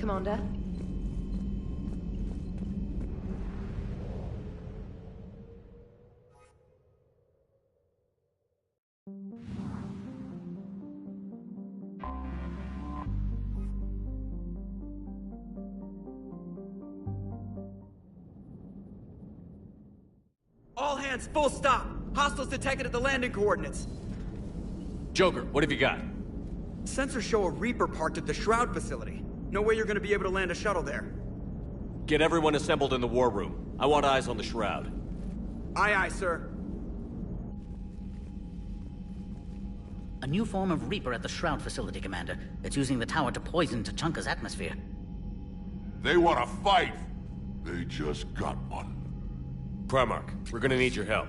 Commander? All hands, full stop! Hostiles detected at the landing coordinates. Joker, what have you got? Sensors show a Reaper parked at the Shroud facility. No way you're gonna be able to land a shuttle there. Get everyone assembled in the war room. I want eyes on the Shroud. Aye, aye, sir. A new form of Reaper at the Shroud facility, Commander. It's using the tower to poison Tachanka's atmosphere. They want to fight. They just got one. Primarch, we're gonna need your help.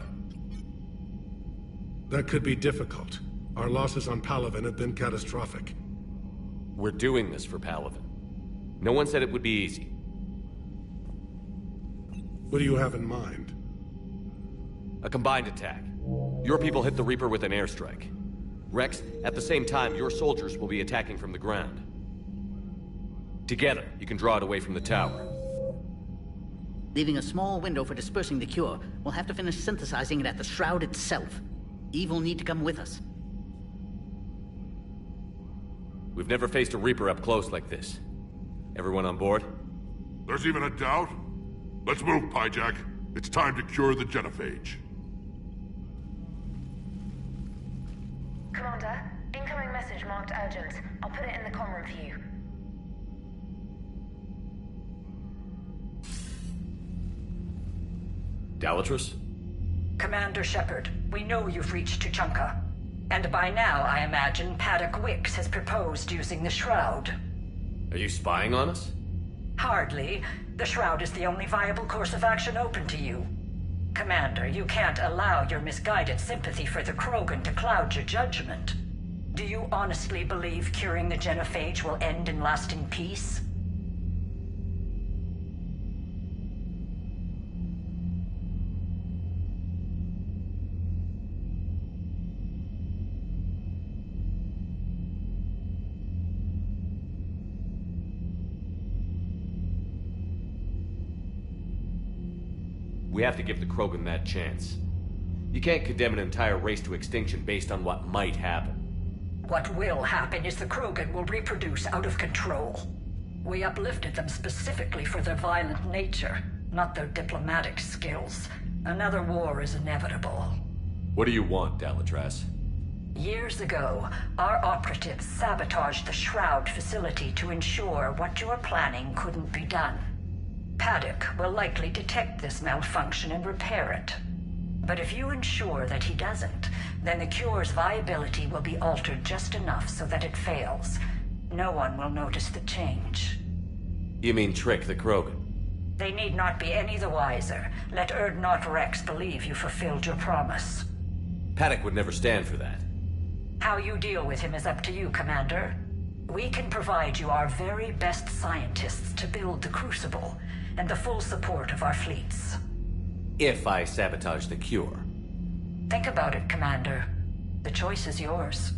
That could be difficult. Our losses on Palaven have been catastrophic. We're doing this for Palaven. No one said it would be easy. What do you have in mind? A combined attack. Your people hit the Reaper with an airstrike. Rex, at the same time, your soldiers will be attacking from the ground. Together, you can draw it away from the tower. Leaving a small window for dispersing the cure. We'll have to finish synthesizing it at the Shroud itself. Eve will need to come with us. We've never faced a Reaper up close like this. Everyone on board? There's even a doubt? Let's move, Pyjack. It's time to cure the genophage. Commander, incoming message marked urgent. I'll put it in the comm room for you. Dalatrus? Commander Shepard, we know you've reached Tuchanka. And by now, I imagine, Paddock Wicks has proposed using the Shroud. Are you spying on us? Hardly. The Shroud is the only viable course of action open to you. Commander, you can't allow your misguided sympathy for the Krogan to cloud your judgment. Do you honestly believe curing the genophage will end in lasting peace? We have to give the Krogan that chance. You can't condemn an entire race to extinction based on what might happen. What will happen is the Krogan will reproduce out of control. We uplifted them specifically for their violent nature, not their diplomatic skills. Another war is inevitable. What do you want, Dalatrass? Years ago, our operatives sabotaged the Shroud facility to ensure what you were planning couldn't be done. Paddock will likely detect this malfunction and repair it. But if you ensure that he doesn't, then the cure's viability will be altered just enough so that it fails. No one will notice the change. You mean trick the Krogan? They need not be any the wiser. Let Urdnot Rex believe you fulfilled your promise. Paddock would never stand for that. How you deal with him is up to you, Commander. We can provide you our very best scientists to build the Crucible, and the full support of our fleets. If I sabotage the cure. Think about it, Commander. The choice is yours.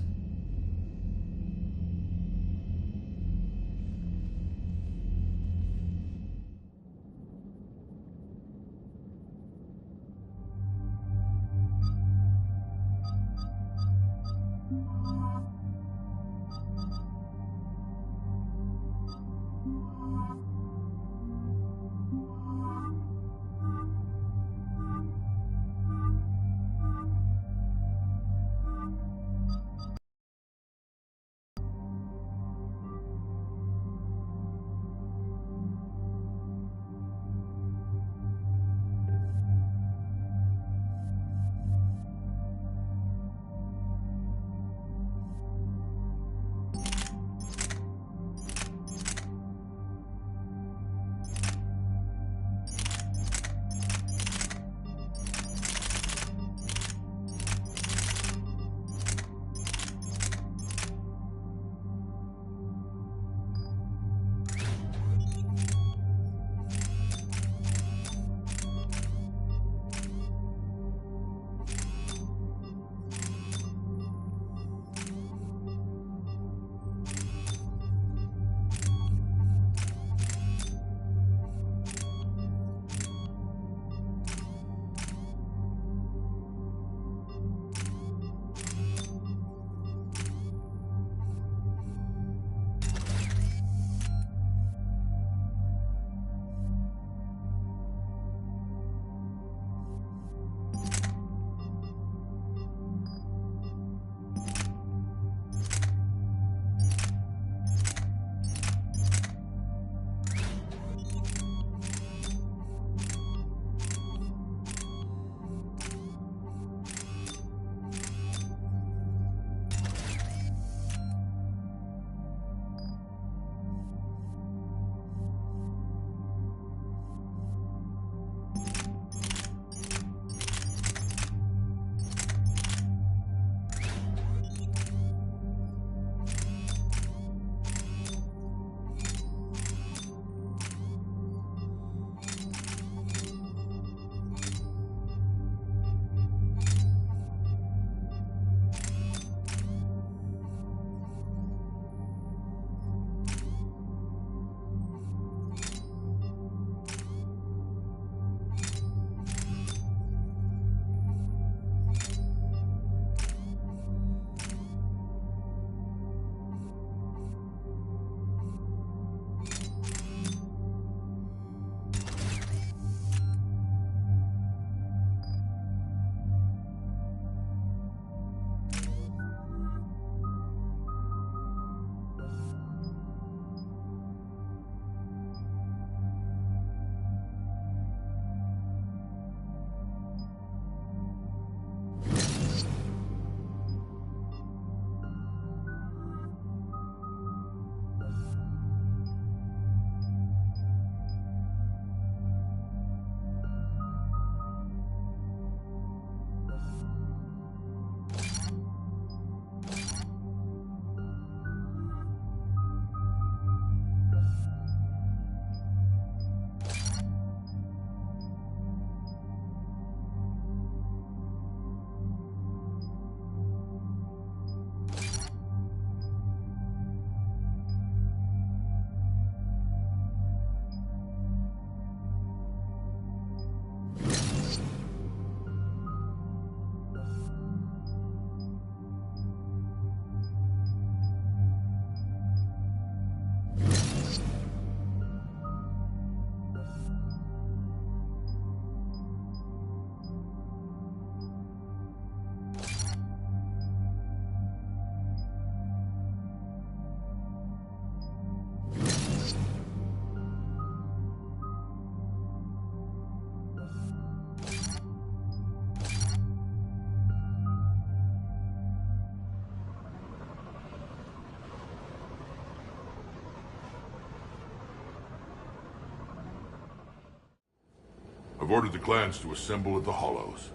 I've ordered the clans to assemble at the Hollows.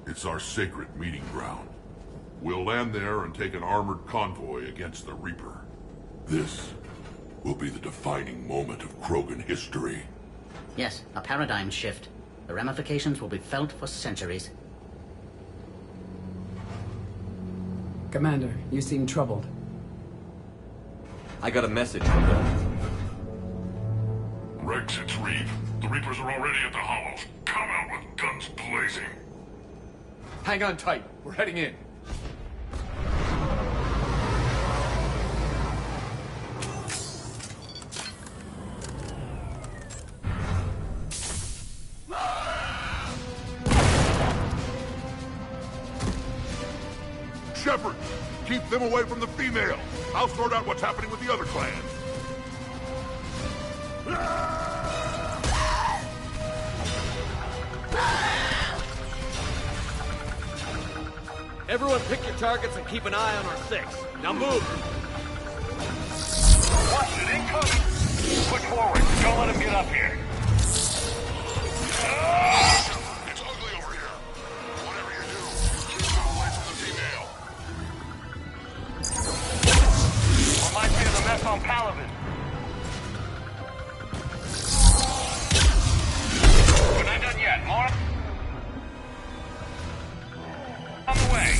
It's our sacred meeting ground. We'll land there and take an armored convoy against the Reaper. This will be the defining moment of Krogan history. Yes, a paradigm shift. The ramifications will be felt for centuries. Commander, you seem troubled. I got a message from them. Rex, it's Reeve. The Reapers are already at the Hollows. Come out with guns blazing. Hang on tight. We're heading in. Shepard, keep them away from the female. I'll sort out what's happening with the other clans. Everyone pick your targets and keep an eye on our 6. Now move! Watch it, incoming! Push forward, don't let him get up here. It's ugly over here. Whatever you do, keep them away from the female. Reminds me of the mess on Palaven. We're not done yet, more? On the way.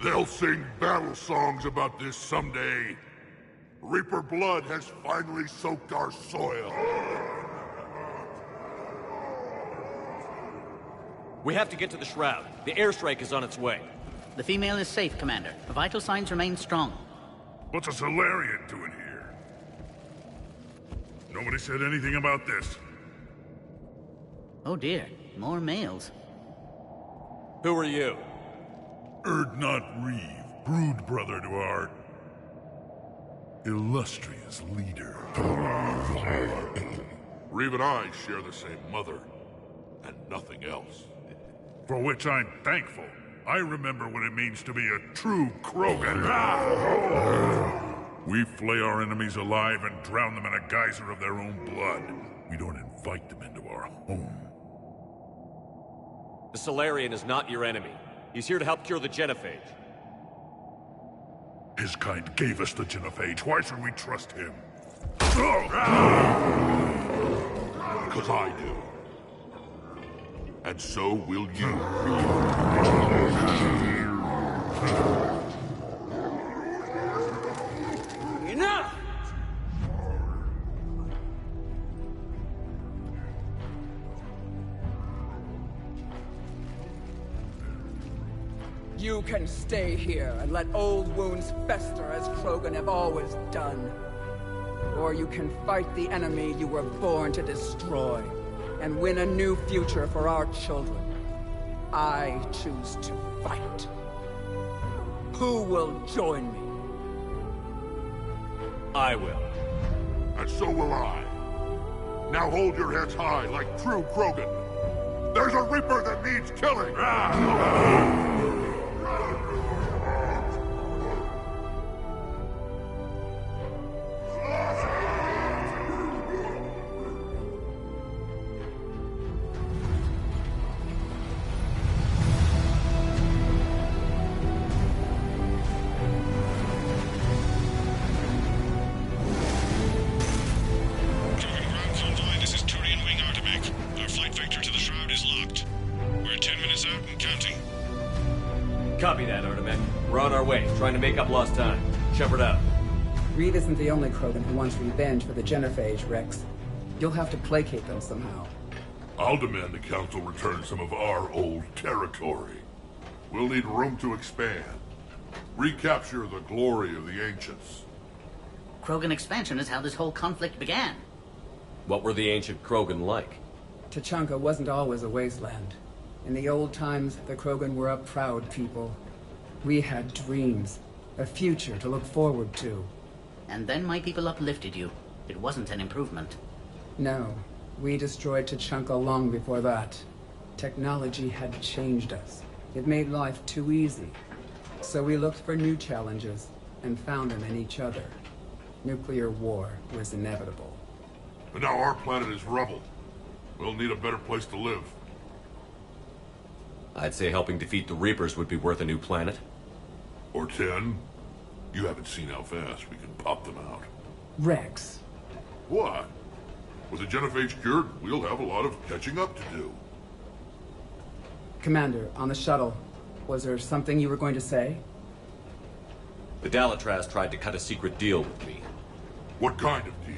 They'll sing battle songs about this someday. Reaper blood has finally soaked our soil. We have to get to the Shroud. The airstrike is on its way. The female is safe, Commander. The vital signs remain strong. What's a Solarian doing here? Nobody said anything about this. Oh dear, more males. Who are you? Erdnot Reeve, brood brother to our illustrious leader. Reeve and I share the same mother, and nothing else. For which I'm thankful. I remember what it means to be a true Krogan. We flay our enemies alive and drown them in a geyser of their own blood. We don't invite them into our home. The Solarian is not your enemy. He's here to help cure the genophage. His kind gave us the genophage. Why should we trust him? Because I do. And so will you. Enough! You can stay here and let old wounds fester as Krogan have always done. Or you can fight the enemy you were born to destroy and win a new future for our children. I choose to fight. Who will join me? I will. And so will I. Now hold your heads high like true Krogan. There's a Reaper that needs killing! to make up lost time. Shepard out. Reed isn't the only Krogan who wants revenge for the Genophage, Rex. You'll have to placate them somehow. I'll demand the Council return some of our old territory. We'll need room to expand. Recapture the glory of the Ancients. Krogan expansion is how this whole conflict began. What were the ancient Krogan like? Tuchanka wasn't always a wasteland. In the old times, the Krogan were a proud people. We had dreams, a future to look forward to. And then my people uplifted you. It wasn't an improvement. No, we destroyed Tuchanka long before that. Technology had changed us. It made life too easy. So we looked for new challenges, and found them in each other. Nuclear war was inevitable. But now our planet is rubble. We'll need a better place to live. I'd say helping defeat the Reapers would be worth a new planet. Or 10. You haven't seen how fast we can pop them out. Rex. What? With the Genophage cured, we'll have a lot of catching up to do. Commander, on the shuttle, was there something you were going to say? The Dalatraz tried to cut a secret deal with me. What kind of deal?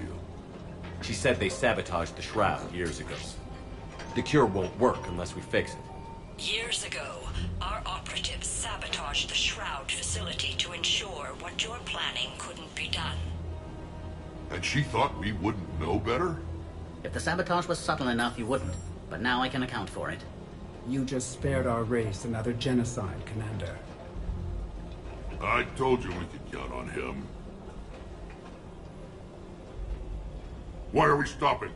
She said they sabotaged the Shroud years ago. The cure won't work unless we fix it. Years ago, our operatives sabotaged the Shroud facility to ensure what you're planning couldn't be done. And she thought we wouldn't know better? If the sabotage was subtle enough, you wouldn't. But now I can account for it. You just spared our race another genocide, Commander. I told you we could count on him. Why are we stopping?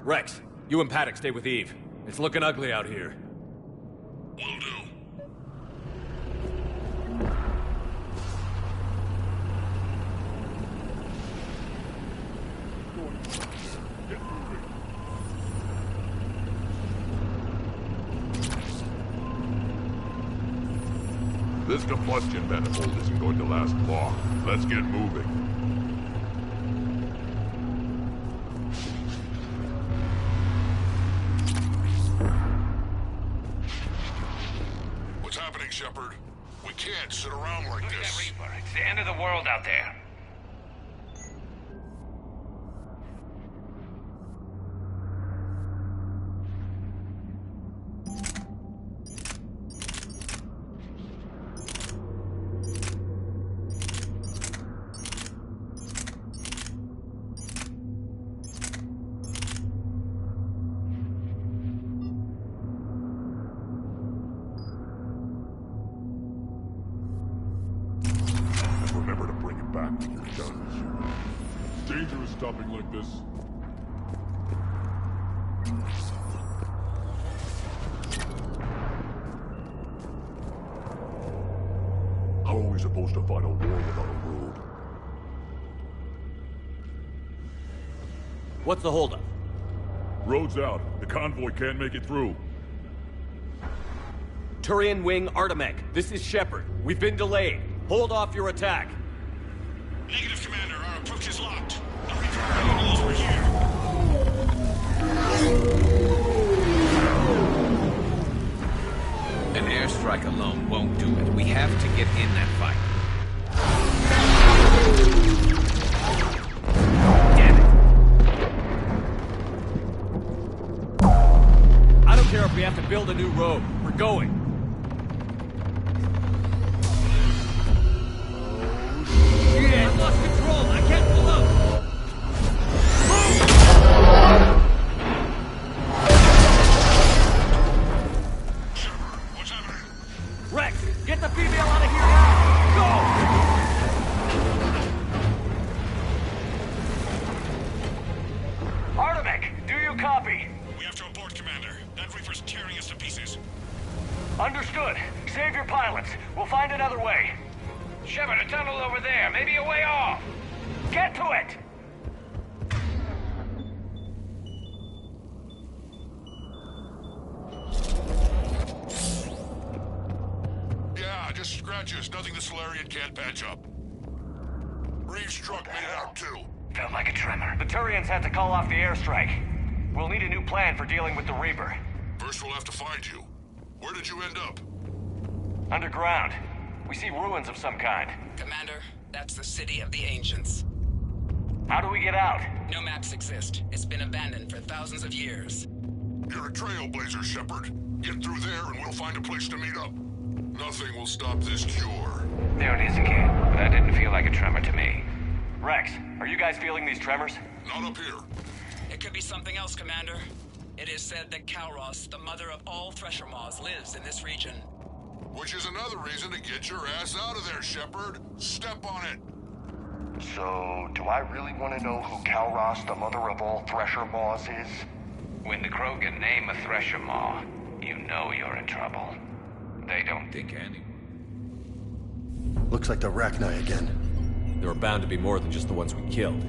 Rex, you and Paddock stay with Eve. It's looking ugly out here. Will do. Get moving. This combustion manifold isn't going to last long. Let's get moving. Shepard. We can't sit around like this. Look at that Reaper. It's the end of the world out there. Remember to bring it back when you're done. Dangerous stopping like this. How are we supposed to fight a war without a road? What's the holdup? Road's out. The convoy can't make it through. Turian Wing Artemech, this is Shepard. We've been delayed. Hold off your attack. Negative, Commander. Our approach is locked. The Reaper enemies were here. An airstrike alone won't do it. We have to get in that fight. Damn it! I don't care if we have to build a new road. We're going. I lost control! I can't pull up! Shepard, what's happening? Rex, get the female out of here now! Go! Artemech, do you copy? We have to abort, Commander. That Reaper's tearing us to pieces. Understood. Save your pilots. We'll find another way. Shepard, a tunnel over there. Maybe a way off. Get to it! patches. Nothing the Solarian can't patch up. Reeves' truck made it out too. Felt like a tremor. The Turians had to call off the airstrike. We'll need a new plan for dealing with the Reaper. First we'll have to find you. Where did you end up? Underground. We see ruins of some kind. Commander, that's the City of the Ancients. How do we get out? No maps exist. It's been abandoned for thousands of years. You're a trailblazer, Shepard. Get through there and we'll find a place to meet up. Nothing will stop this cure. There it is again. That didn't feel like a tremor to me. Rex, are you guys feeling these tremors? Not up here. It could be something else, Commander. It is said that Kalros, the mother of all Thresher Maws, lives in this region. Which is another reason to get your ass out of there, Shepard. Step on it. So, do I really want to know who Kalros, the mother of all Thresher Maws, is? When the Krogan name a Thresher Maw, you know you're in trouble. They don't think anyone. Looks like the Rachni again. There are bound to be more than just the ones we killed.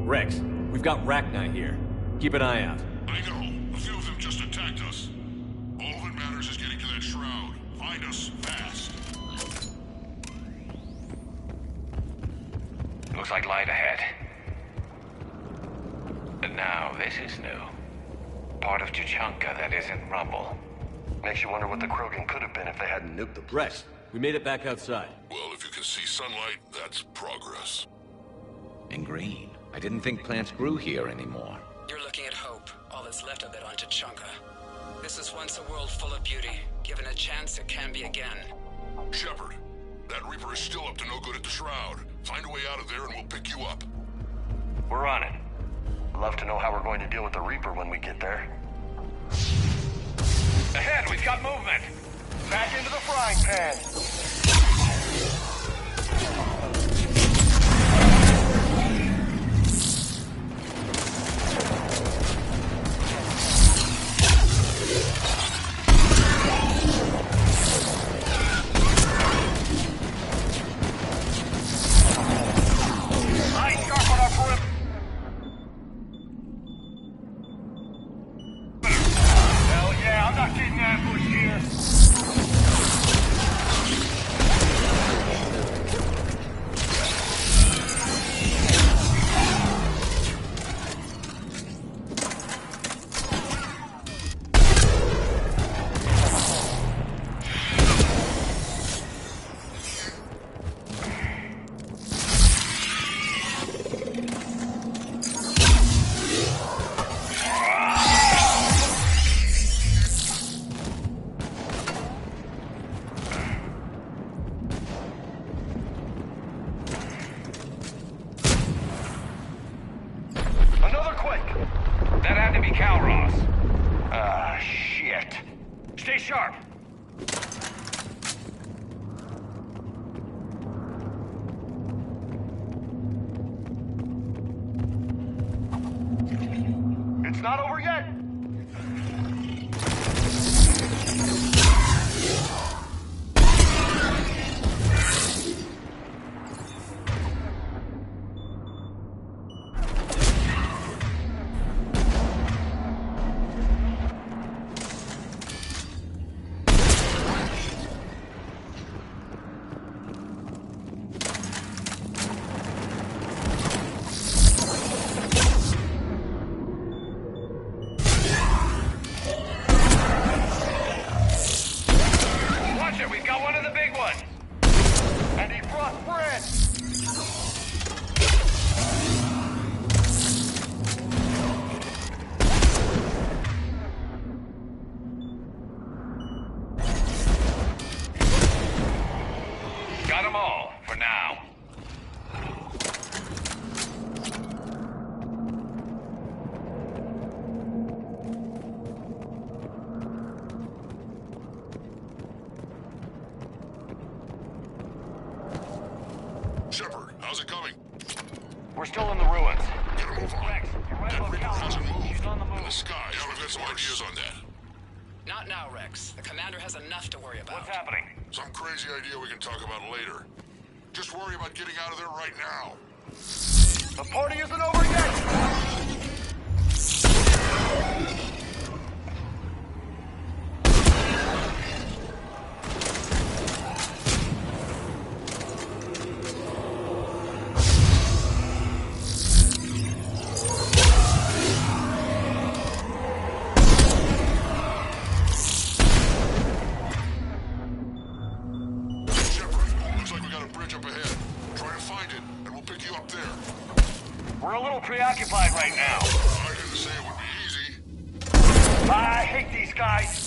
Rex, we've got Rachni here. Keep an eye out. I know. A few of them just attacked us. All that matters is getting to that shroud. Find us fast. Looks like light ahead. And now this is new. Part of Tuchanka that isn't rubble. Makes you wonder what the Krogan could have been if they hadn't nuked the place. Rex, we made it back outside. Well, if you can see sunlight, that's progress. And green. I didn't think plants grew here anymore. You're looking at hope, all that's left of it on Tuchanka. This is once a world full of beauty. Given a chance, it can be again. Shepard, that Reaper is still up to no good at the Shroud. Find a way out of there and we'll pick you up. We're on it. Love to know how we're going to deal with the Reaper when we get there. Ahead, we've got movement. Back into the frying pan. Shepard, how's it coming? We're still in the ruins. Get a move on. Rex, you're right That above Reaper hasn't Kalros. moved. She's on the In move. the sky. Yeah, we've got some ideas on that. Not now, Rex. The Commander has enough to worry about. What's happening? Some crazy idea we can talk about later. Just worry about getting out of there right now. The party isn't over yet! guys!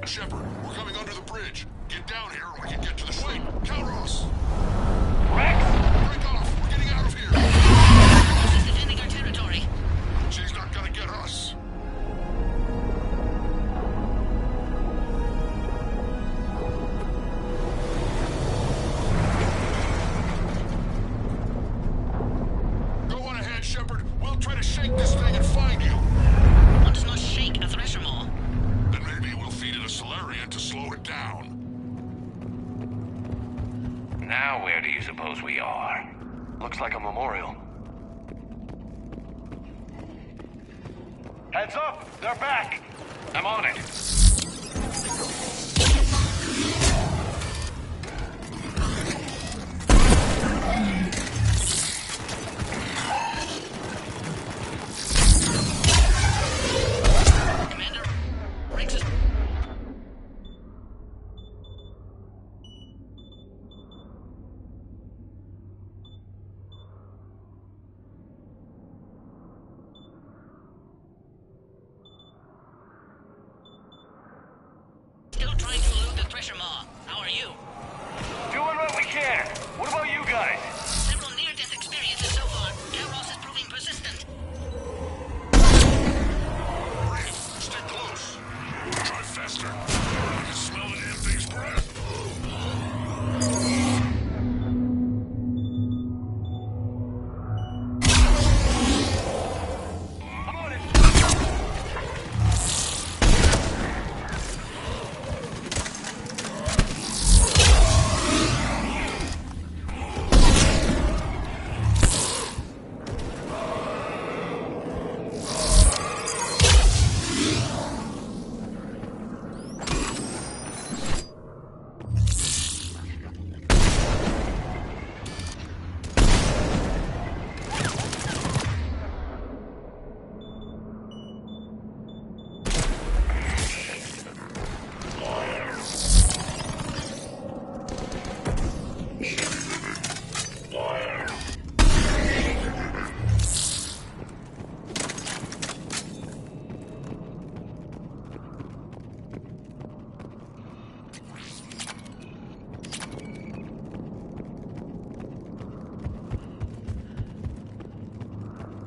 Shepard, we're coming under the bridge. Get down here and we can get to the ship. Calros! Rex? Break off! We're getting out of here! She's defending our territory. She's not gonna get us. Go on ahead, Shepard. We'll try to shake this thing and find you. One does not shake a thresher more. Then maybe we'll feed it a Solarian to slow it down. Now where do you suppose we are? Looks like a memorial. Heads up! They're back! I'm on it. Commander, Rex is... Still trying to elude the thresher maw. How are you? Doing what we can. What about you guys? Several near-death experiences so far. Calros is proving persistent. Stay close. Try faster. I can smell the damn thing's breath. I'm on it!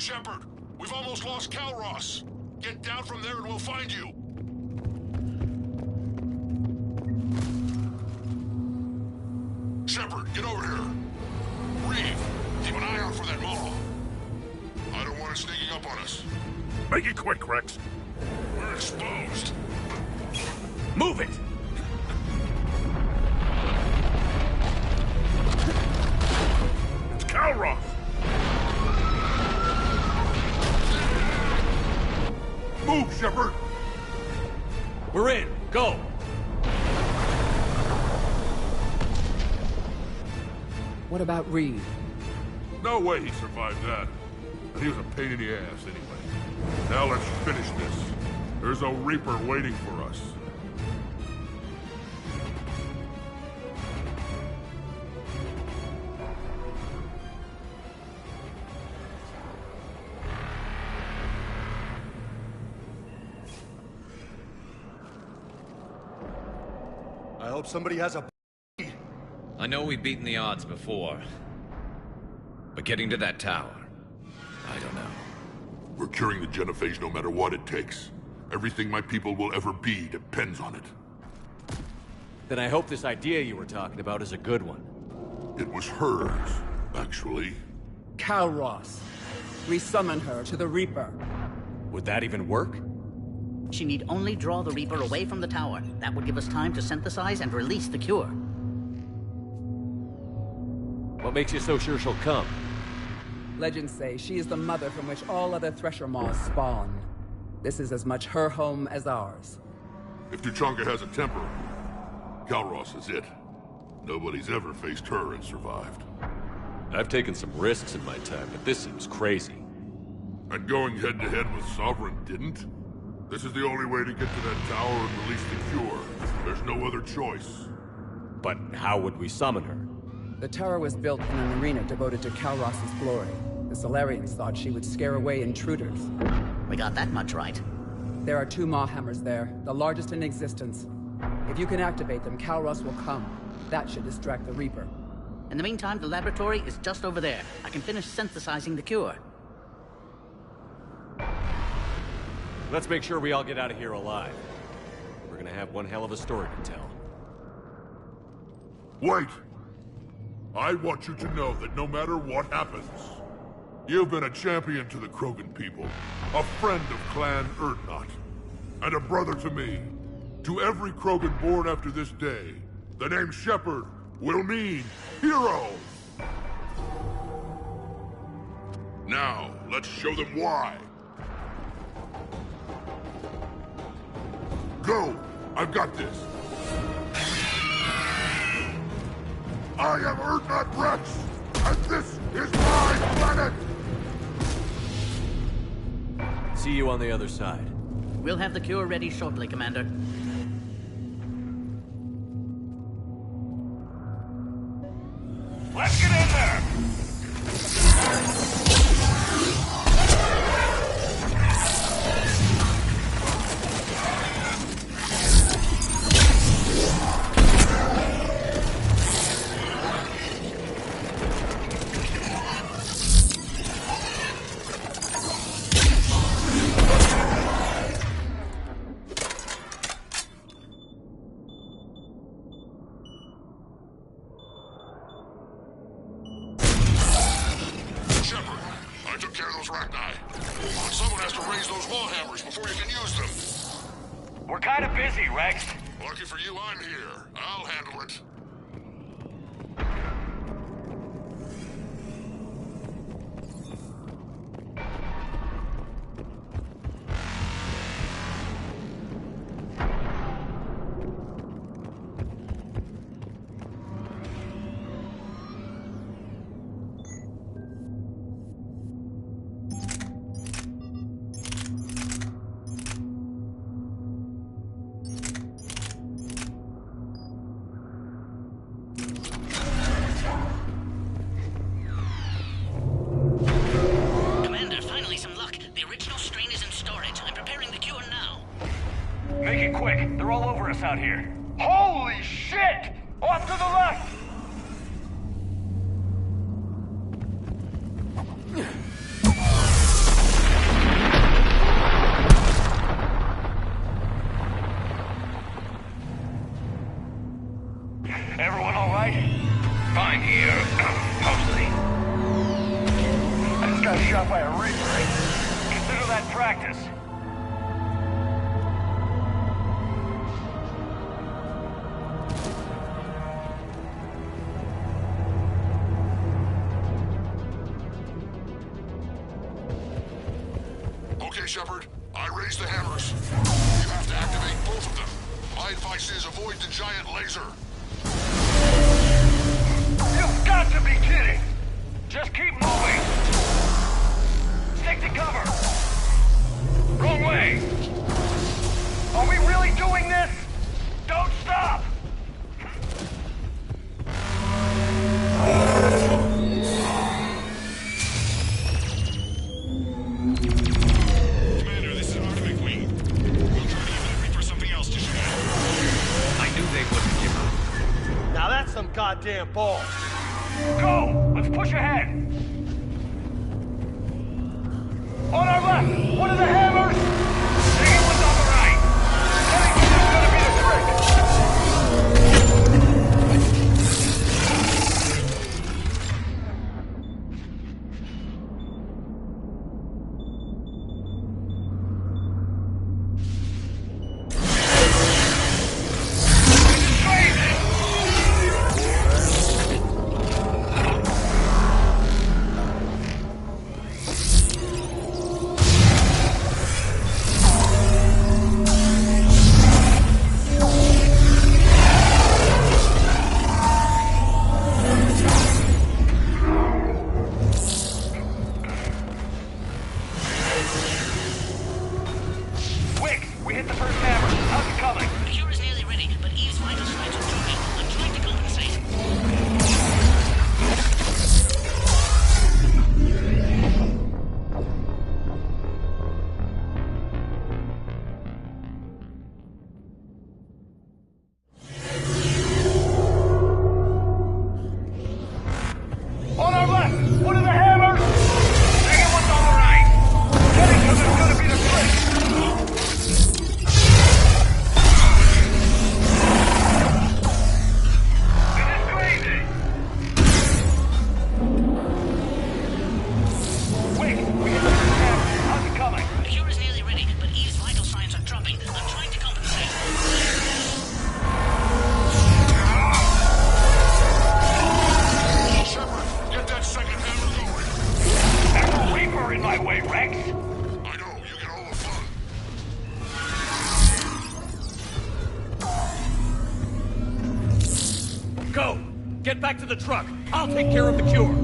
Shepard, we've almost lost Calros. Get down from there and we'll find you. Shepard, get over here. Reeve, keep an eye out for that mall. I don't want it sneaking up on us. Make it quick, Rex. We're exposed. Move it! It's Calros! Move, Shepard! We're in. Go. What about Reed? No way he survived that. And he was a pain in the ass anyway. Now let's finish this. There's a Reaper waiting for us. I hope somebody has a... I know we've beaten the odds before. But getting to that tower, I don't know. We're curing the genophage no matter what it takes. Everything my people will ever be depends on it. Then I hope this idea you were talking about is a good one. It was hers, actually. Kalros. We summon her to the Reaper. Would that even work? She need only draw the Reaper away from the tower. That would give us time to synthesize and release the cure. What makes you so sure she'll come? Legends say she is the mother from which all other Thresher Maws spawn. This is as much her home as ours. If Tuchanka has a temper, Kalros is it. Nobody's ever faced her and survived. I've taken some risks in my time, but this seems crazy. And going head-to-head with Sovereign didn't? This is the only way to get to that tower and release the cure. There's no other choice. But how would we summon her? The tower was built in an arena devoted to Kalros' glory. The Solarians thought she would scare away intruders. We got that much right. There are 2 Maw hammers there, the largest in existence. If you can activate them, Kalros will come. That should distract the Reaper. In the meantime, the laboratory is just over there. I can finish synthesizing the cure. Let's make sure we all get out of here alive. We're gonna have one hell of a story to tell. Wait! I want you to know that no matter what happens, you've been a champion to the Krogan people, a friend of Clan Urdnot, and a brother to me. To every Krogan born after this day, the name Shepard will mean hero! Now, let's show them why. Go! I've got this! I am Urdnot Rex, and this is my planet! See you on the other side. We'll have the cure ready shortly, Commander. Let's get in there! We're kind of busy, Rex. Lucky for you, I'm here. I'll handle it. Make it quick. They're all over us out here. Holy shit! Off to the left! Everyone all right? Fine here. Mostly. I just got shot by a Reaper. Consider that practice. Okay, Shepard. I raised the hammers. You have to activate both of them. My advice is avoid the giant laser. You've got to be kidding! Just keep moving! Stick to cover! Wrong way! Are we really doing this? Don't stop! Commander, this is Artemis Wing. We'll try to give the Reaper something else to shoot at. I knew they wouldn't give up. Now that's some goddamn balls. Go! Let's push ahead! On our left! One of the hammers! Second one's on the right! Getting to them's gonna be the trick! Get back to the truck. I'll take care of the cure.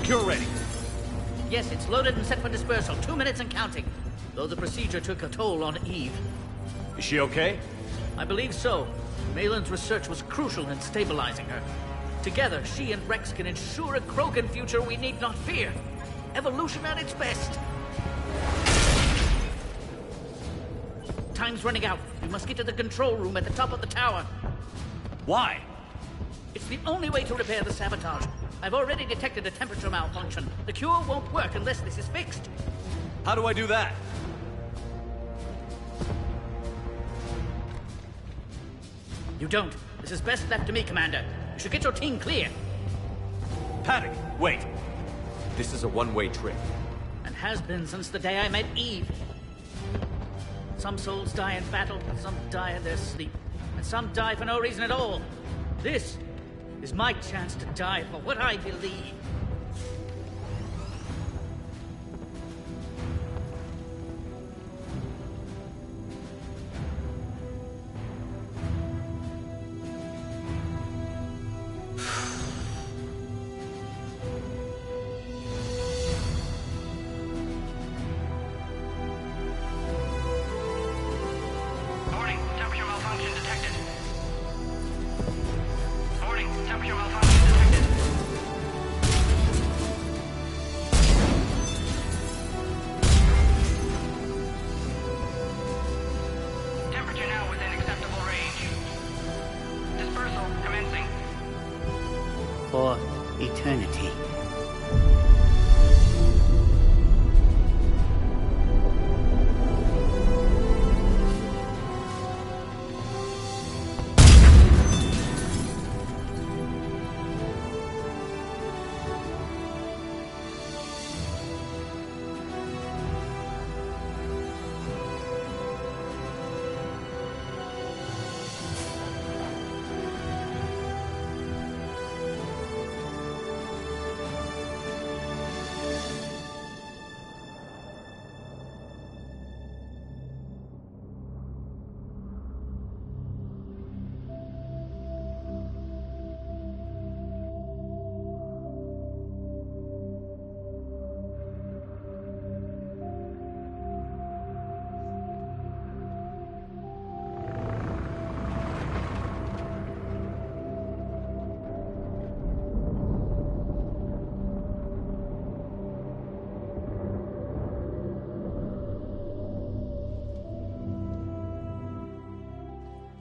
Cure ready. Yes, it's loaded and set for dispersal. 2 minutes and counting. Though the procedure took a toll on Eve. Is she okay? I believe so. Malin's research was crucial in stabilizing her. Together, she and Rex can ensure a Krogan future we need not fear. Evolution at its best. Time's running out. We must get to the control room at the top of the tower. Why? It's the only way to repair the sabotage. I've already detected a temperature malfunction. The cure won't work unless this is fixed. How do I do that? You don't. This is best left to me, Commander. You should get your team clear. Paddock, wait. This is a one-way trip. And has been since the day I met Eve. Some souls die in battle, some die in their sleep. And some die for no reason at all. This is my chance to die for what I believe.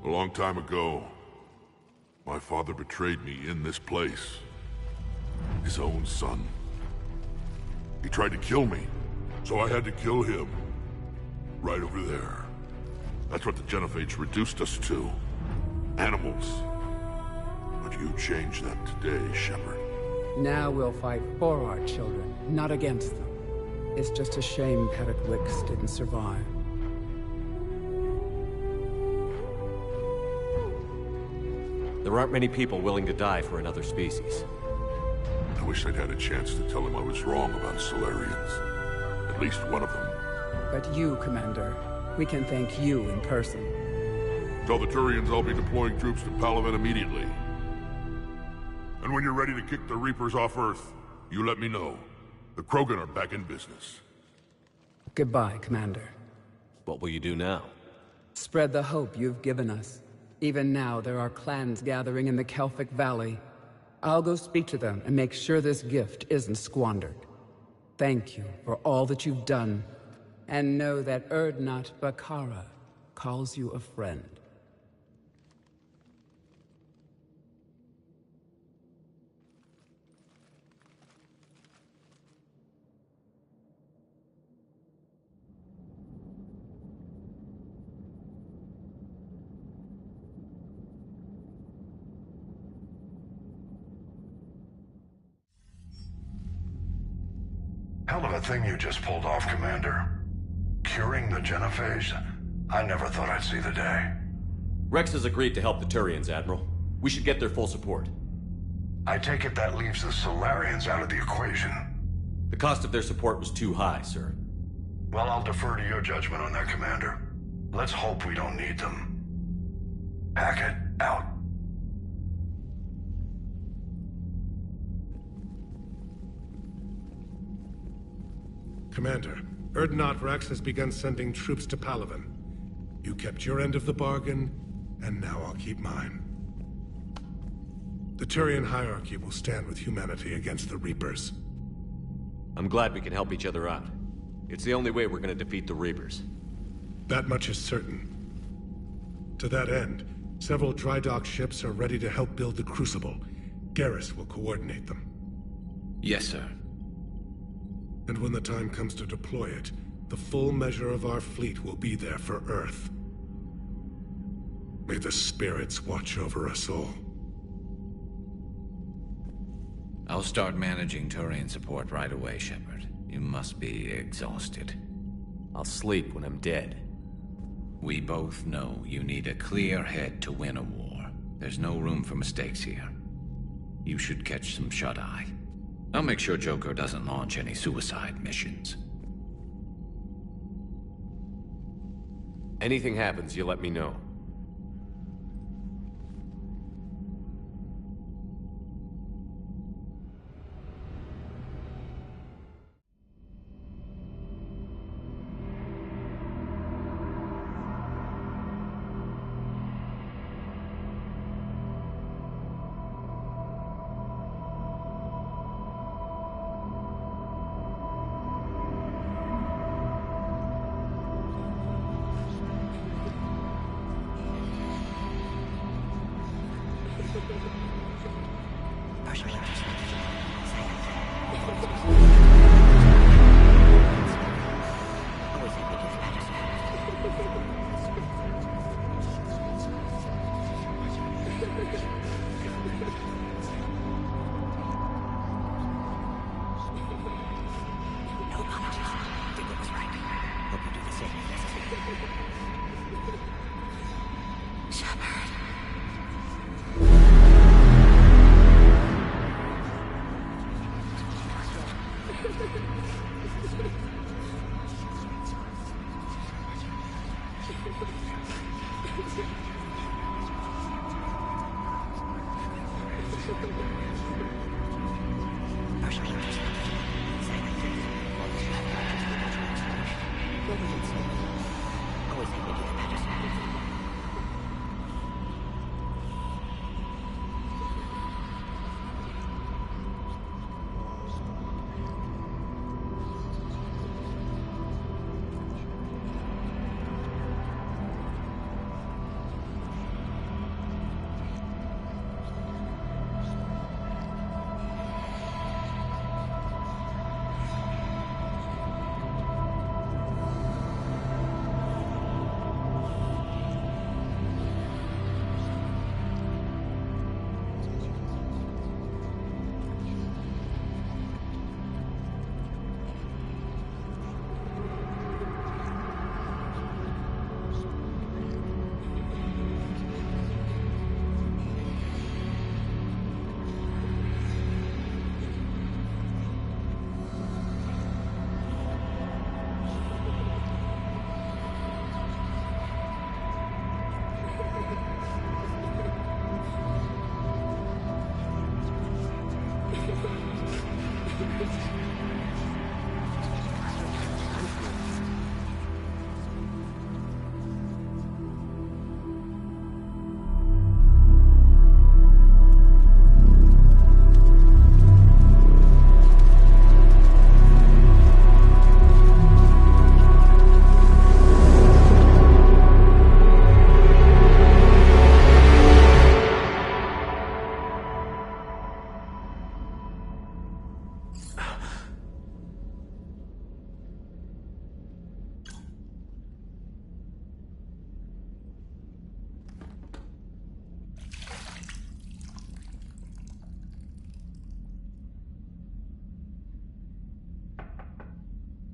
A long time ago, my father betrayed me in this place. His own son. He tried to kill me, so I had to kill him. Right over there. That's what the Genophage reduced us to. Animals. But you changed that today, Shepard. Now we'll fight for our children, not against them. It's just a shame Paddock Wicks didn't survive. There aren't many people willing to die for another species. I wish I'd had a chance to tell him I was wrong about Solarians. At least one of them. But you, Commander, we can thank you in person. Tell the Turians I'll be deploying troops to Palaven immediately. And when you're ready to kick the Reapers off Earth, you let me know. The Krogan are back in business. Goodbye, Commander. What will you do now? Spread the hope you've given us. Even now, there are clans gathering in the Kelphic Valley. I'll go speak to them and make sure this gift isn't squandered. Thank you for all that you've done. And know that Erdnot Bakara calls you a friend. Hell of a thing you just pulled off, Commander. Curing the Genophage? I never thought I'd see the day. Rex has agreed to help the Turians, Admiral. We should get their full support. I take it that leaves the Solarians out of the equation. The cost of their support was too high, sir. Well, I'll defer to your judgment on that, Commander. Let's hope we don't need them. Hackett, out. Commander, Erdnot Rex has begun sending troops to Palaven. You kept your end of the bargain, and now I'll keep mine. The Turian hierarchy will stand with humanity against the Reapers. I'm glad we can help each other out. It's the only way we're gonna defeat the Reapers. That much is certain. To that end, several dry dock ships are ready to help build the Crucible. Garrus will coordinate them. Yes, sir. And when the time comes to deploy it, the full measure of our fleet will be there for Earth. May the spirits watch over us all. I'll start managing Turian support right away, Shepard. You must be exhausted. I'll sleep when I'm dead. We both know you need a clear head to win a war. There's no room for mistakes here. You should catch some shut-eye. I'll make sure Joker doesn't launch any suicide missions. Anything happens, you let me know.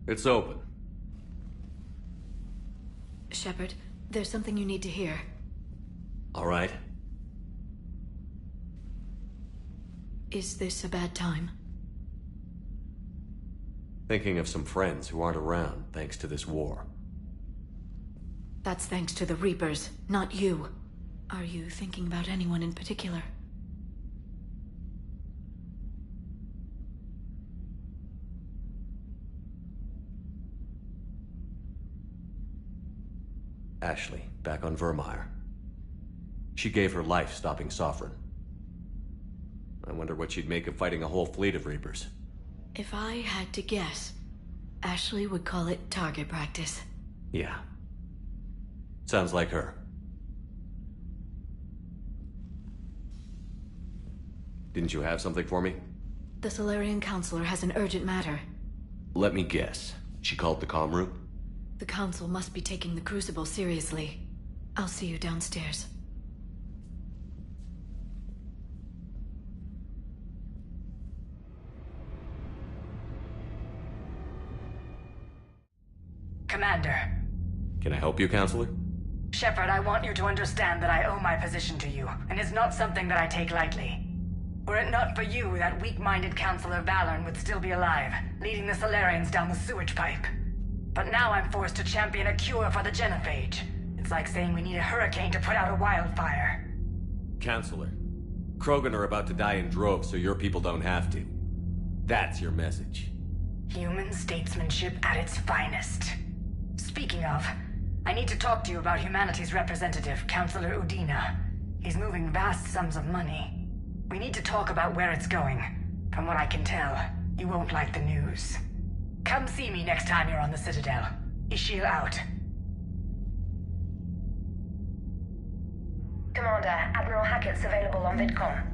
It's open. Shepard, there's something you need to hear. All right. Is this a bad time? Thinking of some friends who aren't around thanks to this war. That's thanks to the Reapers, not you. Are you thinking about anyone in particular? Ashley, back on Vermeer. She gave her life stopping Sovereign. I wonder what she'd make of fighting a whole fleet of Reapers. If I had to guess, Ashley would call it target practice. Yeah. Sounds like her. Didn't you have something for me? The Solarian Counselor has an urgent matter. Let me guess. She called the comm room? The Council must be taking the Crucible seriously. I'll see you downstairs. Commander. Can I help you, Counselor? Shepard, I want you to understand that I owe my position to you, and it's not something that I take lightly. Were it not for you, that weak-minded Counselor Valorn would still be alive, leading the Solarians down the sewage pipe. But now I'm forced to champion a cure for the genophage. It's like saying we need a hurricane to put out a wildfire. Counselor, Krogan are about to die in droves so your people don't have to. That's your message. Human statesmanship at its finest. Speaking of, I need to talk to you about humanity's representative, Counselor Udina. He's moving vast sums of money. We need to talk about where it's going. From what I can tell, you won't like the news. Come see me next time you're on the Citadel. Ishil out. Commander, Admiral Hackett's available on VidCom.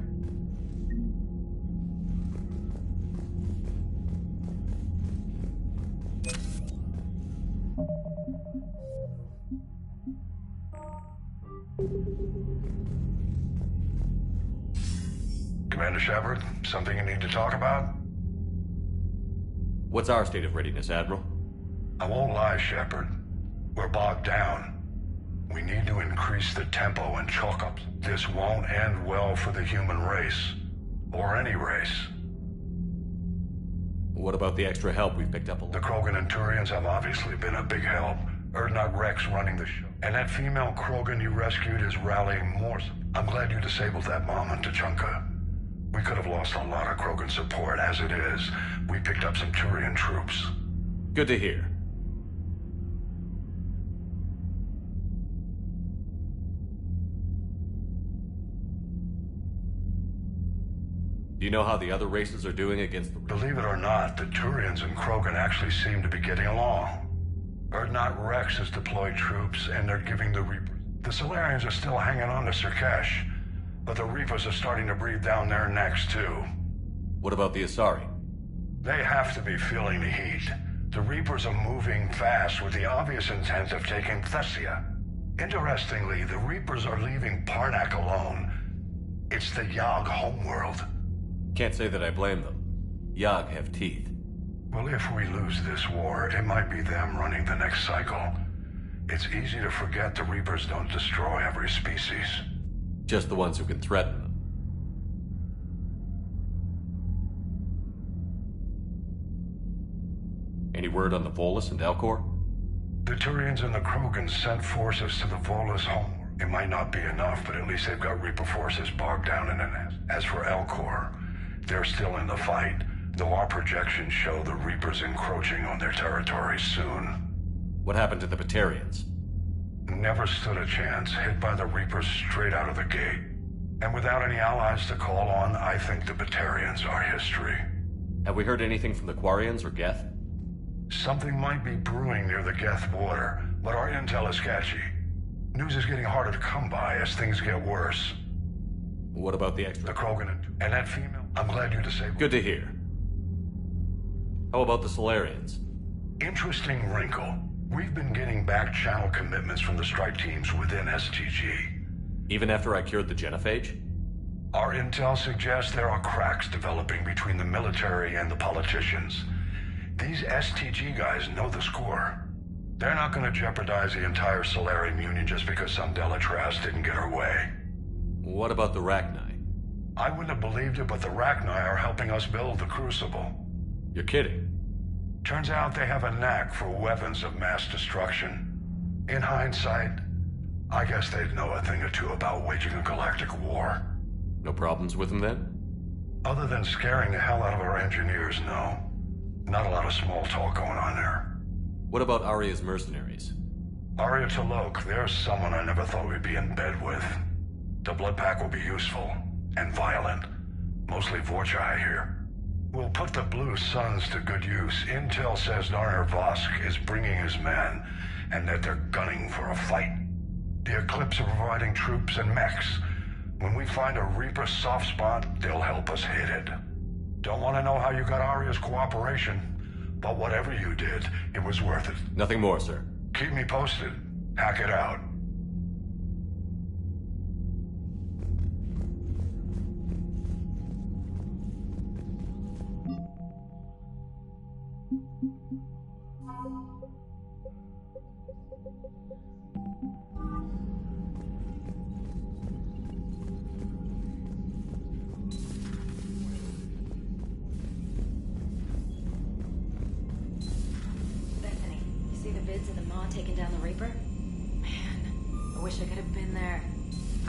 Commander Shepard, something you need to talk about? What's our state of readiness, Admiral? I won't lie, Shepard. We're bogged down. We need to increase the tempo and chalk up. This won't end well for the human race. Or any race. What about the extra help we've picked up along? The Krogan and Turians have obviously been a big help. Erdnot Rex running the show. And that female Krogan you rescued is rallying more. I'm glad you disabled that bomb on Tuchanka. We could have lost a lot of Krogan support. As it is, we picked up some Turian troops. Good to hear. Do you know how the other races are doing against the... Believe it or not, the Turians and Krogan actually seem to be getting along. Erdnot Rex has deployed troops, and they're giving the Reapers... The Solarians are still hanging on to Sirkesh, but the Reapers are starting to breathe down their necks, too. What about the Asari? They have to be feeling the heat. The Reapers are moving fast with the obvious intent of taking Thessia. Interestingly, the Reapers are leaving Parnak alone. It's the Yogg homeworld. Can't say that I blame them. Yogg have teeth. Well, if we lose this war, it might be them running the next cycle. It's easy to forget the Reapers don't destroy every species. Just the ones who can threaten them. Any word on the Volus and Elcor? The Turians and the Krogan sent forces to the Volus homeworld. It might not be enough, but at least they've got Reaper forces bogged down in a nest. As for Elcor, they're still in the fight, though our projections show the Reapers encroaching on their territory soon. What happened to the Batarians? Never stood a chance, hit by the Reapers straight out of the gate. And without any allies to call on, I think the Batarians are history. Have we heard anything from the Quarians or Geth? Something might be brewing near the Geth border, but our intel is sketchy. News is getting harder to come by as things get worse. What about the extra? The Krogan and that female? I'm glad you disabled. Good to hear. How about the Solarians? Interesting wrinkle. We've been getting back channel commitments from the strike teams within STG. Even after I cured the genophage? Our intel suggests there are cracks developing between the military and the politicians. These STG guys know the score. They're not gonna jeopardize the entire Solarium Union just because some Delatraz didn't get her way. What about the Rachni? I wouldn't have believed it, but the Rachni are helping us build the Crucible. You're kidding. Turns out they have a knack for weapons of mass destruction. In hindsight, I guess they'd know a thing or two about waging a galactic war. No problems with them then? Other than scaring the hell out of our engineers, no. Not a lot of small talk going on there. What about Aria's mercenaries? Aria Talok, there's someone I never thought we'd be in bed with. The blood pack will be useful, and violent. Mostly Vorcha, I hear. We'll put the Blue Suns to good use. Intel says Narner Vosk is bringing his men, and that they're gunning for a fight. The Eclipse are providing troops and mechs. When we find a Reaper soft spot, they'll help us hit it. Don't want to know how you got Aria's cooperation, but whatever you did, it was worth it. Nothing more, sir. Keep me posted. Hack it out. Taking down the Reaper? Man, I wish I could have been there.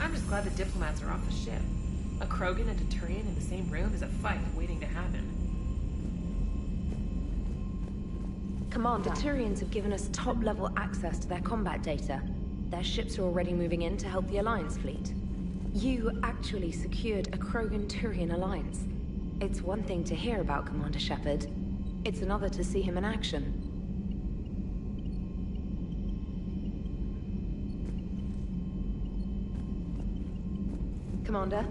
I'm just glad the diplomats are off the ship. A Krogan and a Turian in the same room is a fight waiting to happen. Commander, the Turians have given us top-level access to their combat data. Their ships are already moving in to help the Alliance fleet. You actually secured a Krogan-Turian alliance. It's one thing to hear about Commander Shepard. It's another to see him in action. Commander?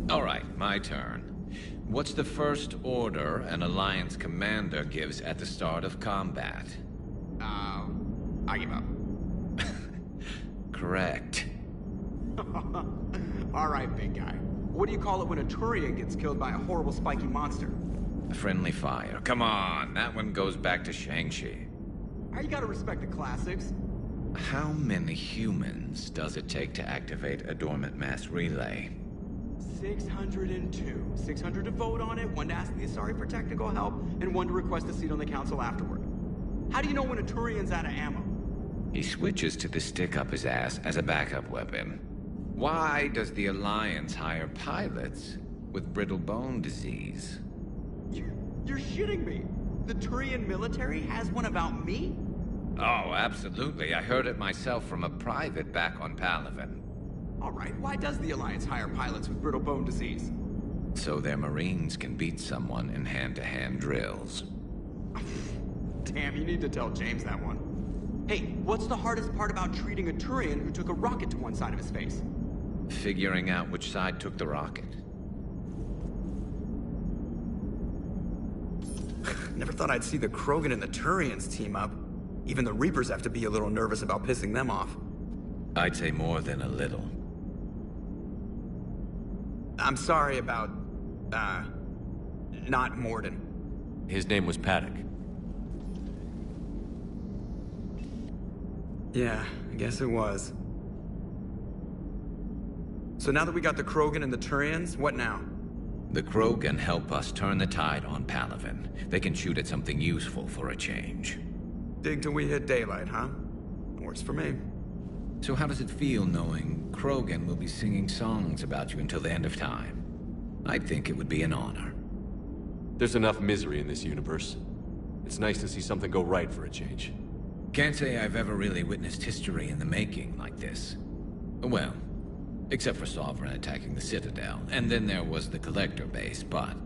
All right, my turn. What's the first order an Alliance commander gives at the start of combat? I give up. Correct. All right, big guy. What do you call it when a Turian gets killed by a horrible spiky monster? A friendly fire. Come on, that one goes back to Shang-Chi. You gotta respect the classics. How many humans does it take to activate a dormant mass relay? 602. 600 to vote on it, 1 to ask the Asari for technical help, and 1 to request a seat on the council afterward. How do you know when a Turian's out of ammo? He switches to the stick up his ass as a backup weapon. Why does the Alliance hire pilots with brittle bone disease? You're shitting me. The Turian military has one about me? Oh, absolutely. I heard it myself from a private back on Palaven. All right, why does the Alliance hire pilots with brittle bone disease? So their Marines can beat someone in hand-to-hand drills. Damn, you need to tell James that one. Hey, what's the hardest part about treating a Turian who took a rocket to one side of his face? Figuring out which side took the rocket. Never thought I'd see the Krogan and the Turians team up. Even the Reapers have to be a little nervous about pissing them off. I'd say more than a little. I'm sorry about, not Morden. His name was Paddock. Yeah, I guess it was. So now that we got the Krogan and the Turians, what now? The Krogan help us turn the tide on Palaven. They can shoot at something useful for a change. Dig till we hit daylight, huh? Works for me. So how does it feel knowing Krogan will be singing songs about you until the end of time? I'd think it would be an honor. There's enough misery in this universe. It's nice to see something go right for a change. Can't say I've ever really witnessed history in the making like this. Well, except for Sovereign attacking the Citadel, and then there was the Collector base, but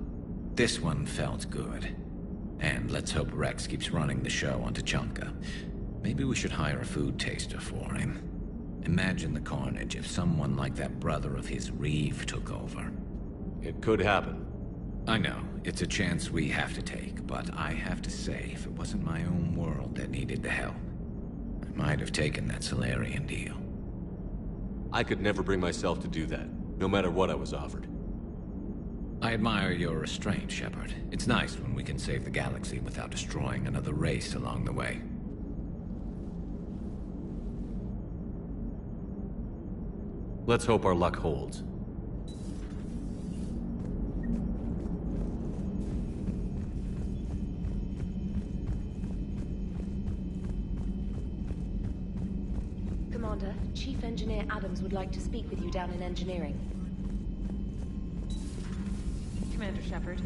this one felt good. And let's hope Rex keeps running the show on Tuchanka. Maybe we should hire a food taster for him. Imagine the carnage if someone like that brother of his, Reeve, took over. It could happen. I know, it's a chance we have to take, but I have to say, if it wasn't my own world that needed the help, Might have taken that Solarian deal. I could never bring myself to do that, no matter what I was offered. I admire your restraint, Shepard. It's nice when we can save the galaxy without destroying another race along the way. Let's hope our luck holds. Commander, Chief Engineer Adams would like to speak with you down in engineering. Commander Shepard.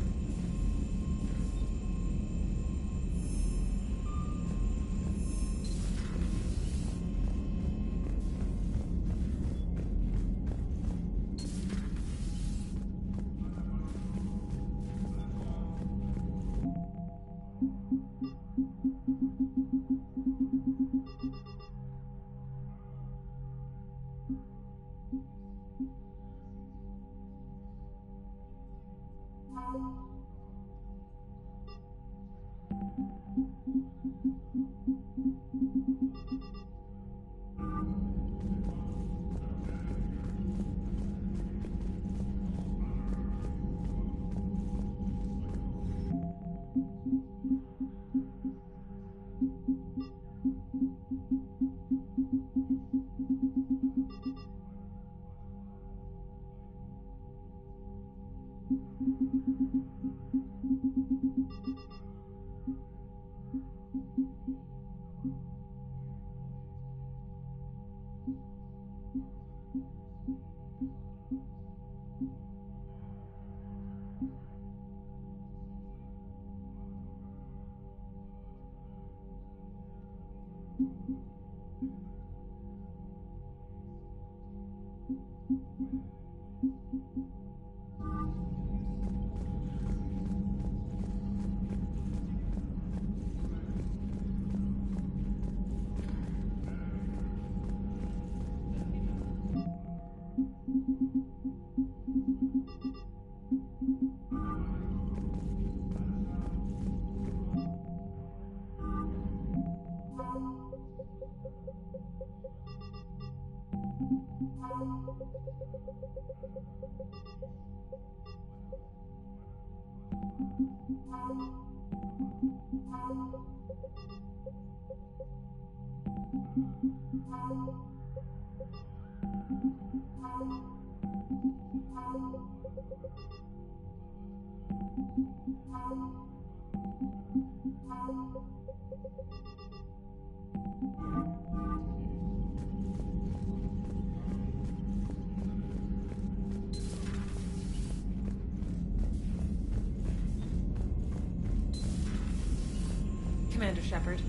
Commander Shepard.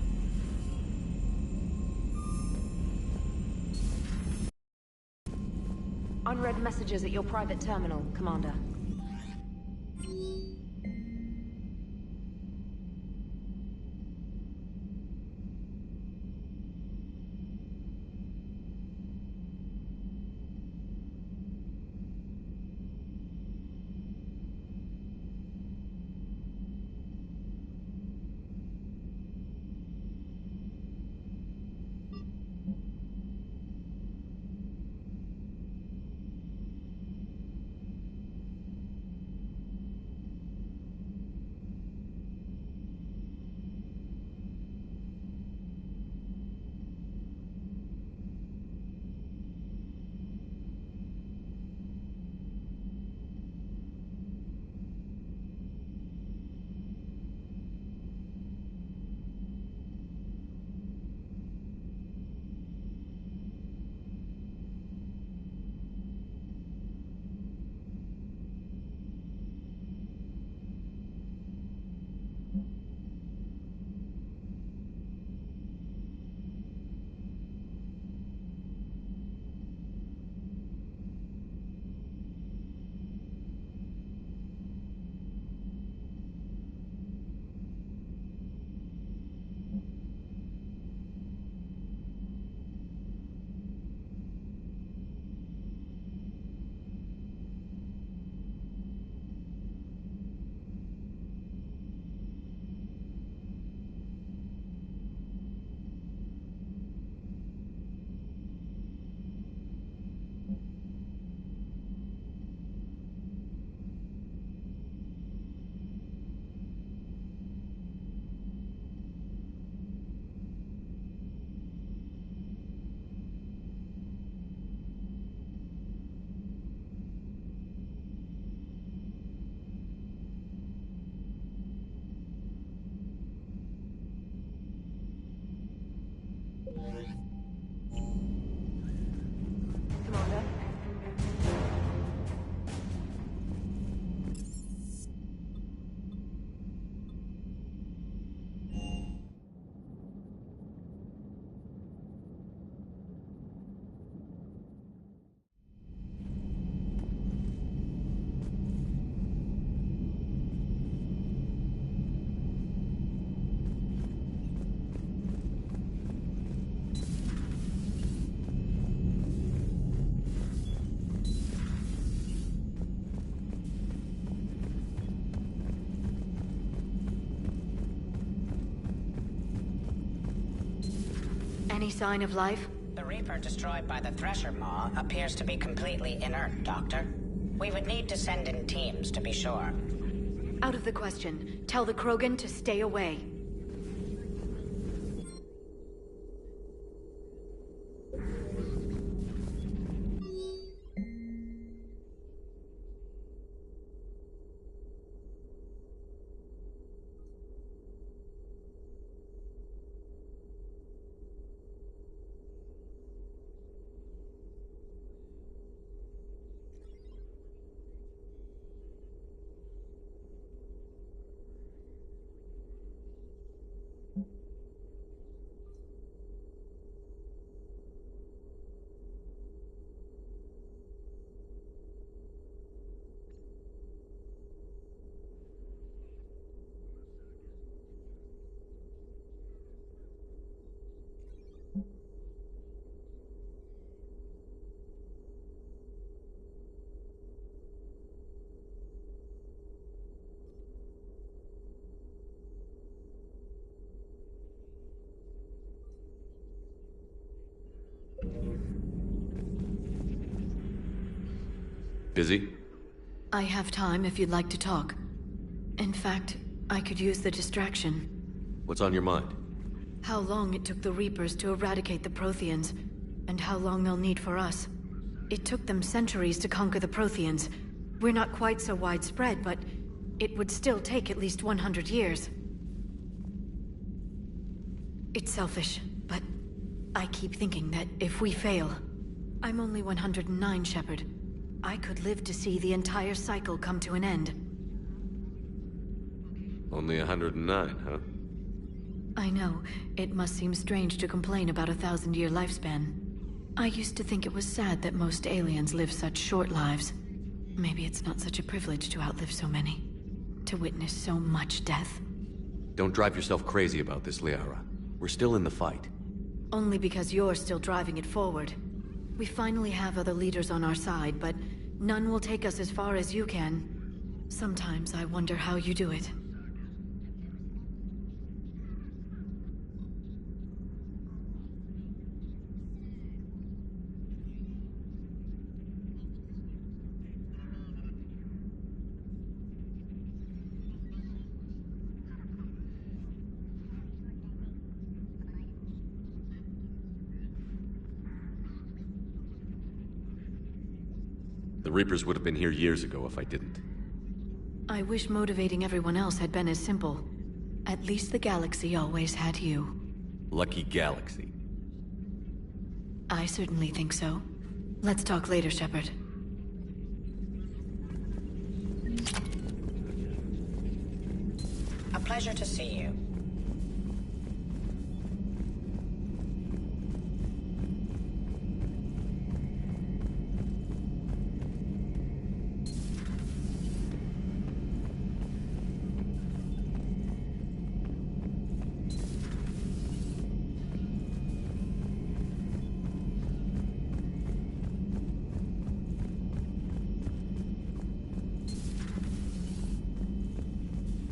Unread messages at your private terminal, Commander. Any sign of life? The Reaper destroyed by the Thresher Maw appears to be completely inert, Doctor. We would need to send in teams to be sure. Out of the question. Tell the Krogan to stay away. Busy? I have time if you'd like to talk. In fact, I could use the distraction. What's on your mind? How long it took the Reapers to eradicate the Protheans, and how long they'll need for us. It took them centuries to conquer the Protheans. We're not quite so widespread, but it would still take at least 100 years. It's selfish, but I keep thinking that if we fail... I'm only 109, Shepard. I could live to see the entire cycle come to an end. Only 109, huh? I know. It must seem strange to complain about a 1,000-year lifespan. I used to think it was sad that most aliens live such short lives. Maybe it's not such a privilege to outlive so many. To witness so much death. Don't drive yourself crazy about this, Liara. We're still in the fight. Only because you're still driving it forward. We finally have other leaders on our side, but none will take us as far as you can. Sometimes I wonder how you do it. The Reapers would have been here years ago if I didn't. I wish motivating everyone else had been as simple. At least the galaxy always had you. Lucky galaxy. I certainly think so. Let's talk later, Shepard. A pleasure to see you.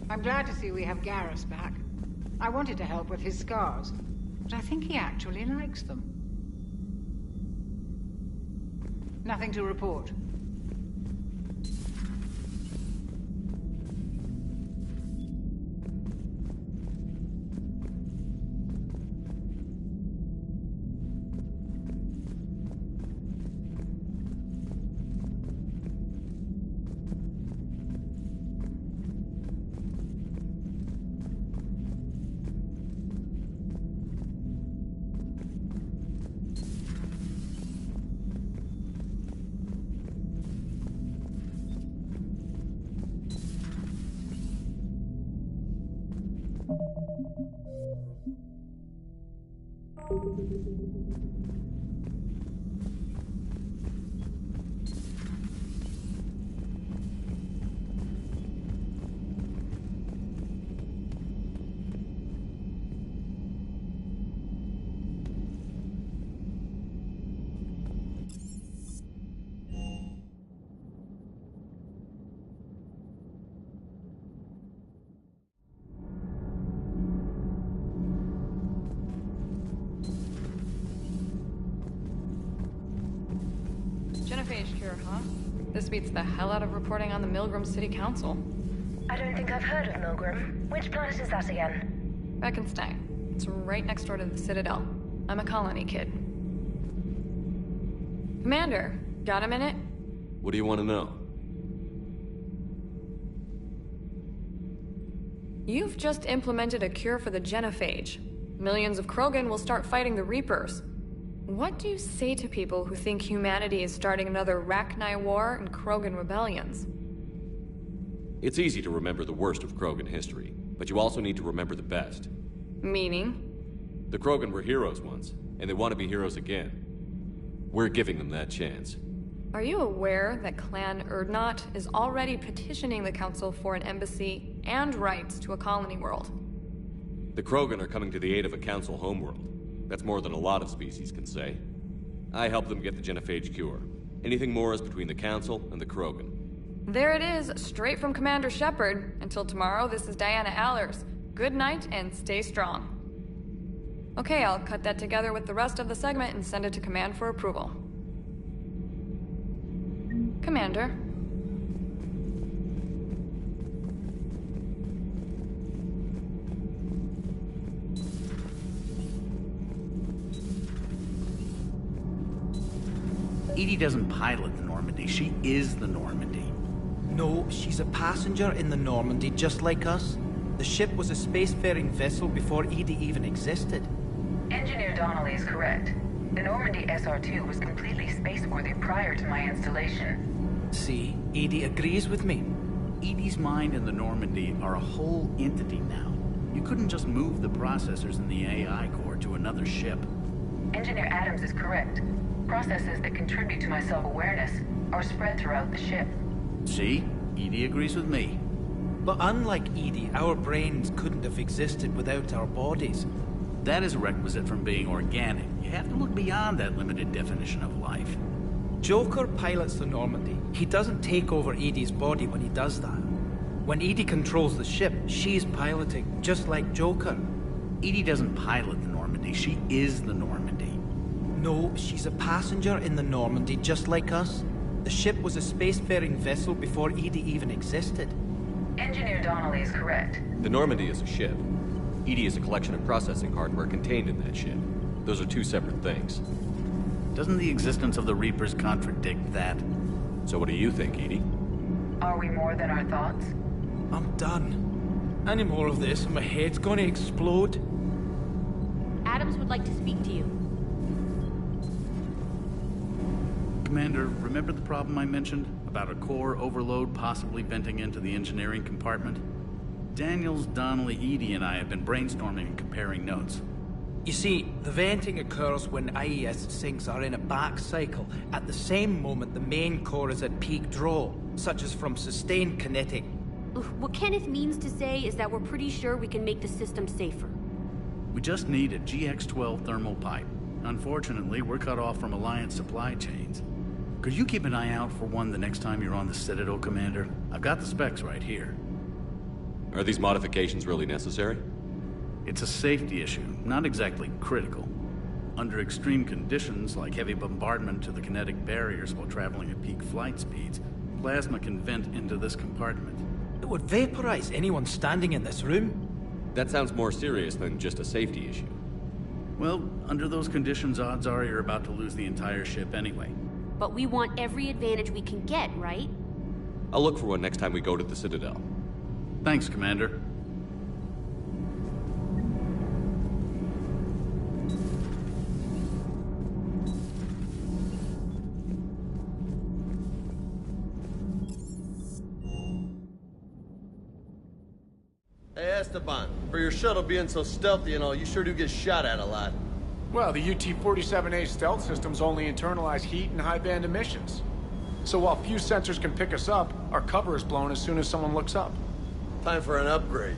I'm glad to see we have Garrus back. I wanted to help with his scars, but I think he actually likes them. Nothing to report. genophage cure, huh? This beats the hell out of reporting on the Milgram City Council. I don't think I've heard of Milgram. Which planet is that again? Beckenstein. It's right next door to the Citadel. I'm a colony kid. Commander, got a minute? What do you want to know? You've just implemented a cure for the genophage. Millions of Krogan will start fighting the Reapers. What do you say to people who think humanity is starting another Rachni War and Krogan rebellions? It's easy to remember the worst of Krogan history, but you also need to remember the best. Meaning? The Krogan were heroes once, and they want to be heroes again. We're giving them that chance. Are you aware that Clan Urdnot is already petitioning the Council for an embassy and rights to a colony world? The Krogan are coming to the aid of a Council homeworld. That's more than a lot of species can say. I helped them get the genophage cure. Anything more is between the Council and the Krogan. There it is, straight from Commander Shepard. Until tomorrow, this is Diana Allers. Good night and stay strong. Okay, I'll cut that together with the rest of the segment and send it to Command for approval. Commander. Edie doesn't pilot the Normandy, she is the Normandy. No, she's a passenger in the Normandy, just like us. The ship was a spacefaring vessel before Edie even existed. Engineer Donnelly is correct. The Normandy SR-2 was completely spaceworthy prior to my installation. See, Edie agrees with me. Edie's mind and the Normandy are a whole entity now. You couldn't just move the processors in the AI core to another ship. Engineer Adams is correct. Processes that contribute to my self-awareness are spread throughout the ship. See? Edie agrees with me. But unlike Edie, our brains couldn't have existed without our bodies. That is a requisite from being organic. You have to look beyond that limited definition of life. Joker pilots the Normandy. He doesn't take over Edie's body when he does that. When Edie controls the ship, she's piloting, just like Joker. Edie doesn't pilot the Normandy, she is the Normandy. No, she's a passenger in the Normandy, just like us. The ship was a spacefaring vessel before Edie even existed. Engineer Donnelly is correct. The Normandy is a ship. Edie is a collection of processing hardware contained in that ship. Those are two separate things. Doesn't the existence of the Reapers contradict that? So what do you think, Edie? Are we more than our thoughts? I'm done. Any more of this and my head's gonna explode. Adams would like to speak to you. Commander, remember the problem I mentioned? About a core overload possibly venting into the engineering compartment? Daniels, Donnelly, Edie, and I have been brainstorming and comparing notes. You see, the venting occurs when IES sinks are in a back cycle, at the same moment the main core is at peak draw, such as from sustained kinetic. What Kenneth means to say is that we're pretty sure we can make the system safer. We just need a GX-12 thermal pipe. Unfortunately, we're cut off from Alliance supply chains. Could you keep an eye out for one the next time you're on the Citadel, Commander? I've got the specs right here. Are these modifications really necessary? It's a safety issue, not exactly critical. Under extreme conditions, like heavy bombardment to the kinetic barriers while traveling at peak flight speeds, plasma can vent into this compartment. It would vaporize anyone standing in this room. That sounds more serious than just a safety issue. Well, under those conditions, odds are you're about to lose the entire ship anyway. But we want every advantage we can get, right? I'll look for one next time we go to the Citadel. Thanks, Commander. Hey, Esteban, for your shuttle being so stealthy and all, you sure do get shot at a lot. Well, the UT-47A stealth systems only internalize heat and high-band emissions. So while few sensors can pick us up, our cover is blown as soon as someone looks up. Time for an upgrade.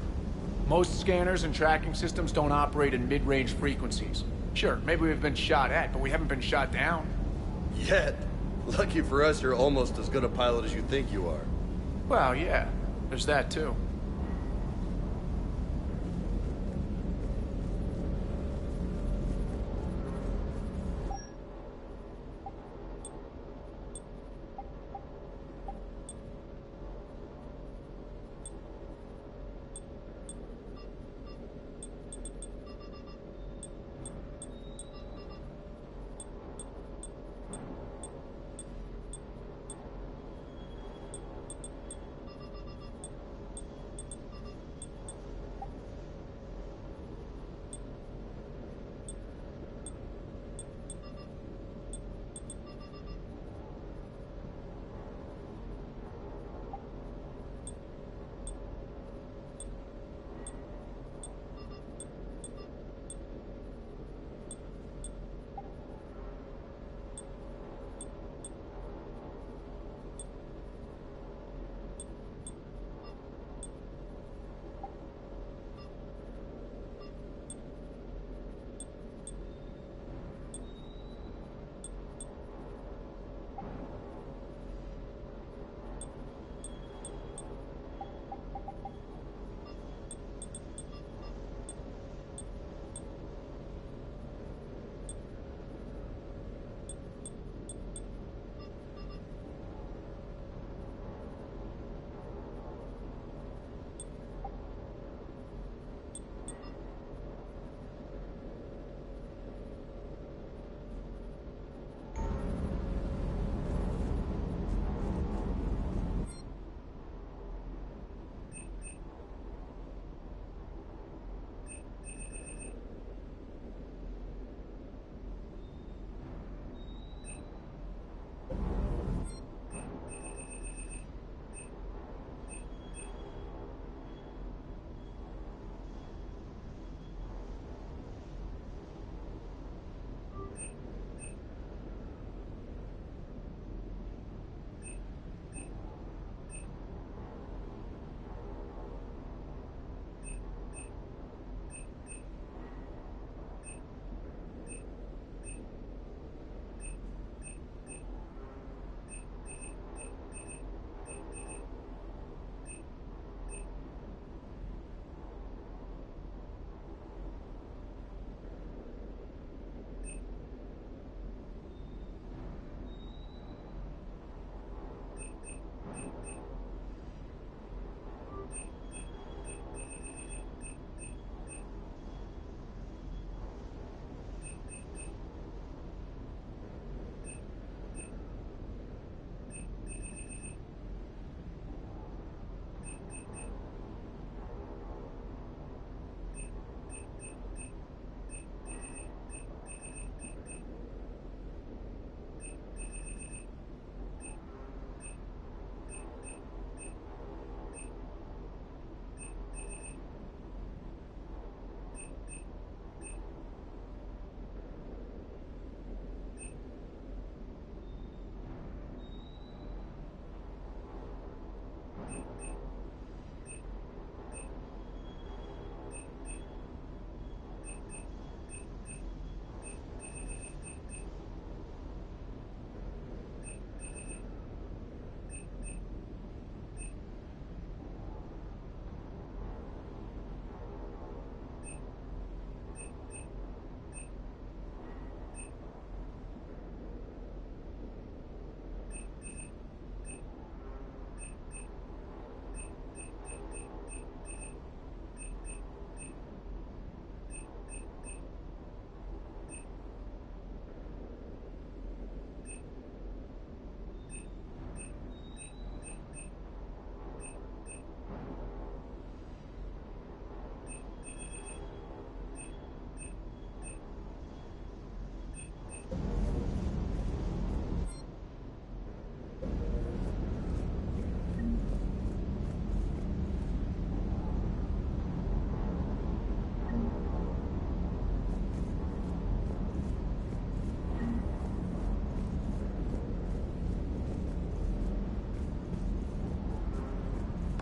Most scanners and tracking systems don't operate in mid-range frequencies. Sure, maybe we've been shot at, but we haven't been shot down. Yet. Lucky for us, you're almost as good a pilot as you think you are. Well, yeah. There's that, too.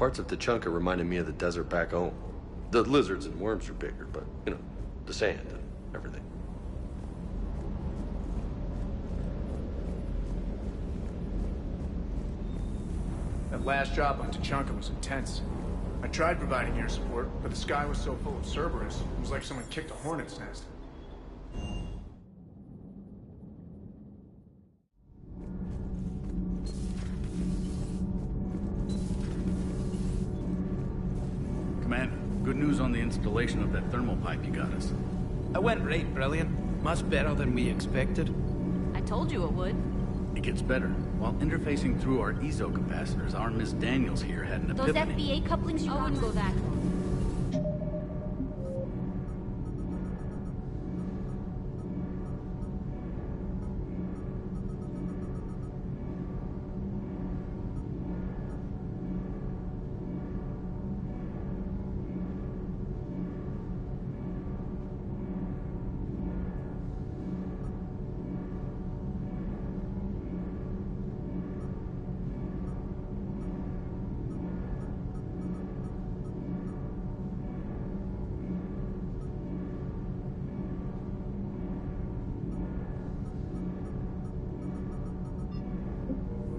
Parts of Tachanka reminded me of the desert back home. The lizards and worms are bigger, but, you know, the sand and everything. That last job on Tachanka was intense. I tried providing air support, but the sky was so full of Cerberus, it was like someone kicked a hornet's nest. Commander, good news on the installation of that thermal pipe you got us. It went right brilliant. Much better than we expected. I told you it would. It gets better. While interfacing through our ESO capacitors, our Miss Daniels here had an Those epiphany. FBA couplings you wouldn't go that far.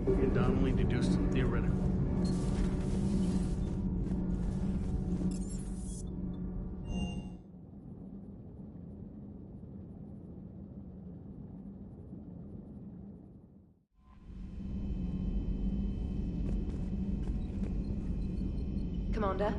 Me and Donnelly deduced some theoretical. Commander?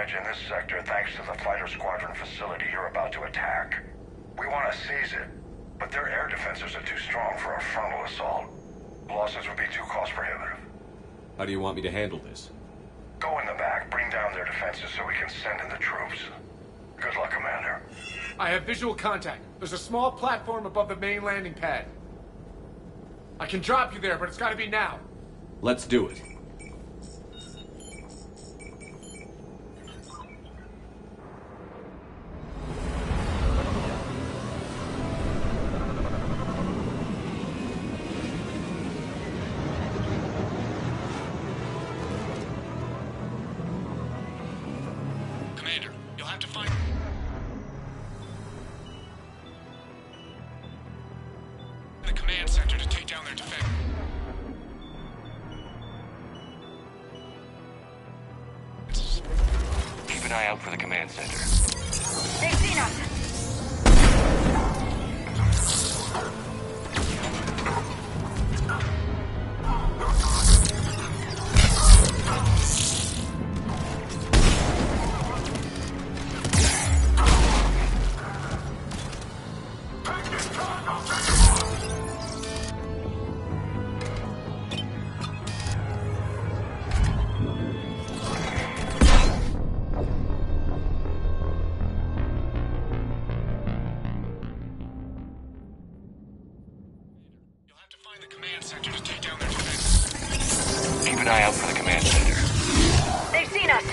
advantage in this sector thanks to the fighter squadron facility you're about to attack. We want to seize it, but their air defenses are too strong for a frontal assault. Losses would be too cost prohibitive. How do you want me to handle this? Go in the back, bring down their defenses so we can send in the troops. Good luck, Commander. I have visual contact. There's a small platform above the main landing pad. I can drop you there, but it's gotta be now. Let's do it. Commander, you'll have to find... the command center to take down their defense. Keep an eye out for the command center. They've seen us! Keep an eye out for the command center. They've seen us!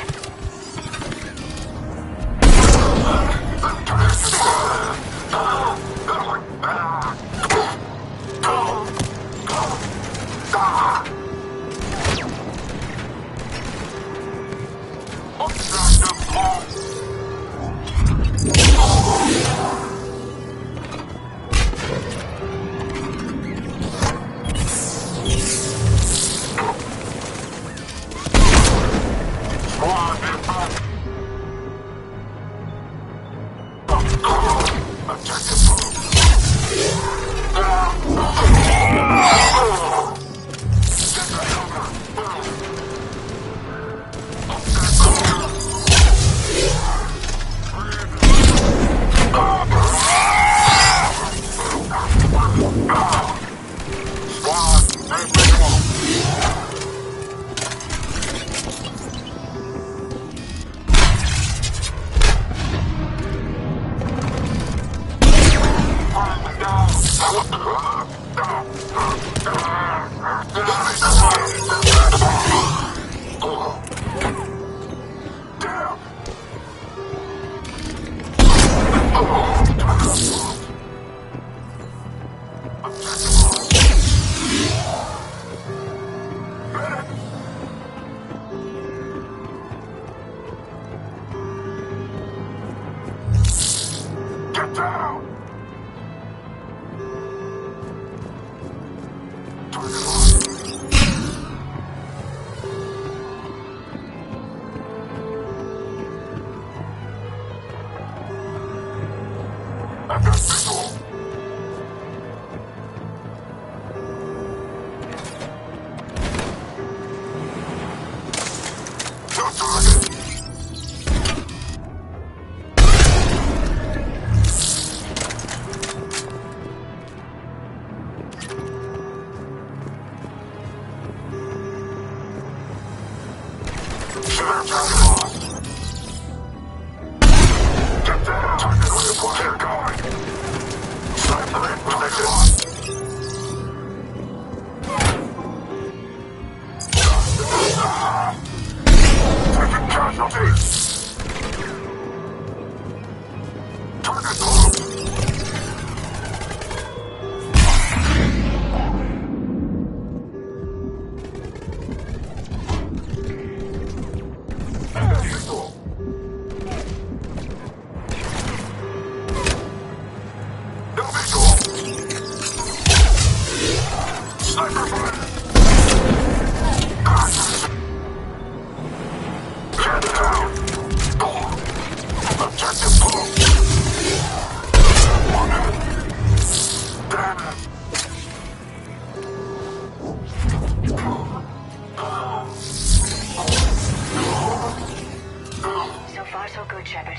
so good, Shepard.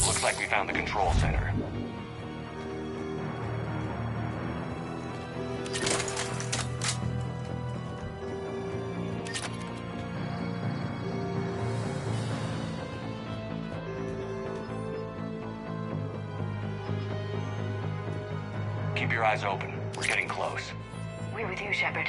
Looks like we found the control center. Keep your eyes open. We're getting close. We're with you, Shepard.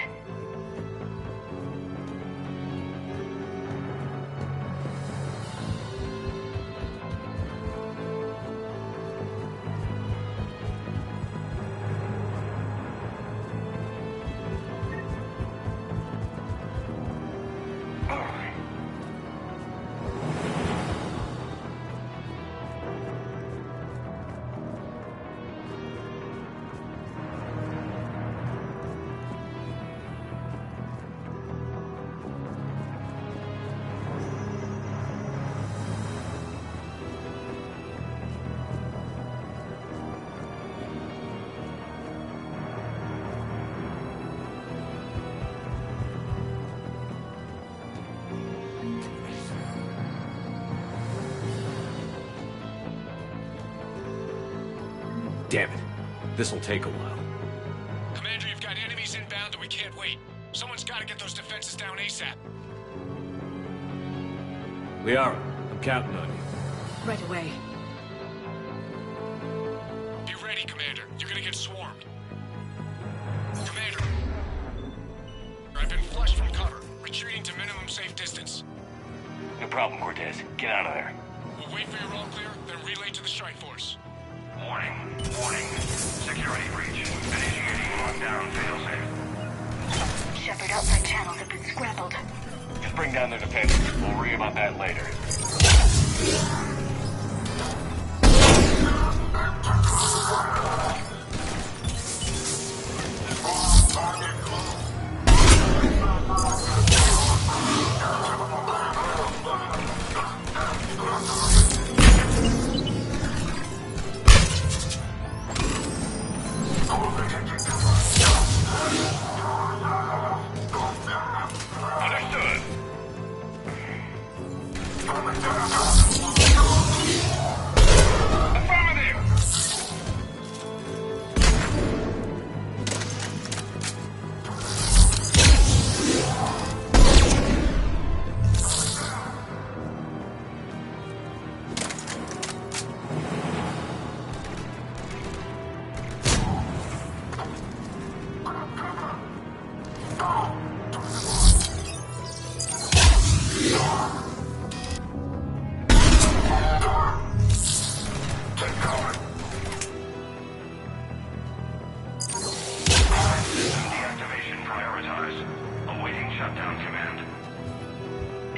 Damn it. This'll take a while. Commander, you've got enemies inbound and we can't wait. Someone's got to get those defenses down ASAP. Liara, I'm counting on you. Right away. Be ready, Commander. You're gonna get swarmed. Commander, I've been flushed from cover. Retreating to minimum safe distance. No problem, Cortez. Get out of there. We'll wait for your all clear, then relay to the strike force. Warning. Warning. Security breach. Initiating lockdown failsafe. Shepard, outside channels have been scrambled. Just bring down their defenses. We'll worry about that later.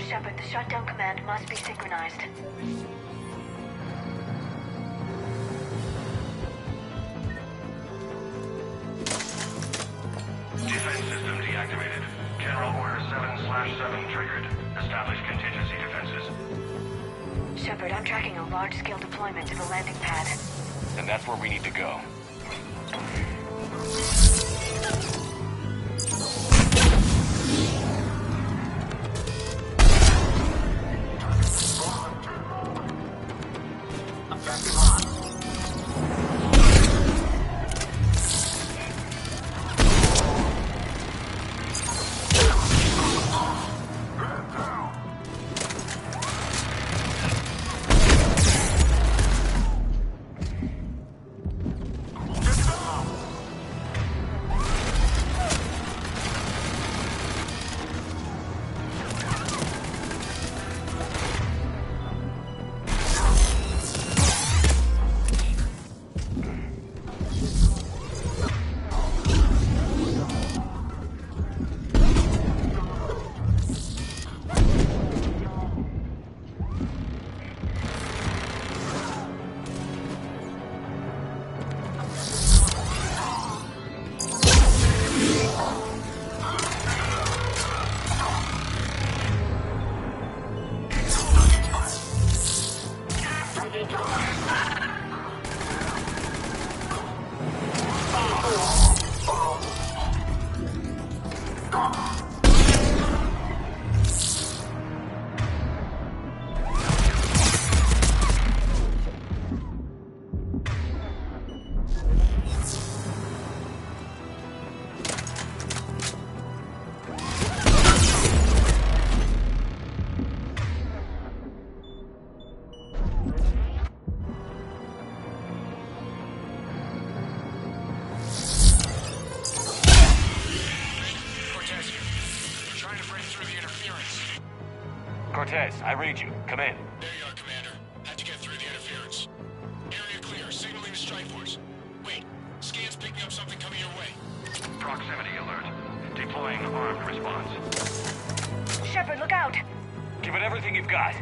Shepard, the shutdown command must be synchronized. Defense system deactivated. General Order 7/7 triggered. Establish contingency defenses. Shepard, I'm tracking a large-scale deployment to the landing pad. And that's where we need to go. Cortez, I read you. Come in. There you are, Commander. Had to get through the interference. Area clear. Signaling to strike force. Wait. Scan's picking up something coming your way. Proximity alert. Deploying armed response. Shepard, look out! Give it everything you've got.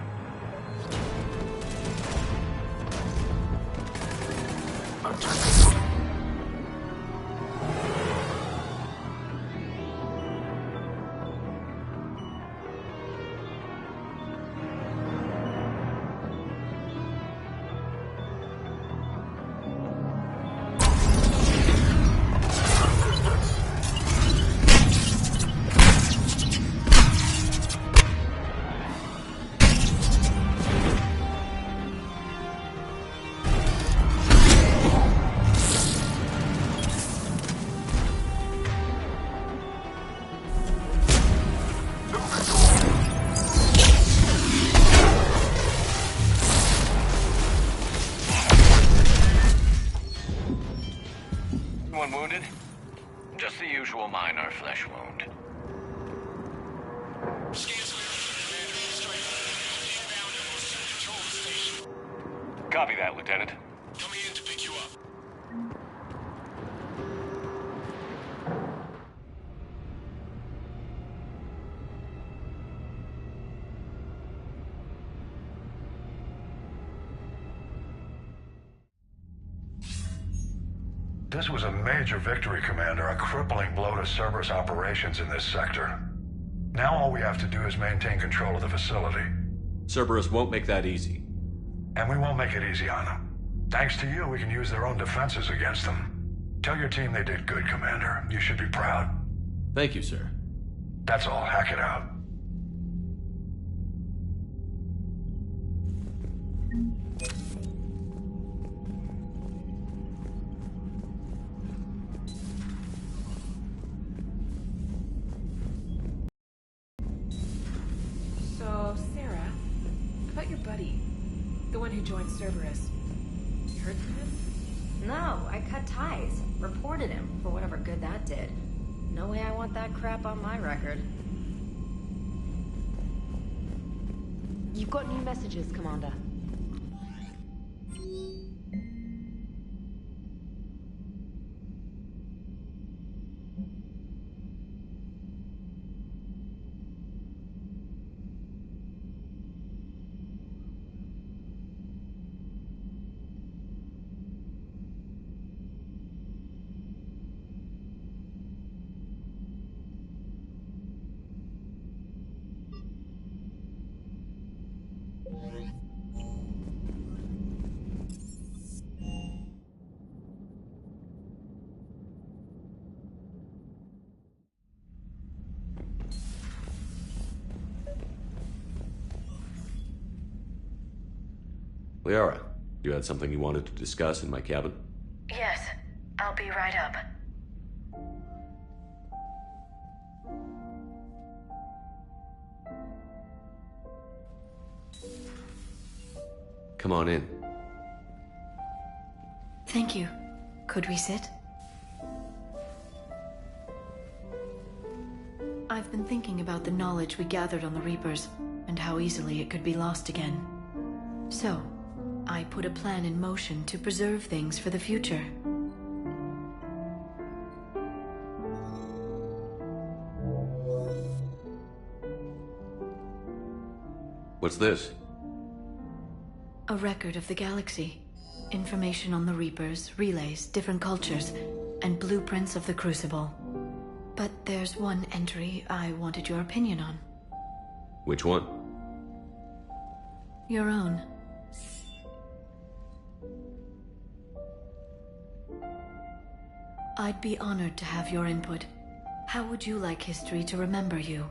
Anyone wounded? Just the usual minor flesh wound. Copy that, Lieutenant. Coming in to pick you up. This was a major victory, Commander, a crippling blow to Cerberus operations in this sector. Now all we have to do is maintain control of the facility. Cerberus won't make that easy. And we won't make it easy on them. Thanks to you, we can use their own defenses against them. Tell your team they did good, Commander. You should be proud. Thank you, sir. That's all. Hack it out. So, Sarah, about your buddy, the one who joined Cerberus. You heard from him? No, I cut ties. Reported him for whatever good that did. No way I want that crap on my record. You've got new messages, Commander. Liara, you had something you wanted to discuss in my cabin? Yes, I'll be right up. Come on in. Thank you. Could we sit? I've been thinking about the knowledge we gathered on the Reapers, and how easily it could be lost again. So, I put a plan in motion to preserve things for the future. What's this? A record of the galaxy. Information on the Reapers, relays, different cultures, and blueprints of the Crucible. But there's one entry I wanted your opinion on. Which one? Your own. I'd be honored to have your input. How would you like history to remember you?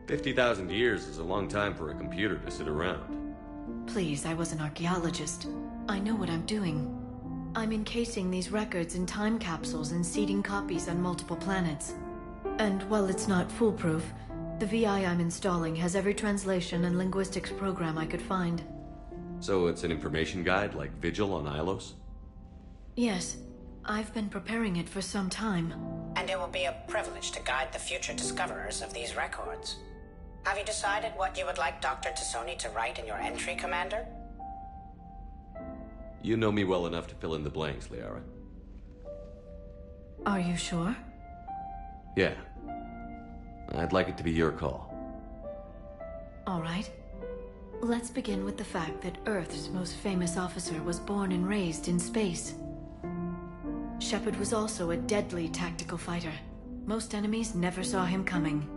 50,000 years is a long time for a computer to sit around. Please, I was an archaeologist. I know what I'm doing. I'm encasing these records in time capsules and seeding copies on multiple planets. And while it's not foolproof, the VI I'm installing has every translation and linguistics program I could find. So it's an information guide like Vigil on Ilos? Yes, I've been preparing it for some time. And it will be a privilege to guide the future discoverers of these records. Have you decided what you would like Dr. Tassoni to write in your entry, Commander? You know me well enough to fill in the blanks, Liara. Are you sure? Yeah. I'd like it to be your call. All right. Let's begin with the fact that Earth's most famous officer was born and raised in space. Shepard was also a deadly tactical fighter. Most enemies never saw him coming.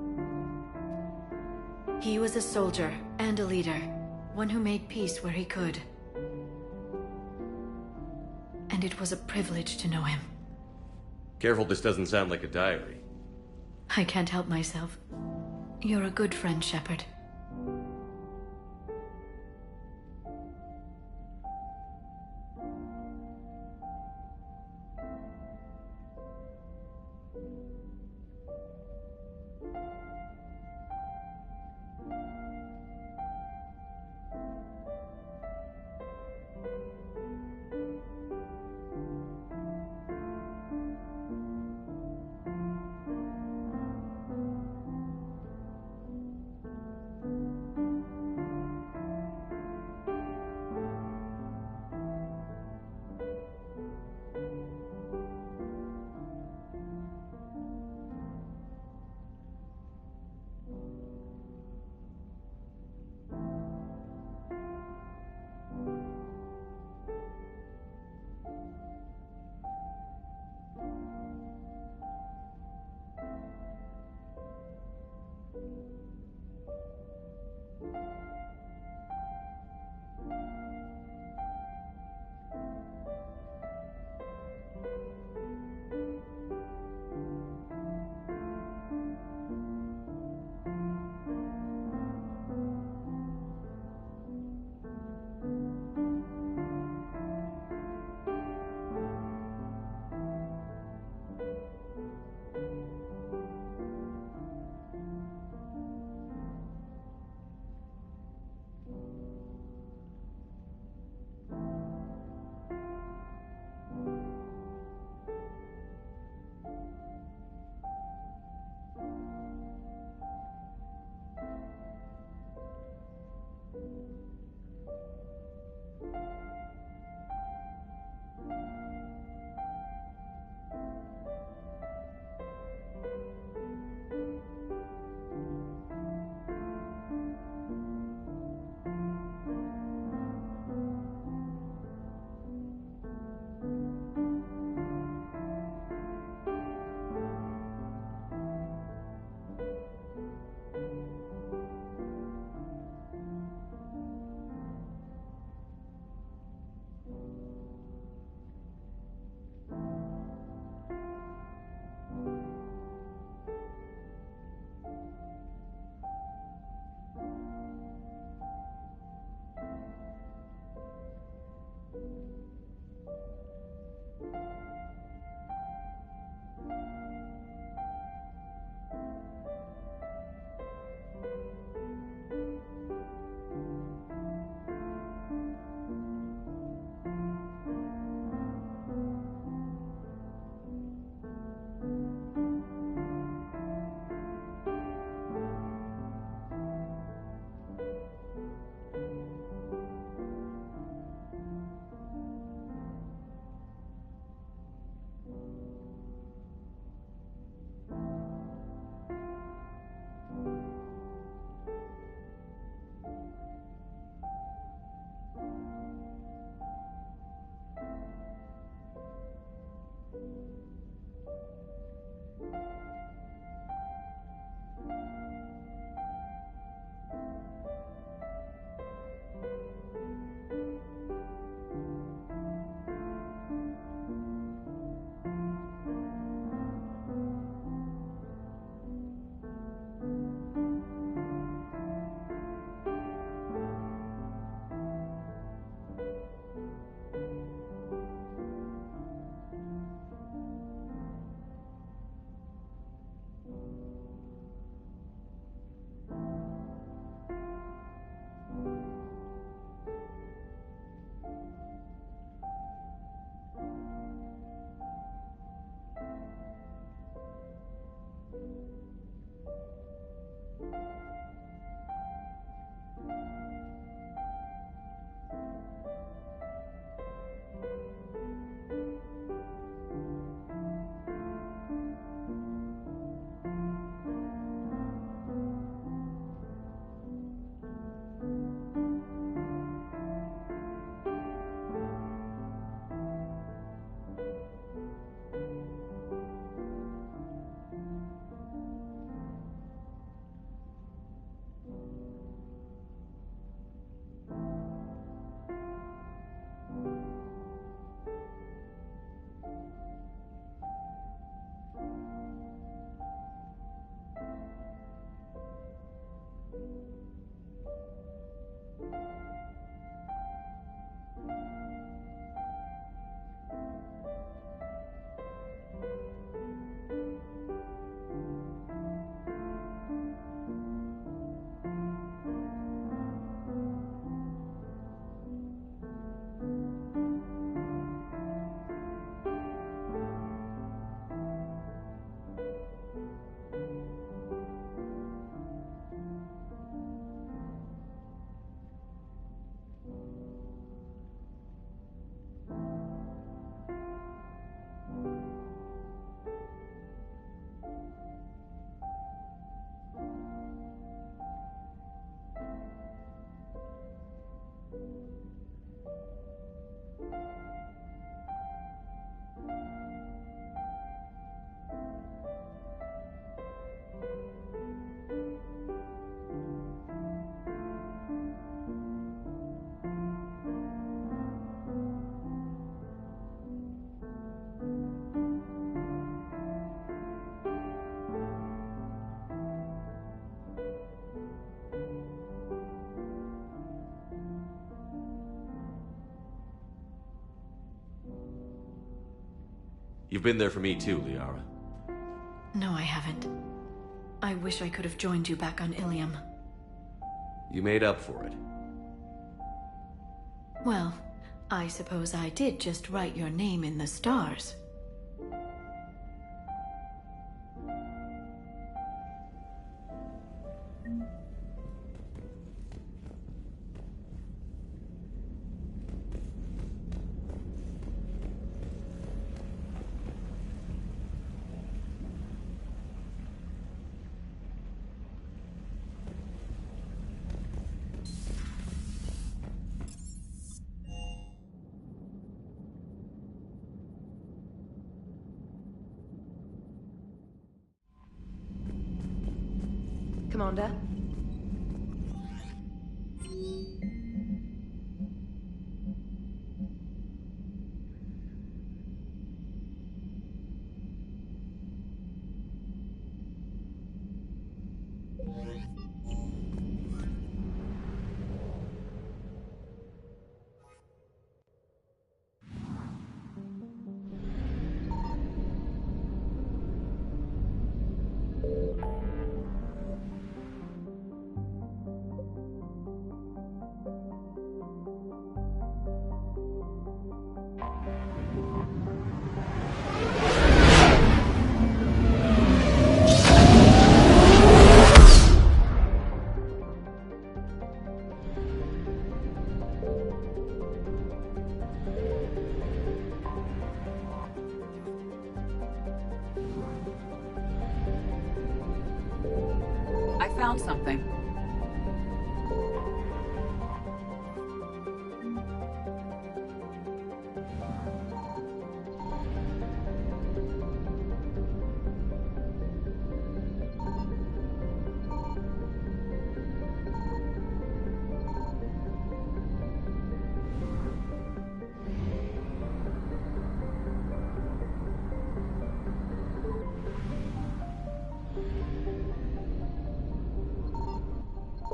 He was a soldier and a leader, one who made peace where he could. And it was a privilege to know him. Careful this doesn't sound like a diary. I can't help myself. You're a good friend, Shepard. You've been there for me too, Liara. No, I haven't. I wish I could have joined you back on Ilium. You made up for it. Well, I suppose I did just write your name in the stars. Commander? I found something.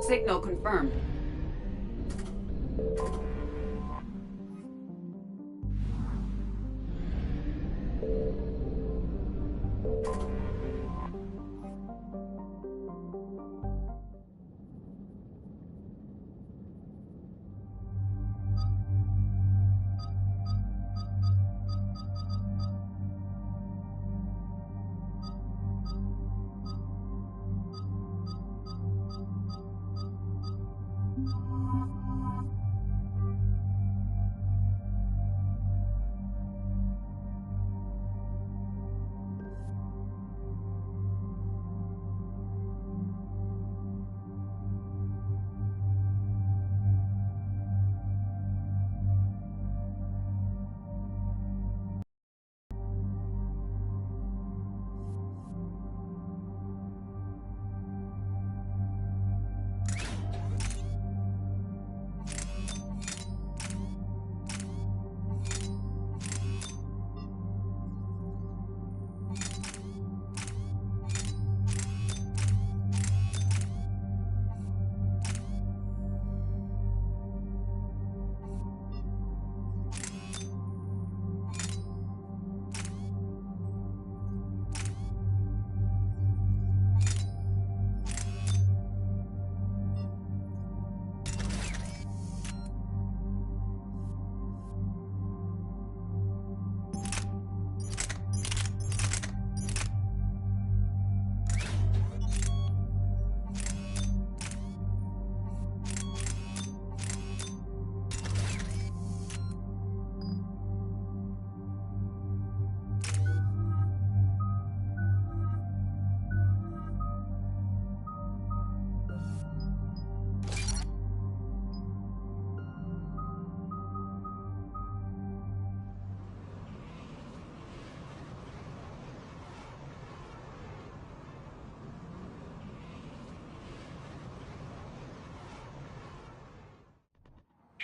Signal confirmed.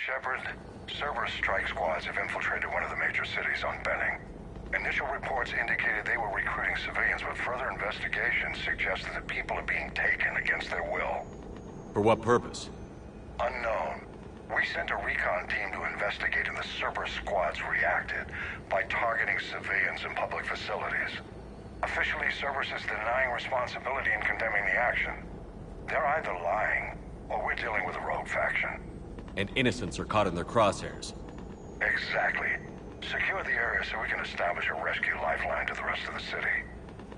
Shepard, Cerberus strike squads have infiltrated one of the major cities on Benning. Initial reports indicated they were recruiting civilians, but further investigations suggest that the people are being taken against their will. For what purpose? Unknown. We sent a recon team to investigate, and the Cerberus squads reacted by targeting civilians in public facilities. Officially, Cerberus is denying responsibility and condemning the action. They're either lying, or we're dealing with a rogue faction. And innocents are caught in their crosshairs. Exactly. Secure the area so we can establish a rescue lifeline to the rest of the city.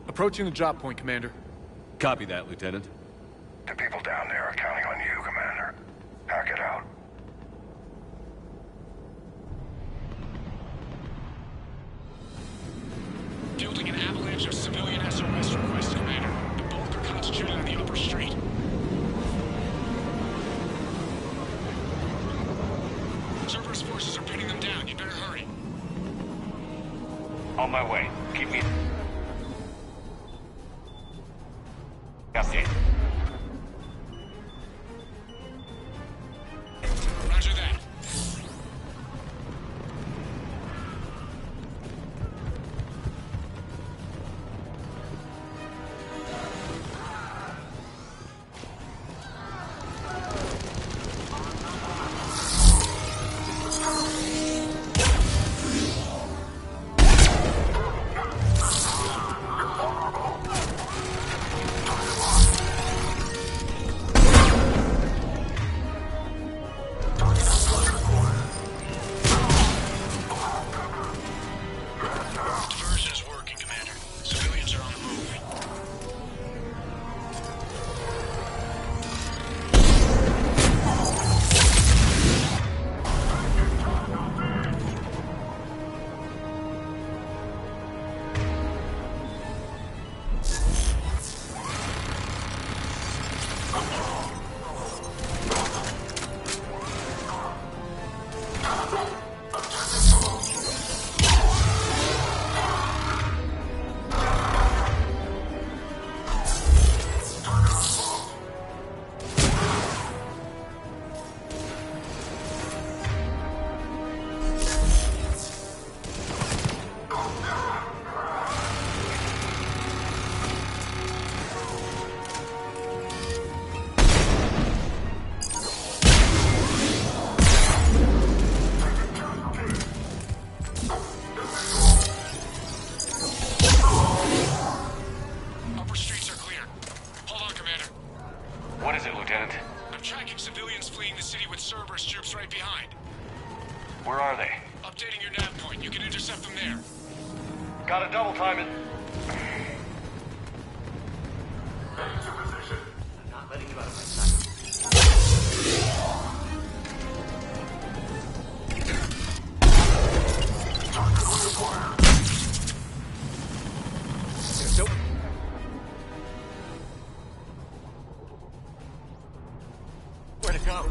Approaching the drop point, Commander. Copy that, Lieutenant. The people down there are counting on you, Commander. Hack it out. Fielding an avalanche of civilian SOS requests, Commander. The bulk are concentrated on the upper street. Cerberus forces are pinning them down. You better hurry. On my way. Keep me... Update. Roger that. Where are they? Updating your nav point. You can intercept them there. Gotta double time it. I'm not letting you out of my sight. Nope. Where to go?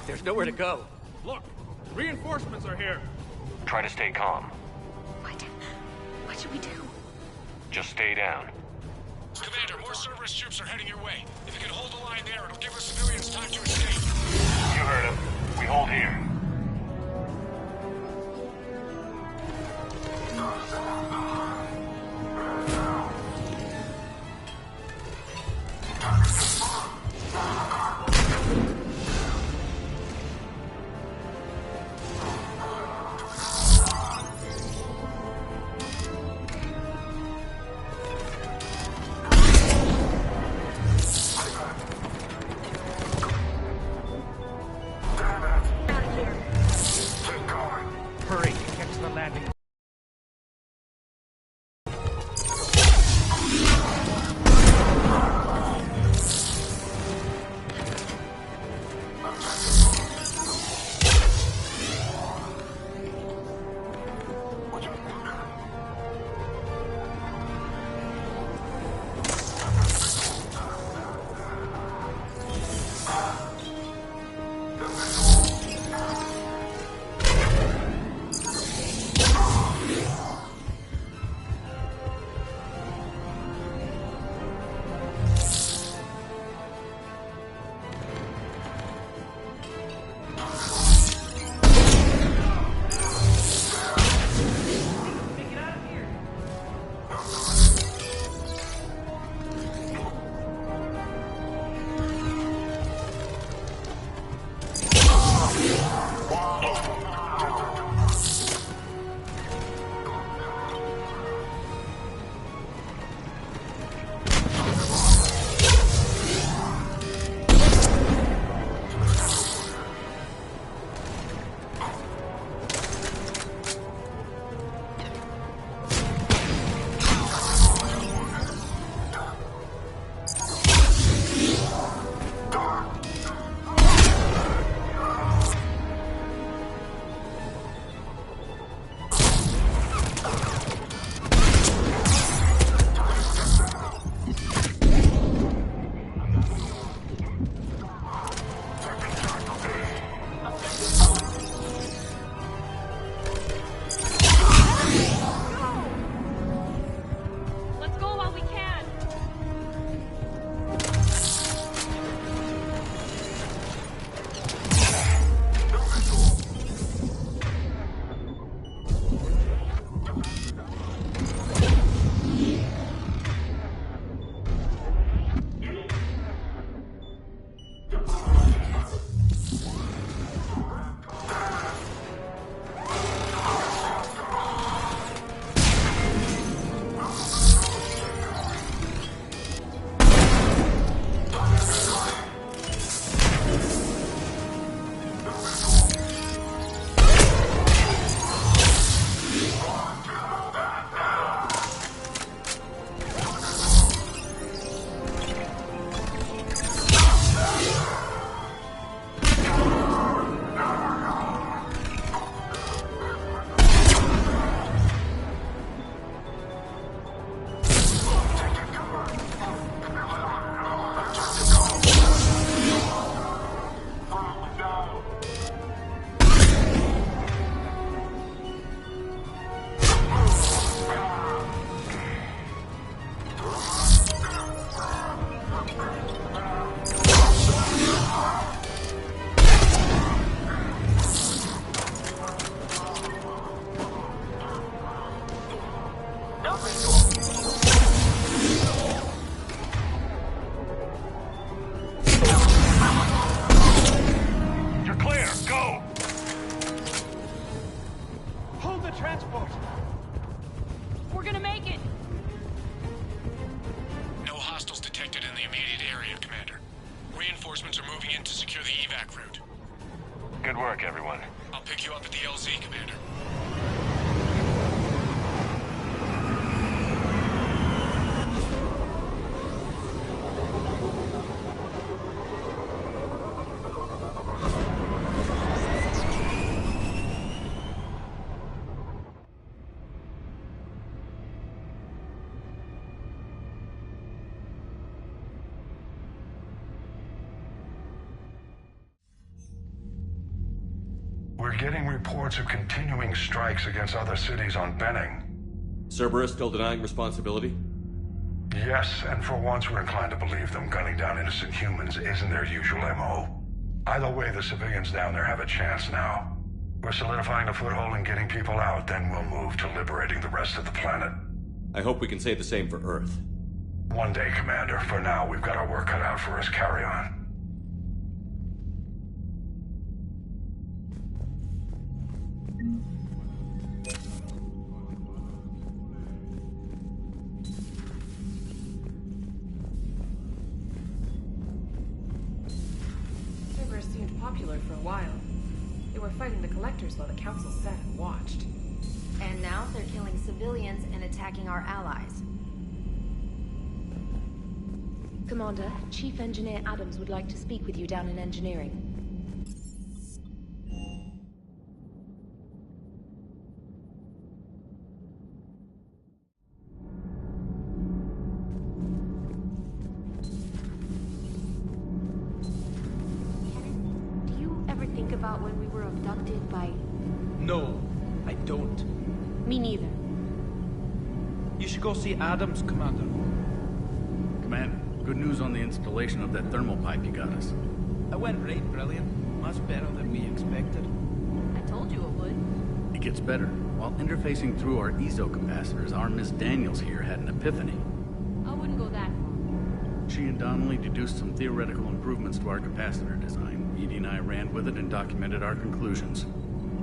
There's nowhere to go. Look, reinforcements are here. Try to stay calm. What should we do? Just stay down. Commander, more Cerberus troops are heading your way. If you can hold the line there, it'll give the civilians time to escape. You heard him. We hold here. Out of here. detected in the immediate area, Commander. Reinforcements are moving in to secure the evac route. Good work, everyone. I'll pick you up at the LZ, Commander. We're getting reports of continuing strikes against other cities on Benning. Cerberus still denying responsibility? Yes, and for once we're inclined to believe them. Gunning down innocent humans isn't their usual MO. Either way, the civilians down there have a chance now. We're solidifying a foothold and getting people out, then we'll move to liberating the rest of the planet. I hope we can say the same for Earth. One day, Commander. For now, we've got our work cut out for us. Carry on. Cerberus seemed popular for a while. They were fighting the Collectors while the Council sat and watched. And now they're killing civilians and attacking our allies. Commander, Chief Engineer Adams would like to speak with you down in engineering. Do you ever think about when we were abducted by... No, I don't. Me neither. You should go see Adams, Commander. Commander, good news on the installation of that thermal pipe you got us. That went right brilliant. Much better than we expected. I told you it would. It gets better. While interfacing through our ESO capacitors, our Miss Daniels here had an epiphany. I wouldn't go that far. She and Donnelly deduced some theoretical improvements to our capacitor design. Edie and I ran with it and documented our conclusions.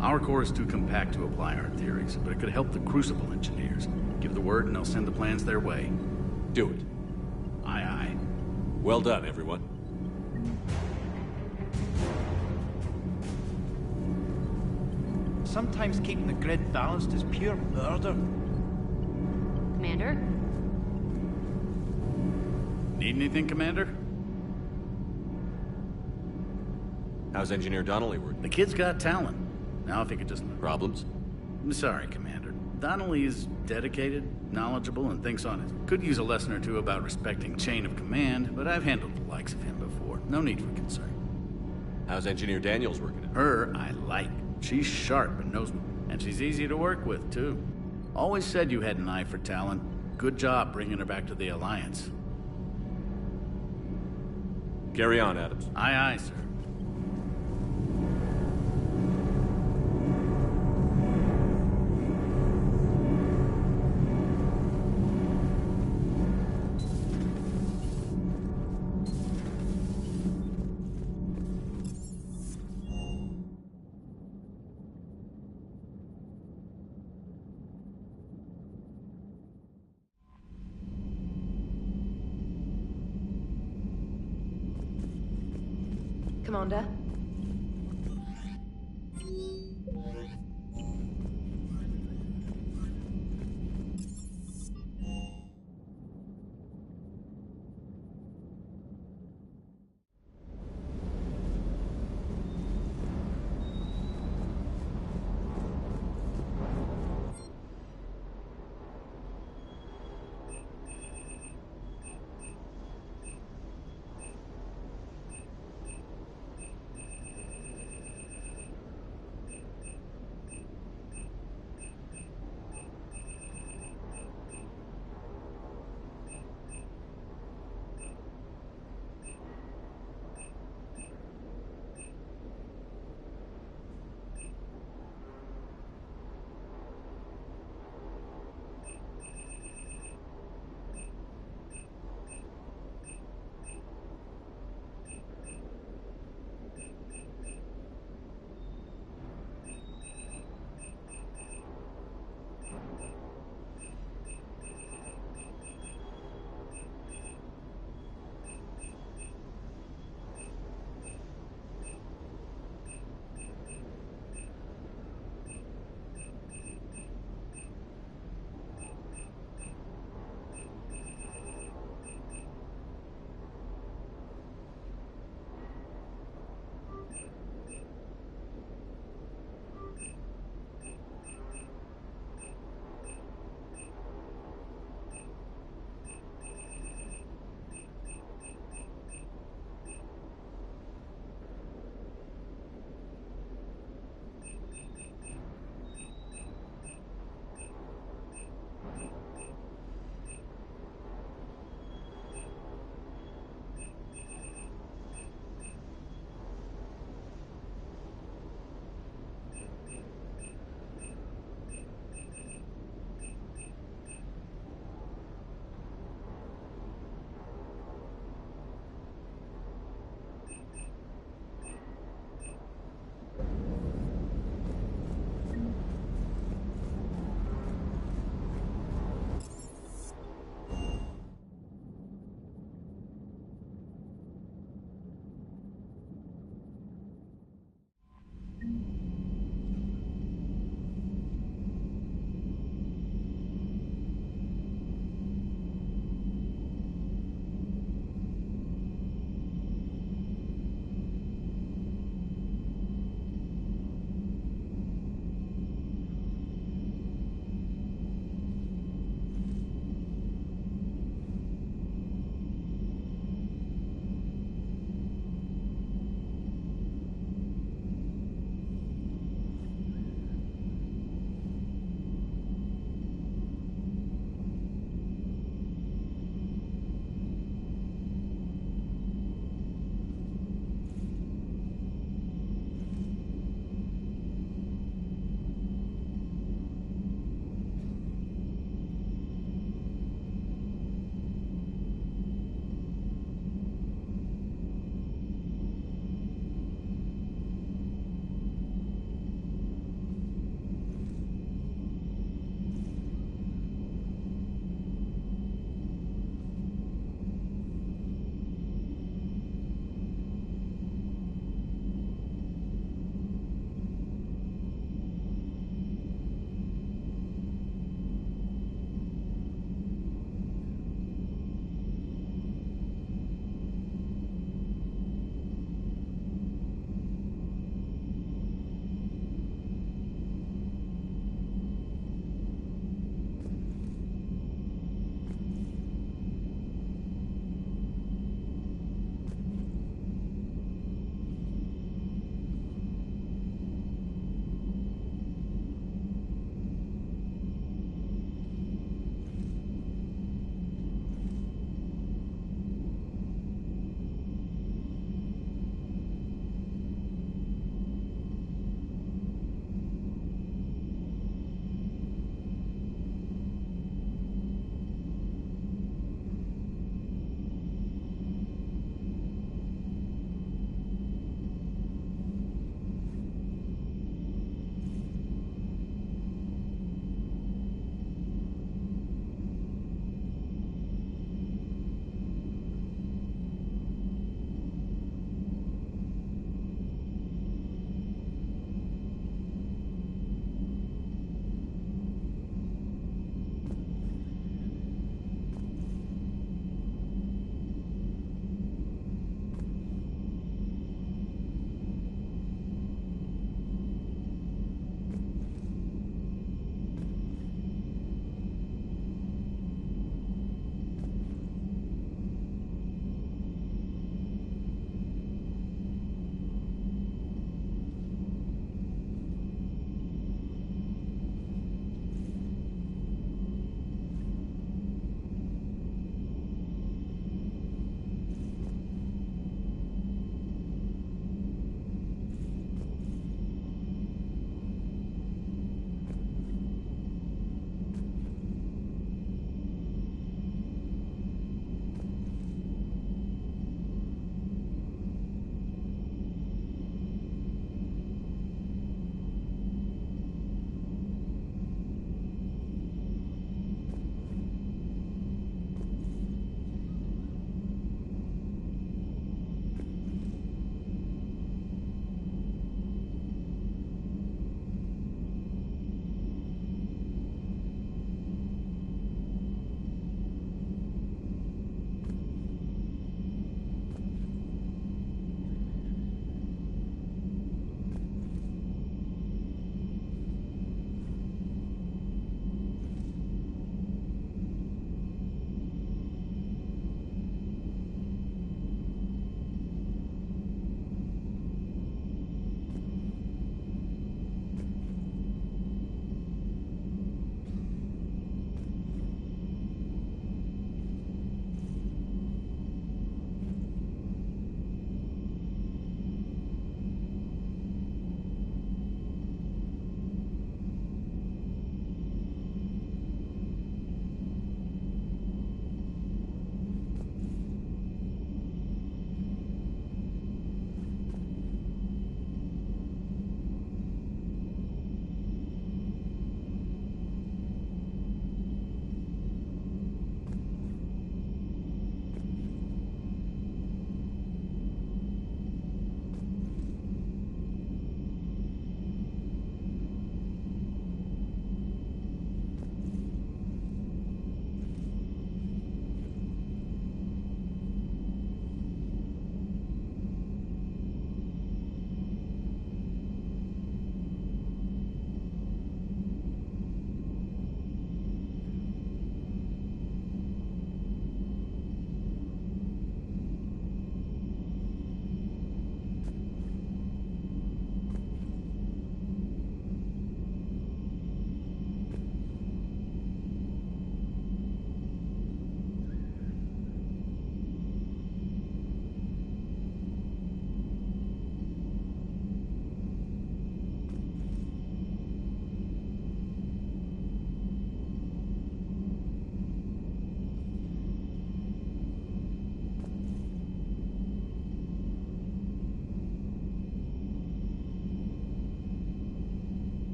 Our core is too compact to apply our theories, but it could help the Crucible engineers. Give the word and they'll send the plans their way. Do it. Aye, aye. Well done, everyone. Sometimes keeping the grid balanced is pure murder. Commander? Need anything, Commander? How's Engineer Donnelly working? The kid's got talent. Now if he could just... Problems? I'm sorry, Commander. Donnelly is dedicated, knowledgeable, and thinks on it. Could use a lesson or two about respecting chain of command, but I've handled the likes of him before. No need for concern. How's Engineer Daniels working out? Her, I like. She's sharp and knows me. And she's easy to work with, too. Always said you had an eye for talent. Good job bringing her back to the Alliance. Carry on, Adams. Aye, aye, sir. Commander?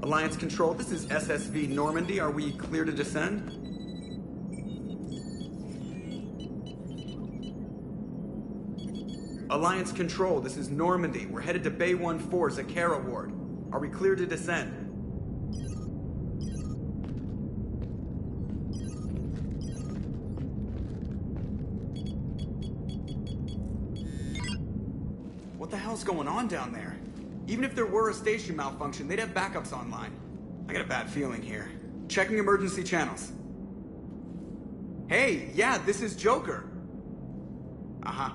Alliance Control, this is SSV Normandy. Are we clear to descend? Alliance Control, this is Normandy. We're headed to Bay 1-4, Zakara Ward. Are we clear to descend? What the hell's going on down there? Even if there were a station malfunction, they'd have backups online. I got a bad feeling here. Checking emergency channels. Hey, yeah, this is Joker. Uh-huh.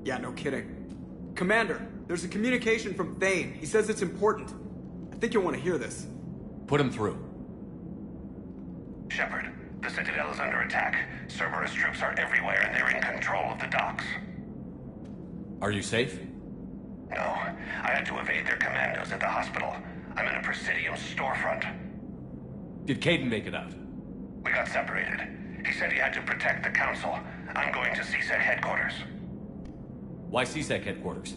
Yeah, no kidding. Commander, there's a communication from Thane. He says it's important. I think you'll want to hear this. Put him through. Shepard, the Citadel is under attack. Cerberus troops are everywhere and they're in control of the docks. Are you safe? No, I had to evade their commandos at the hospital. I'm in a Presidium storefront. Did Caden make it out? We got separated. He said he had to protect the Council. I'm going to CSEC headquarters. Why CSEC headquarters?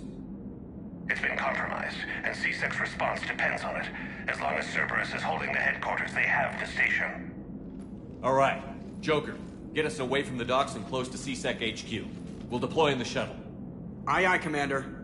It's been compromised, and CSEC's response depends on it. As long as Cerberus is holding the headquarters, they have the station. All right. Joker, get us away from the docks and close to CSEC HQ. We'll deploy in the shuttle. Aye, aye, Commander.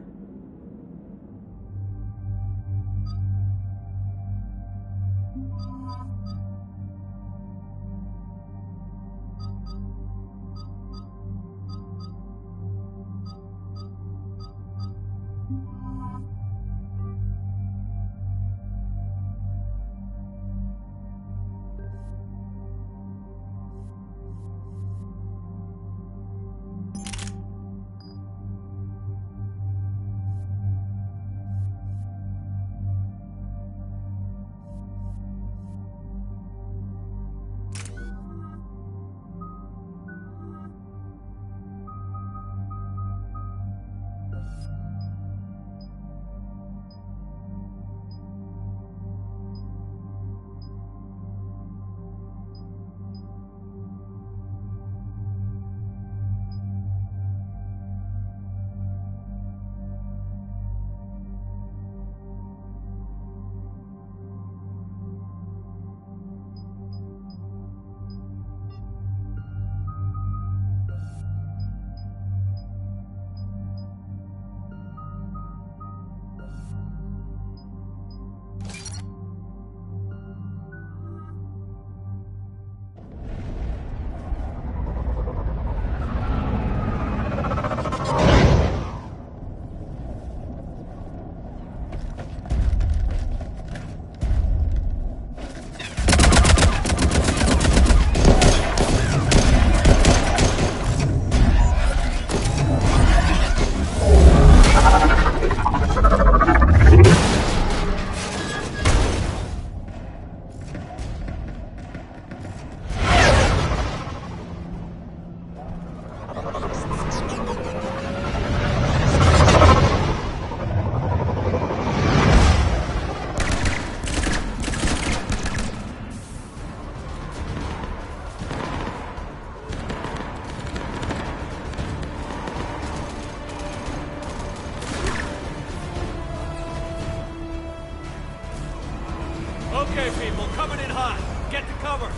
Okay, people, coming in hot. Get to cover.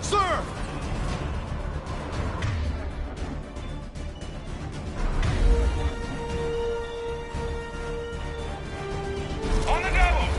Sir! On the double!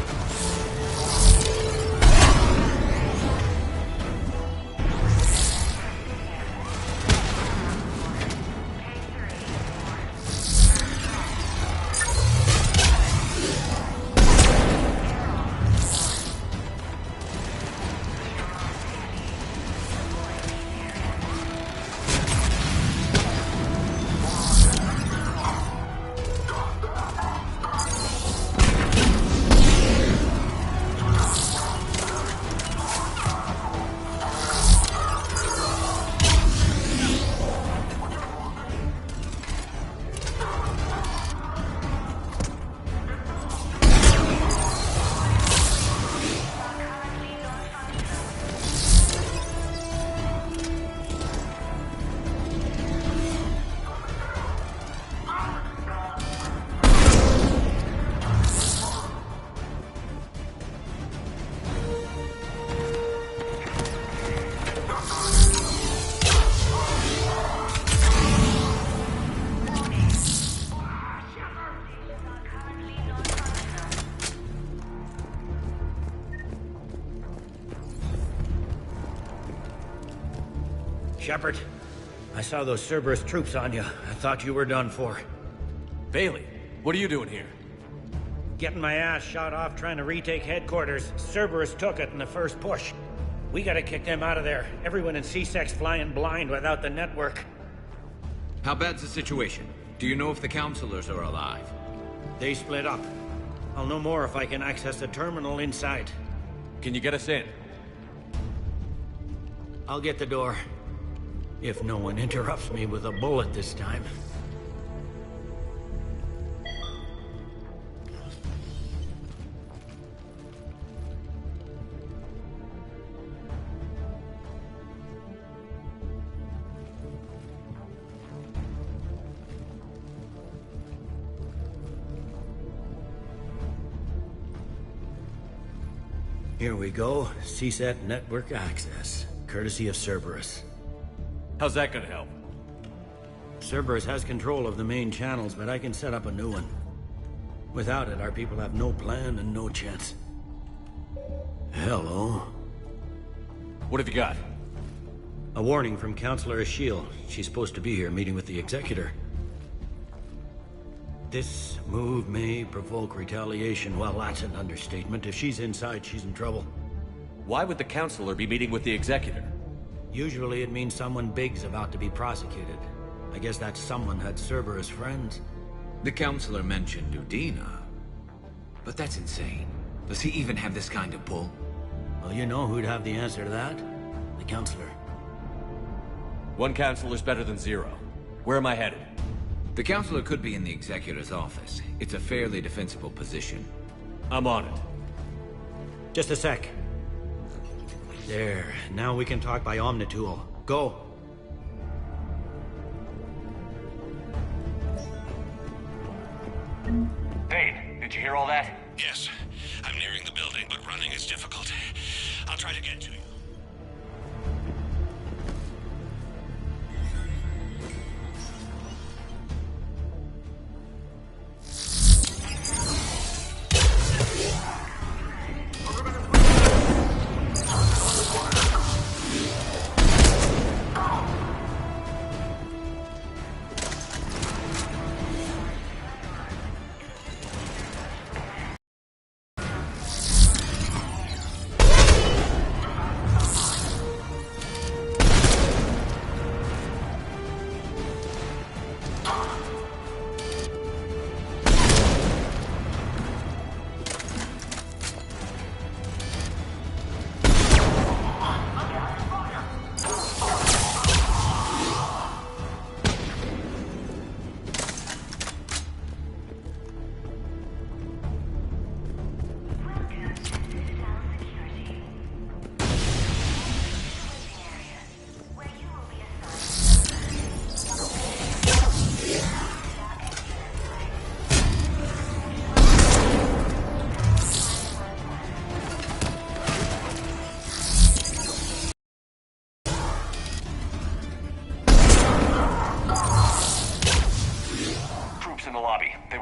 Shepard, I saw those Cerberus troops on you. I thought you were done for. Bailey, what are you doing here? Getting my ass shot off trying to retake headquarters. Cerberus took it in the first push. We gotta kick them out of there. Everyone in C-Sec's flying blind without the network. How bad's the situation? Do you know if the counselors are alive? They split up. I'll know more if I can access the terminal inside. Can you get us in? I'll get the door. If no one interrupts me with a bullet this time. Here we go. CSAT network access. Courtesy of Cerberus. How's that gonna help? Cerberus has control of the main channels, but I can set up a new one. Without it, our people have no plan and no chance. Hello. What have you got? A warning from Counselor Ashiel. She's supposed to be here meeting with the Executor. This move may provoke retaliation. Well, that's an understatement. If she's inside, she's in trouble. Why would the Counselor be meeting with the Executor? Usually it means someone big's about to be prosecuted. I guess that someone had Cerberus friends. The Counselor mentioned Udina. But that's insane. Does he even have this kind of pull? Well, you know who'd have the answer to that? The Counselor. One Counselor's better than zero. Where am I headed? The Counselor could be in the Executor's office. It's a fairly defensible position. I'm on it. Just a sec. There. Now we can talk by Omnitool. Go. Thane, did you hear all that? Yes. I'm nearing the building, but running is difficult. I'll try to get to you.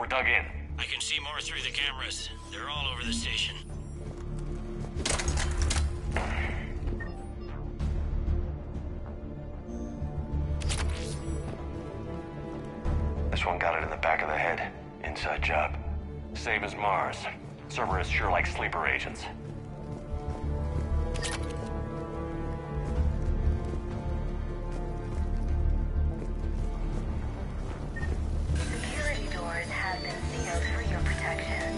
Dug in. I can see more through the cameras. They're all over the station. This one got it in the back of the head. Inside job. Same as Mars. Cerberus sure likes sleeper agents. Security doors have been sealed for your protection.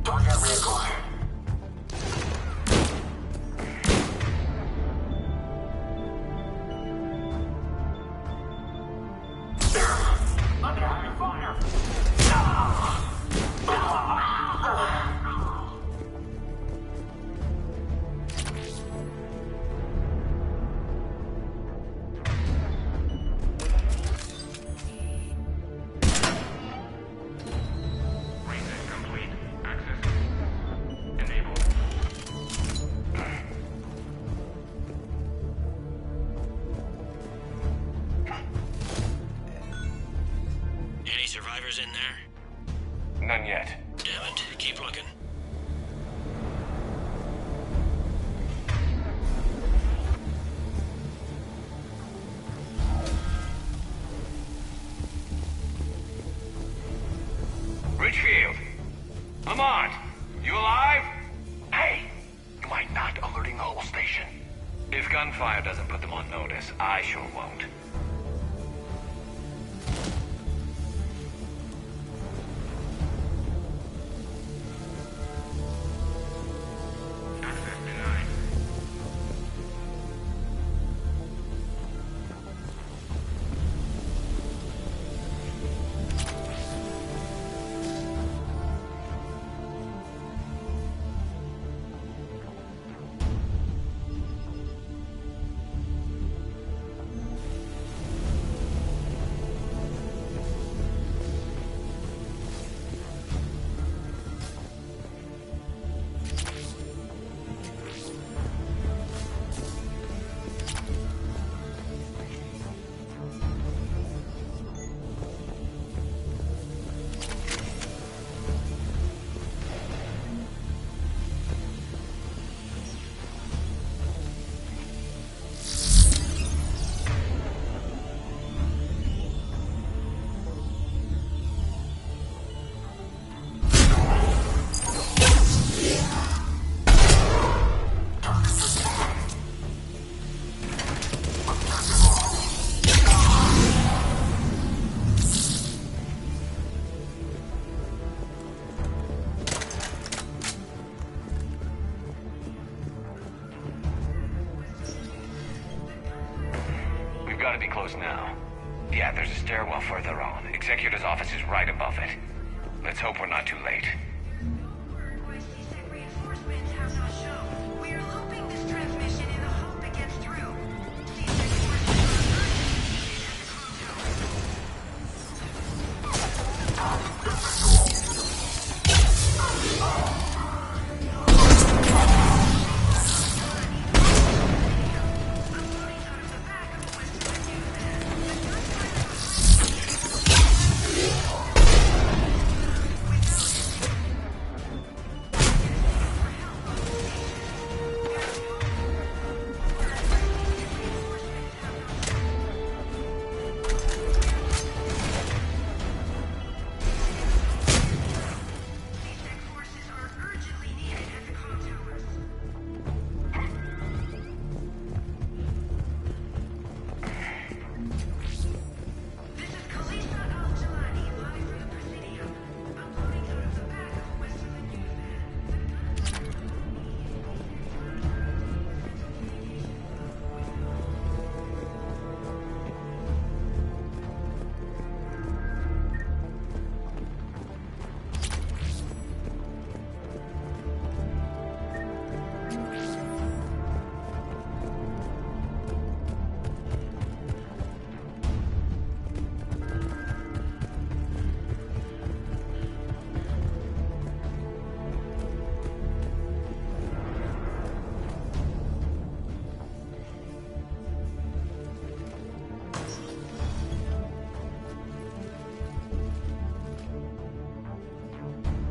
Target vehicle. Under heavy fire. Any survivors in there? None yet. Damn it. Keep looking. Richfield! Lamont! You alive? Hey! You mind not alerting the whole station? If gunfire doesn't put them on notice, I sure won't. Gotta be close now. Yeah, there's a stairwell further on. Executor's office is right above it. Let's hope we're not too late.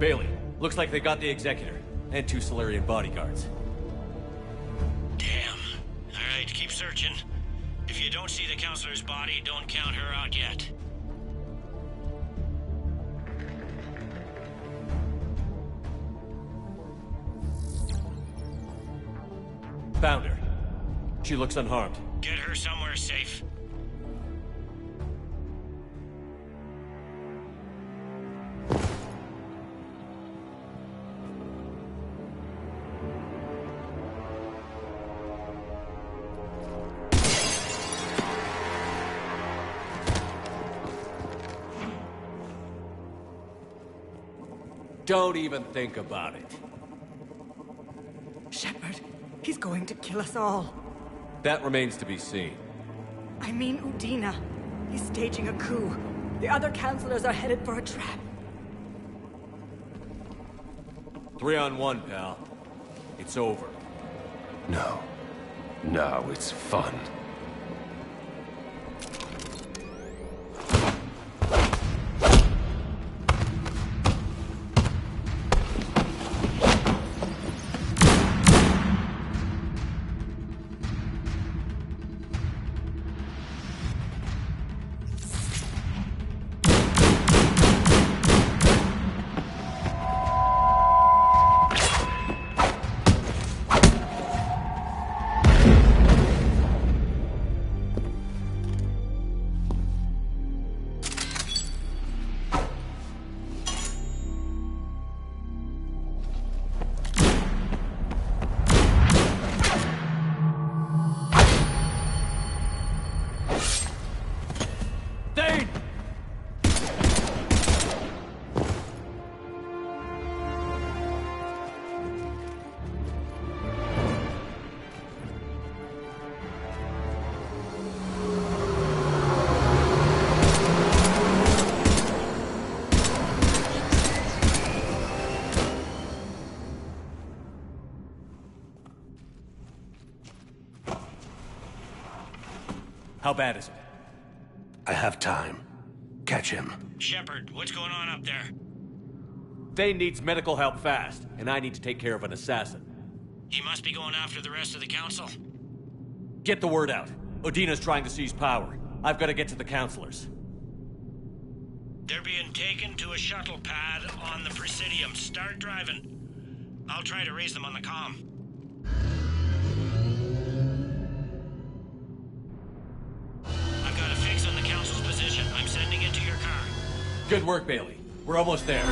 Bailey, looks like they got the Executor, and 2 Solarian bodyguards. Damn. Alright, keep searching. If you don't see the counselor's body, don't count her out yet. Found her. She looks unharmed. Get her somewhere safe. Don't even think about it. Shepard, he's going to kill us all. That remains to be seen. I mean Udina. He's staging a coup. The other counselors are headed for a trap. 3-on-1, pal. It's over. No. No, it's fun. How bad is it? I have time. Catch him. Shepard, what's going on up there? Thane needs medical help fast, and I need to take care of an assassin. He must be going after the rest of the council. Get the word out. Udina's trying to seize power. I've got to get to the counselors. They're being taken to a shuttle pad on the Presidium. Start driving. I'll try to raise them on the comm. I've got a fix on the council's position. I'm sending it to your car. Good work, Bailey. We're almost there.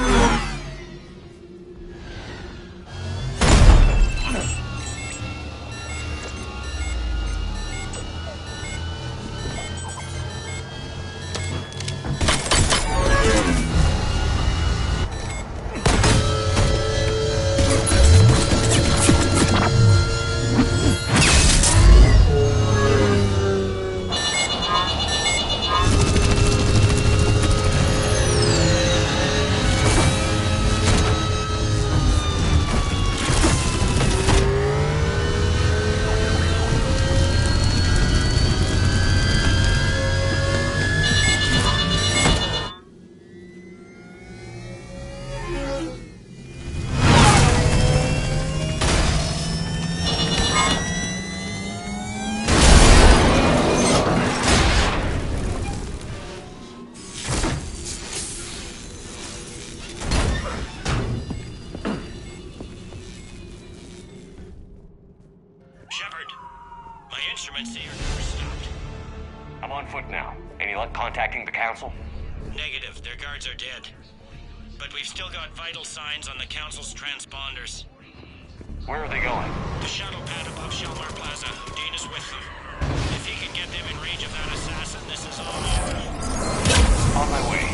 Contacting the council? Negative. Their guards are dead. But we've still got vital signs on the council's transponders. Where are they going? The shuttle pad above Shelmar Plaza. Udina's with them. If he can get them in range of that assassin, this is all over. On my way.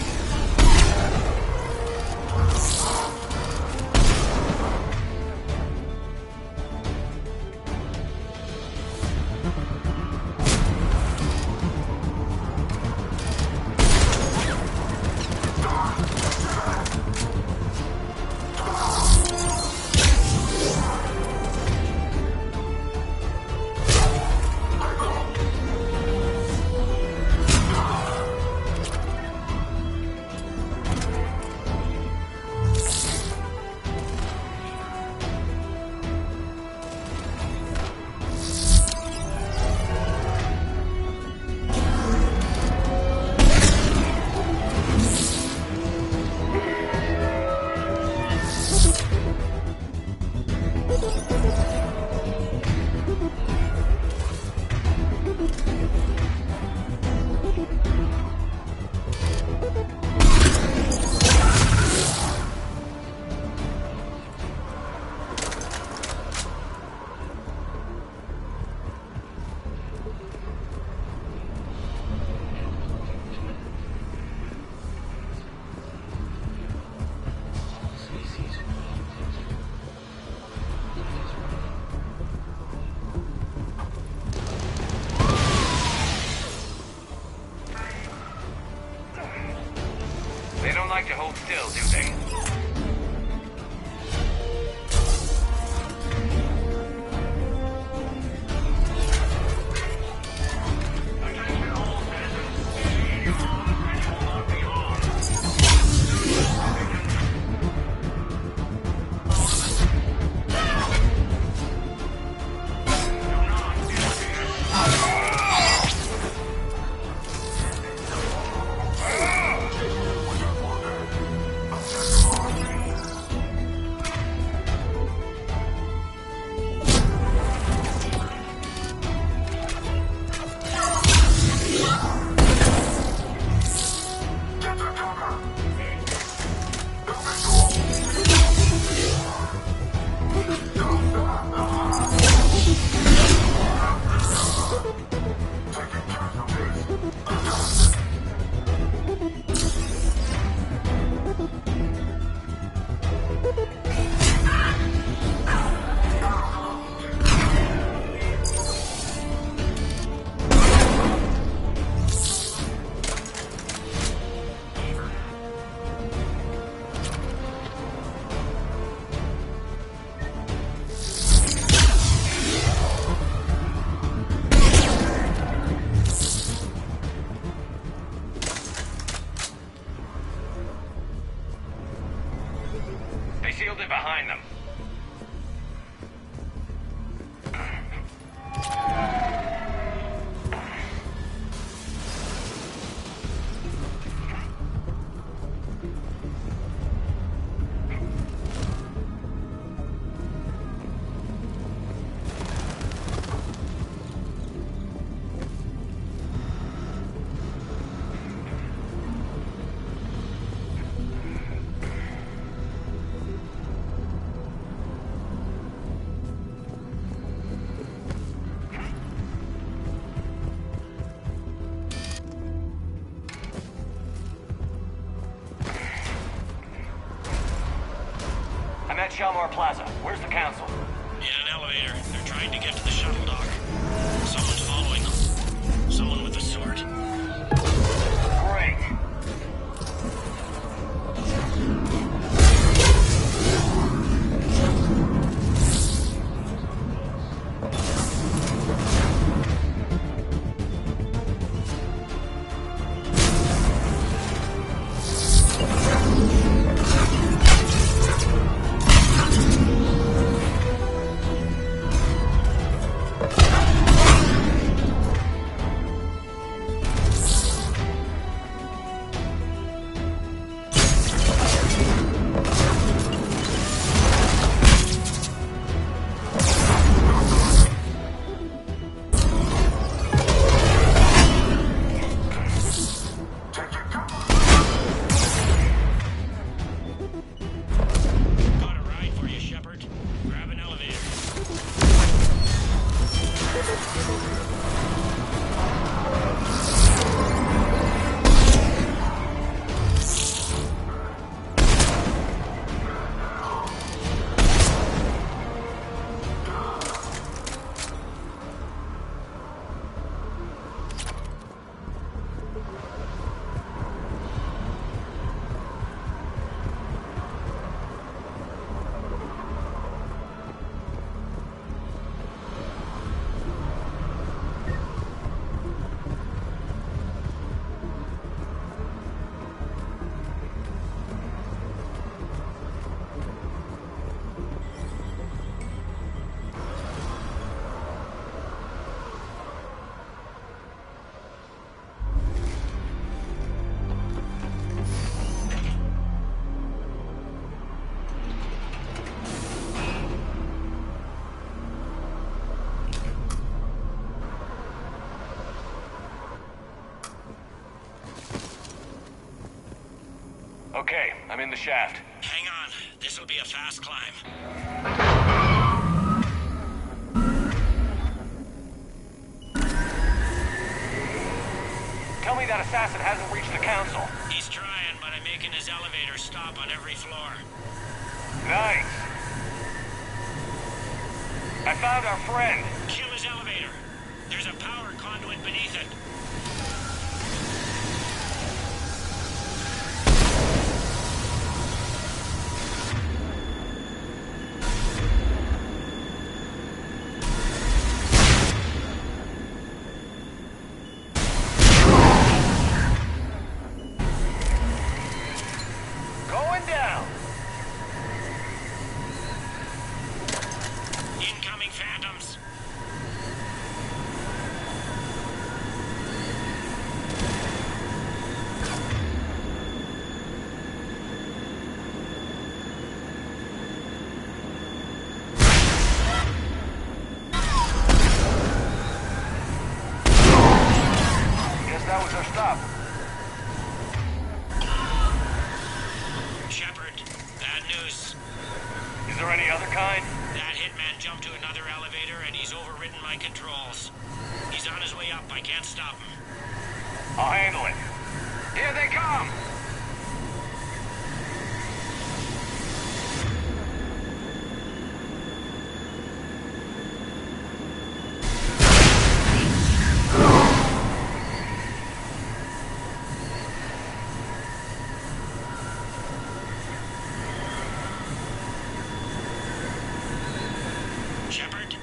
hold still, do they? They sealed it behind them. I'm at Shalmar Plaza. Where's the council? In an elevator. They're trying to get to the shuttle dock. Someone's following them. Someone with a sword. Great. Okay, I'm in the shaft. Hang on. This'll be a fast climb. Tell me that assassin hasn't reached the council. He's trying, but I'm making his elevator stop on every floor. Nice. I found our friend. Kill his elevator. There's a power conduit beneath it. kind? That hitman jumped to another elevator and he's overridden my controls. He's on his way up. I can't stop him. I'll handle it. Here they come! Shepard?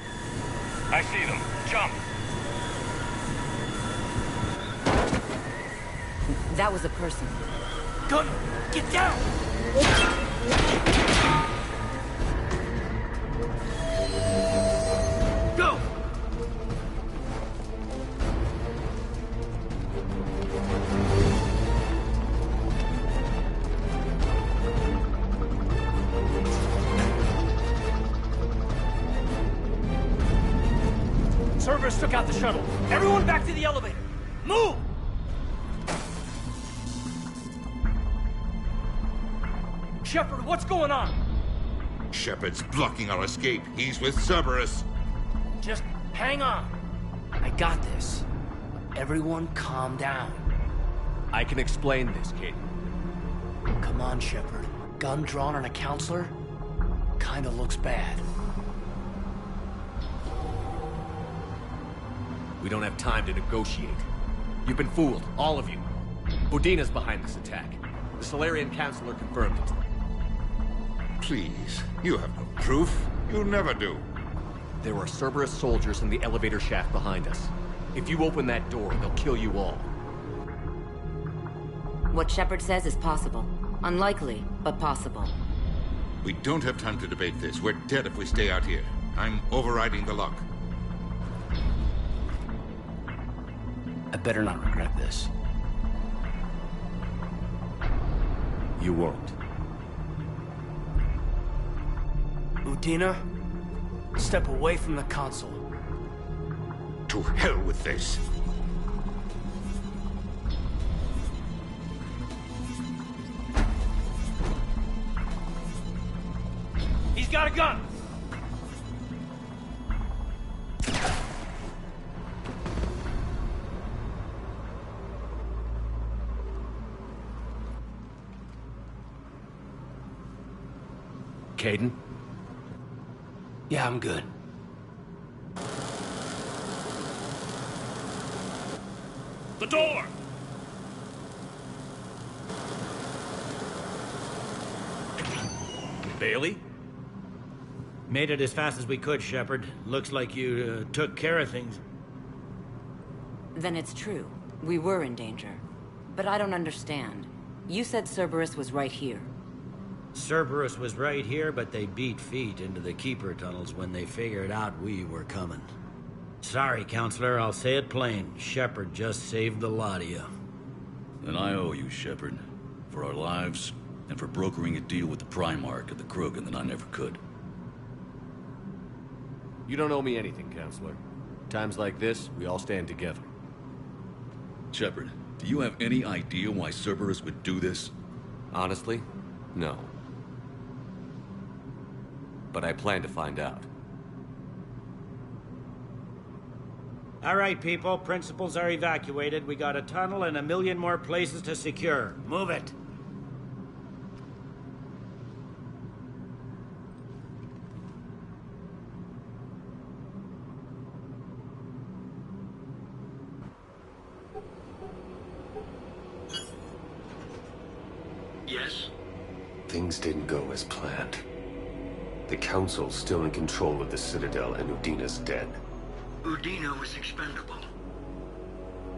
I see them. Jump! That was a person. Gunner, get down! Go! Cerberus took out the shuttle. Everyone back to the elevator. Move! Shepard, what's going on? Shepard's blocking our escape. He's with Cerberus. Just hang on. I got this. Everyone calm down. I can explain this, Kate. Come on, Shepard. Gun drawn on a counselor? Kinda looks bad. We don't have time to negotiate. You've been fooled, all of you. Udina's behind this attack. The Solarian Councilor confirmed it. Please, you have no proof. You never do. There are Cerberus soldiers in the elevator shaft behind us. If you open that door, they'll kill you all. What Shepard says is possible. Unlikely, but possible. We don't have time to debate this. We're dead if we stay out here. I'm overriding the lock. I better not regret this. You won't. Udina, step away from the console. To hell with this. He's got a gun! Caden? Yeah, I'm good. The door! Bailey? Made it as fast as we could, Shepard. Looks like you took care of things. Then it's true. We were in danger. But I don't understand. You said Cerberus was right here. Cerberus was right here, but they beat feet into the Keeper tunnels when they figured out we were coming. Sorry, Counselor, I'll say it plain. Shepard just saved the lot of you. And I owe you, Shepard. For our lives, and for brokering a deal with the Primarch of the Krogan that I never could. You don't owe me anything, Counselor. Times like this, we all stand together. Shepard, do you have any idea why Cerberus would do this? Honestly, no. But I plan to find out. All right, people. Principals are evacuated. We got a tunnel and 1 million more places to secure. Move it. Yes? Things didn't go as planned. The Council's still in control of the Citadel and Udina's dead. Udina was expendable.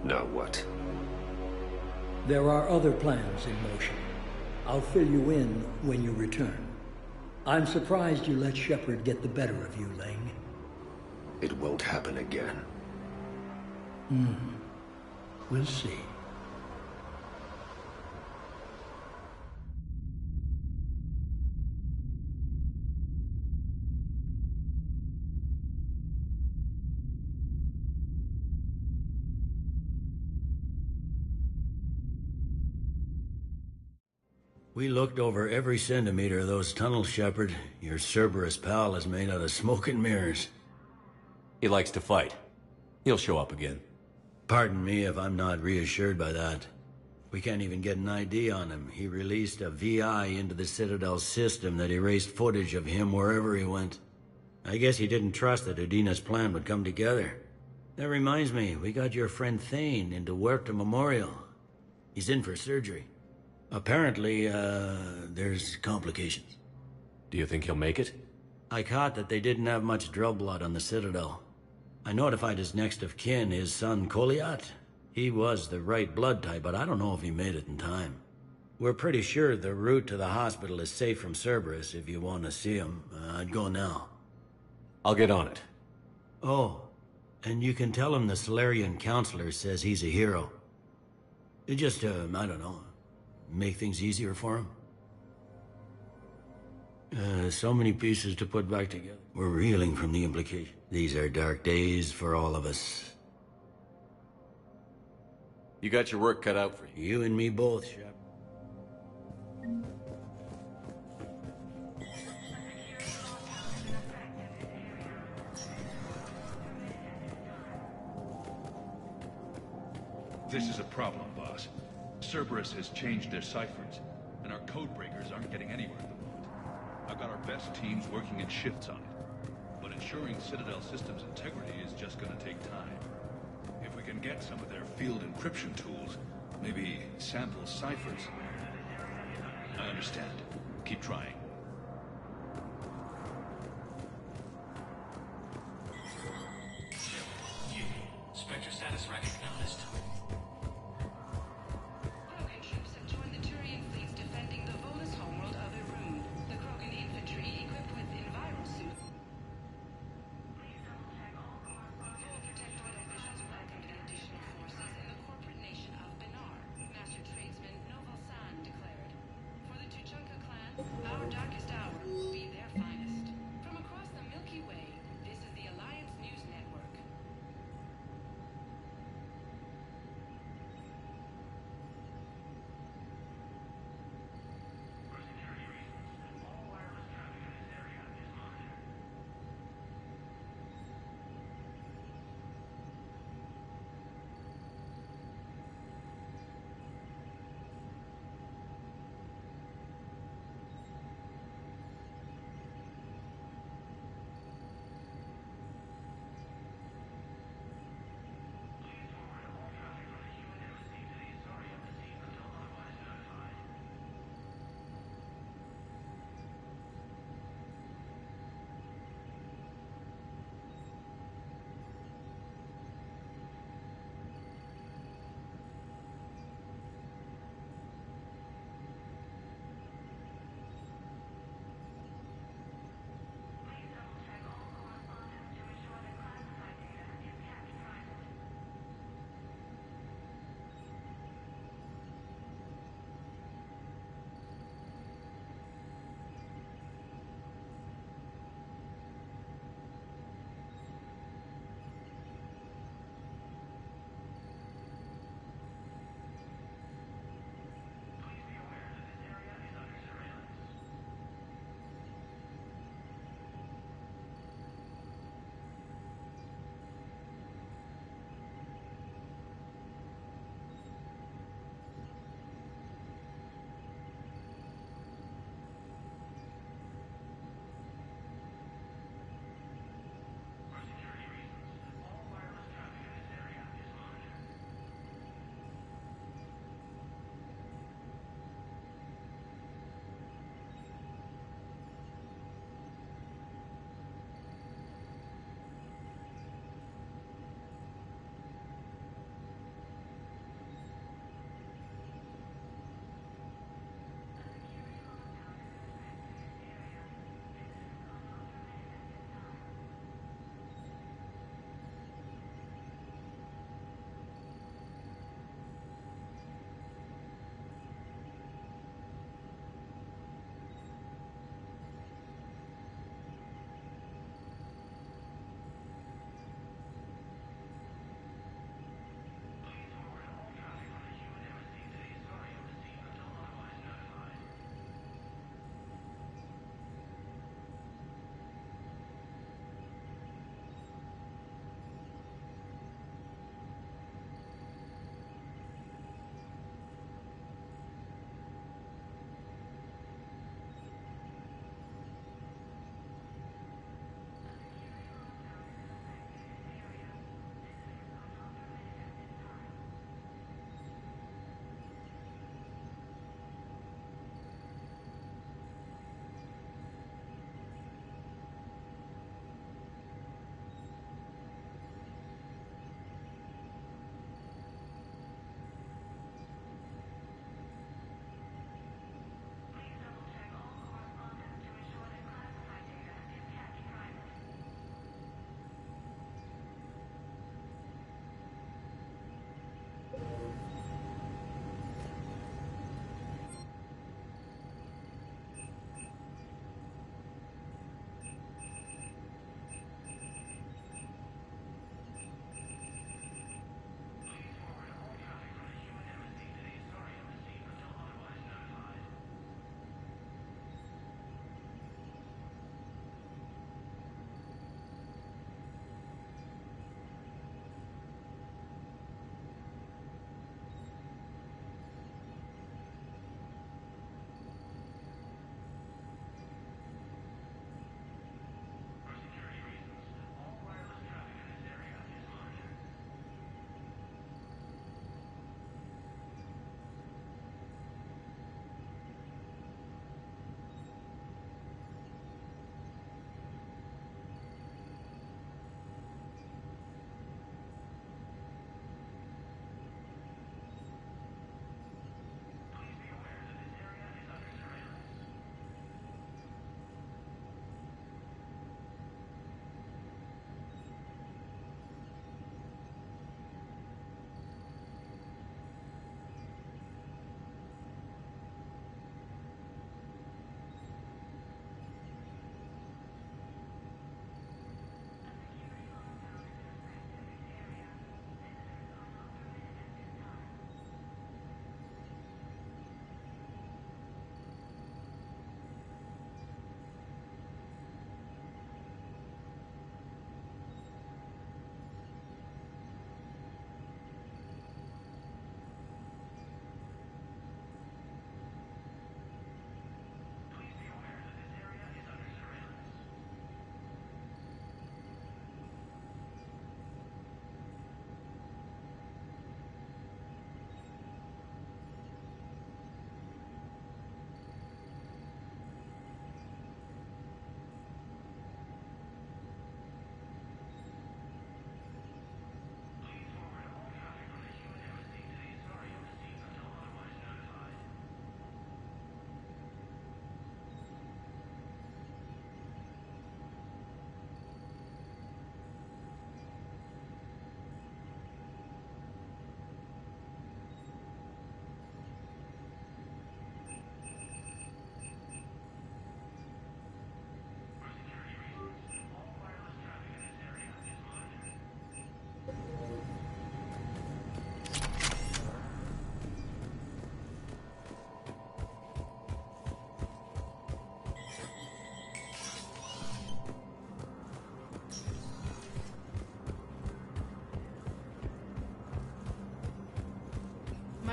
Now what? There are other plans in motion. I'll fill you in when you return. I'm surprised you let Shepard get the better of you, Ling. It won't happen again. We'll see. We looked over every centimeter of those tunnels, Shepard. Your Cerberus pal is made out of smoke and mirrors. He likes to fight. He'll show up again. Pardon me if I'm not reassured by that. We can't even get an ID on him. He released a VI into the Citadel system that erased footage of him wherever he went. I guess he didn't trust that Udina's plan would come together. That reminds me, we got your friend Thane into Huerta Memorial. He's in for surgery. Apparently, there's complications. Do you think he'll make it? I caught that they didn't have much drill blood on the Citadel. I notified his next of kin, his son Koliat. He was the right blood type, but I don't know if he made it in time. We're pretty sure the route to the hospital is safe from Cerberus. If you want to see him, I'd go now. I'll get on it. Oh, and you can tell him the Solarian counselor says he's a hero. It just, I don't know, make things easier for him. So many pieces to put back together. We're reeling from the implication. These are dark days for all of us. You got your work cut out for you. You and me both, Shep. This is a problem, boss. Cerberus has changed their ciphers, and our code breakers aren't getting anywhere at the moment. I've got our best teams working in shifts on it, but ensuring Citadel Systems' integrity is just gonna take time. If we can get some of their field encryption tools, maybe sample ciphers. I understand. Keep trying. Spectre status recognized. Krogan ships have joined the Turian fleets defending the Volus homeworld Other Rune. The Krogan infantry, equipped with envirosuits. Full Protectorate officials welcomed the additional forces in the corporate nation of Benar, Master Tradesman Noval San declared. For the Tuchanka clan, our darkest hour will be their finest. From across the Milky Way, this is the Alliance News Network.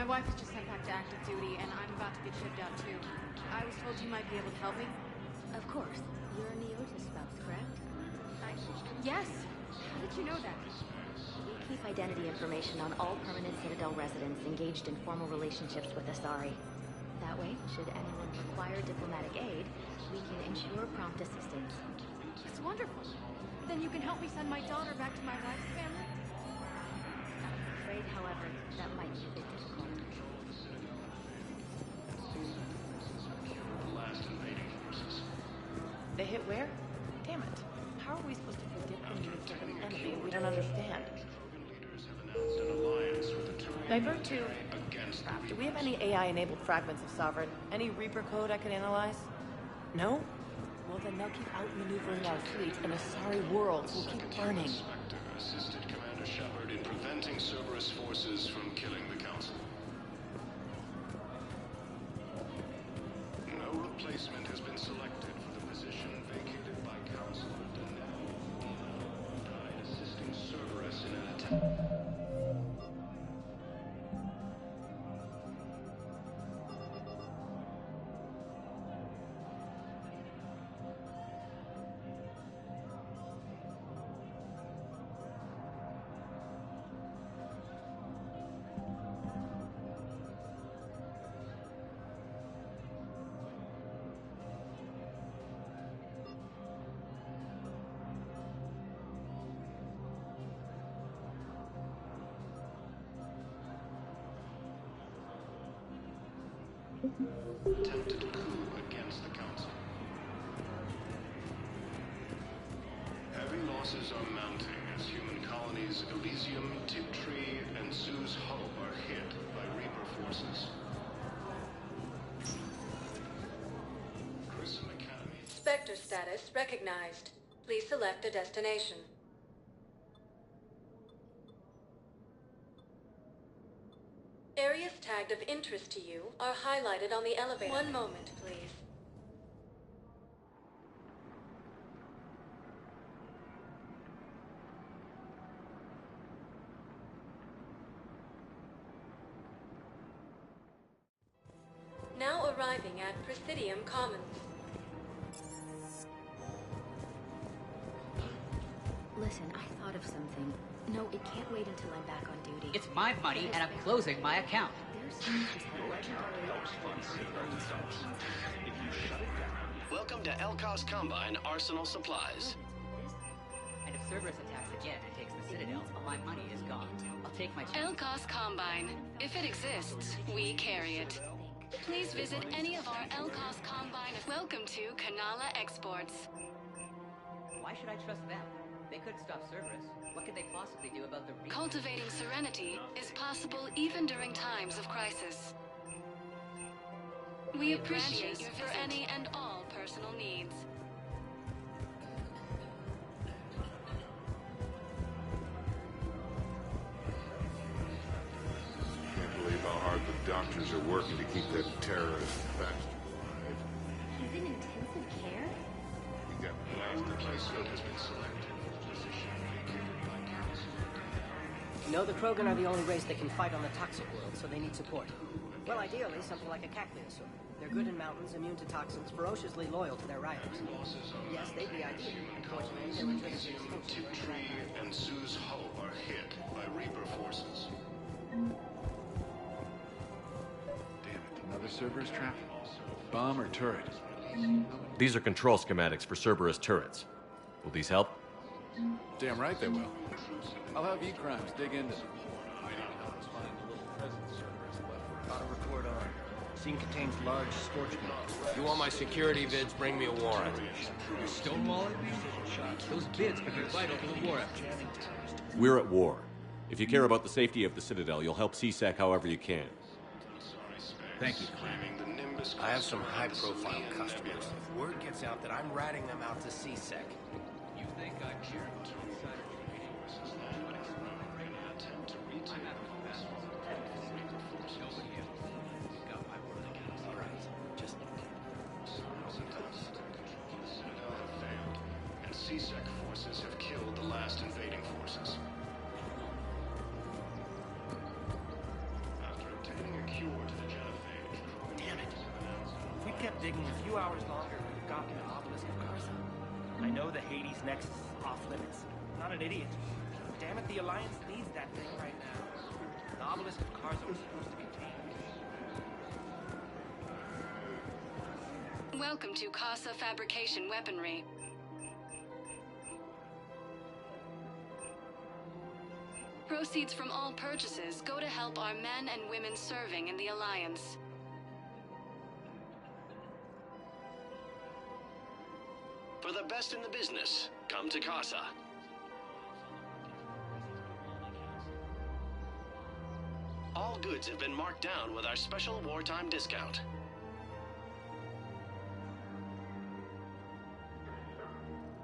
My wife was just sent back to active duty, and I'm about to get shipped out too. I was told you might be able to help me. Of course. You're a Neotis spouse, correct? Yes! How did you know that? We keep identity information on all permanent Citadel residents engaged in formal relationships with Asari. That way, should anyone require diplomatic aid, we can ensure prompt assistance. It's wonderful. Then you can help me send my daughter back to my wife's family? I'm afraid, however, that might be a bit difficult. The last invading forces. They hit where? Damn it. How are we supposed to predict the moves of an enemy we don't understand? Announced an alliance with the Divert to... against Do we have any AI-enabled fragments of Sovereign? Any Reaper code I could analyze? No? Well, then they'll keep outmaneuvering our fleet, and Asari worlds will keep burning. Spectre assisted Commander Shepard in preventing Cerberus forces from killing the Council. No replacement has been selected for the position vacated by Counselor Denell. Died assisting Cerberus in an attack. Attempted coup against the Council. Heavy losses are mounting as human colonies Elysium, Tiptree, and Sue's Hope are hit by Reaper forces. Grissom Academy. Spectre status recognized. Please select a destination. Areas tagged of interest to you are highlighted on the elevator. One moment, please. Now arriving at Presidium Commons. Listen, I thought of something. No, it can't wait until I'm back on duty. It's my money, and I'm closing my account. Welcome to Elkos Combine Arsenal Supplies. And if Cerberus attacks again and takes the Citadel, my money is gone. I'll take my chance. Elkos Combine. If it exists, we carry it. Please visit any of our Elkos Combine. Welcome to Kanala Exports. Why should I trust them? They couldn't stop Cerberus. What could they possibly do about the Reaper? Cultivating serenity is possible even during times of crisis. We appreciate you for any and all personal needs. Can't believe how hard the doctors are working to keep that terrorist bastard alive. He's in intensive care? He got blasted by Silk has been selected. No, the Krogan are the only race that can fight on the toxic world, so they need support. Well, ideally, something like a cacliosaur. They're good in mountains, immune to toxins, ferociously loyal to their riders. Yes, they'd be ideal. Unfortunately, they were just Tiptree and Sue's Hope are hit by Reaper forces. Damn it, another Cerberus trap? Bomb or turret? These are control schematics for Cerberus turrets. Will these help? Damn right they will. I'll have E-Crimes dig into them. Auto report on. Scene contains large scorch marks. You want my security vids, bring me a warrant. You're stonewalling me? Those bids could be vital to the war effort. We're at war. If you care about the safety of the Citadel, you'll help CSEC however you can. Thank you, I have some high-profile customers. If word gets out that I'm ratting them out to CSEC. You think I care? CSEC forces have killed the last invading forces. After obtaining digging a few hours longer, we'd have gotten an obelisk of Karza. I know the Hades nexus is off limits. I'm not an idiot. Damn it, the Alliance needs that thing right now. The obelisk of Karza was supposed to contain it. Welcome to Casa Fabrication Weaponry. Proceeds from all purchases go to help our men and women serving in the Alliance. For the best in the business, come to Casa. All goods have been marked down with our special wartime discount.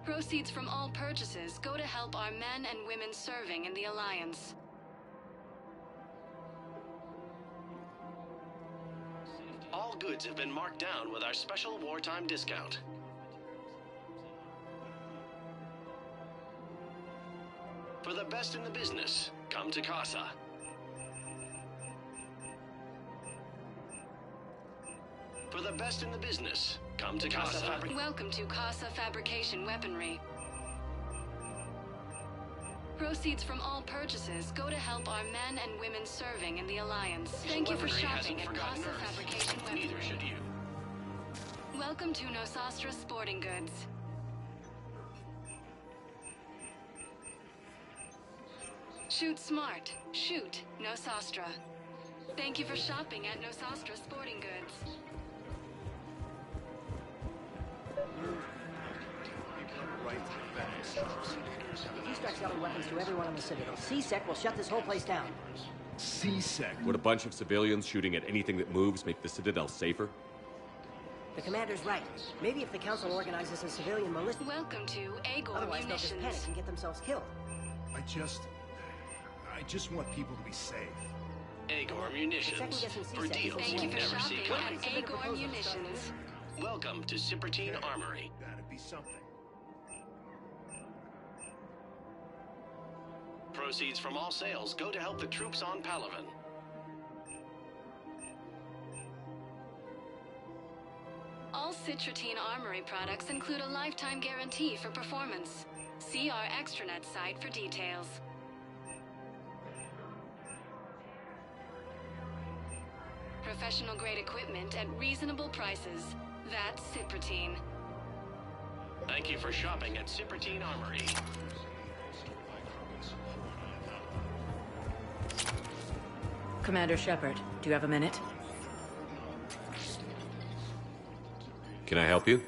Proceeds from all purchases go to help our men and women serving in the Alliance. All goods have been marked down with our special wartime discount. For the best in the business, come to Casa. For the best in the business, come to Casa. Welcome to Casa Fabrication Weaponry. Proceeds from all purchases go to help our men and women serving in the Alliance. Thank you for shopping at Casa Fabrication Weaponry. Neither should you. Welcome to Nosastra Sporting Goods. Shoot smart. Shoot Nosastra. Thank you for shopping at Nosastra Sporting Goods. If you start selling weapons to everyone on the Citadel, C-Sec will shut this whole place down. C-Sec? Would a bunch of civilians shooting at anything that moves make the Citadel safer? The commander's right. Maybe if the Council organizes a civilian militia... Welcome to Agor Otherwise, they'll just panic and get themselves killed. I just want people to be safe. Agor Munitions. For deals Thank you for never see shopping coming. at Agor Munitions. Welcome to Cipertine Armory. That'd be something. Proceeds from all sales go to help the troops on Palaven. All Citratine Armory products include a lifetime guarantee for performance. See our extranet site for details. Professional grade equipment at reasonable prices. That's Citratine. Thank you for shopping at Cipertine Armory. Commander Shepard, do you have a minute? Can I help you?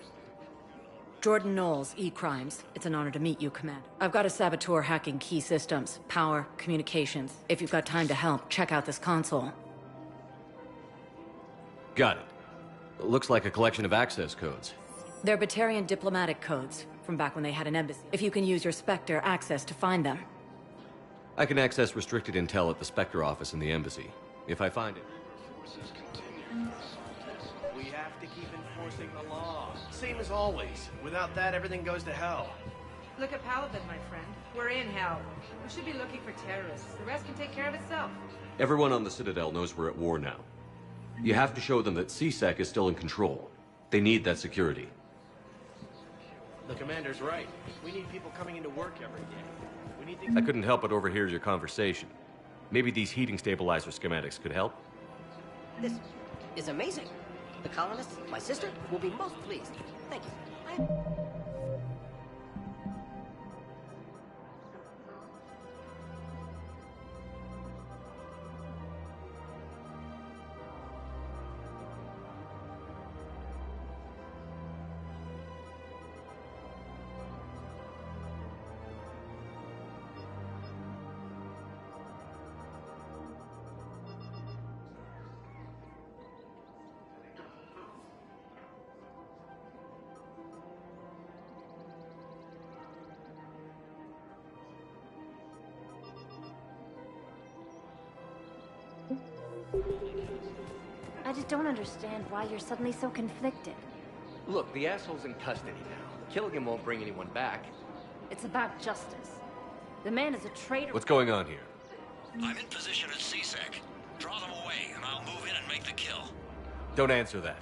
Jordan Knowles, E-Crimes. It's an honor to meet you, Commander. I've got a saboteur hacking key systems, power, communications. If you've got time to help, check out this console. Got it. Looks like a collection of access codes. They're Batarian diplomatic codes, from back when they had an embassy. If you can use your Spectre access to find them. I can access restricted intel at the Spectre office in the embassy, if I find it. We have to keep enforcing the law. Same as always. Without that, everything goes to hell. Look at Palaven, my friend. We're in hell. We should be looking for terrorists. The rest can take care of itself. Everyone on the Citadel knows we're at war now. You have to show them that C-Sec is still in control. They need that security. The commander's right. We need people coming into work every day. We need things... I couldn't help but overhear your conversation. Maybe these heating stabilizer schematics could help? This is amazing. The colonists, my sister, will be most pleased. Thank you. I just don't understand why you're suddenly so conflicted. Look, the asshole's in custody now. Killing him won't bring anyone back. It's about justice. The man is a traitor. What's going on here? I'm in position at C-Sec. Draw them away, and I'll move in and make the kill. Don't answer that.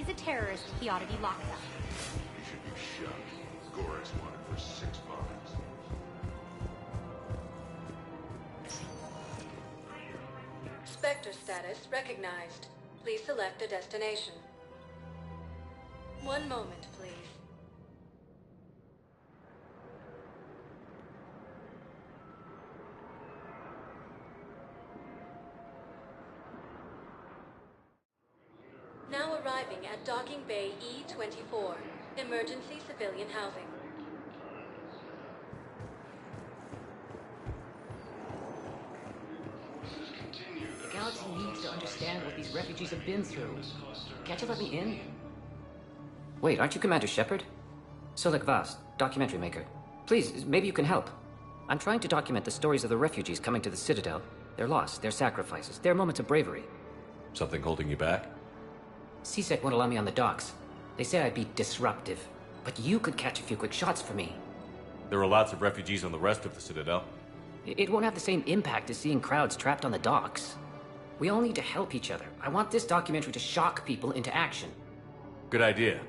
he's a terrorist, he ought to be locked up. He should be shot. Gorex wanted for 6 bombs. Spectre status recognized. Please select a destination. One moment, please. Now arriving at Docking Bay E-24, emergency civilian housing. The galaxy needs to understand what these refugees have been through. Can't you let me in? Wait, aren't you Commander Shepard? Solik Vast, documentary maker. Please, maybe you can help. I'm trying to document the stories of the refugees coming to the Citadel. Their loss, their sacrifices, their moments of bravery. Something holding you back? CSEC won't allow me on the docks. They say I'd be disruptive. But you could catch a few quick shots for me. There are lots of refugees on the rest of the Citadel. It won't have the same impact as seeing crowds trapped on the docks. We all need to help each other. I want this documentary to shock people into action. Good idea.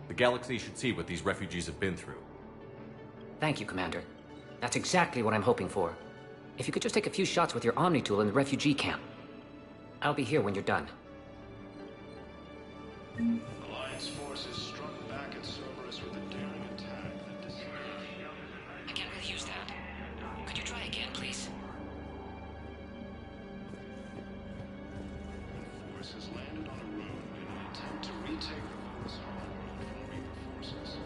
The galaxy should see what these refugees have been through. Thank you, Commander. That's exactly what I'm hoping for. If you could just take a few shots with your Omni tool in the refugee camp. I'll be here when you're done. Alliance forces struck back at Cerberus with a daring attack that disappeared. I can't really use that. Could you try again, please? Forces landed on a road in an attempt to retake the Volos home from Reaper forces.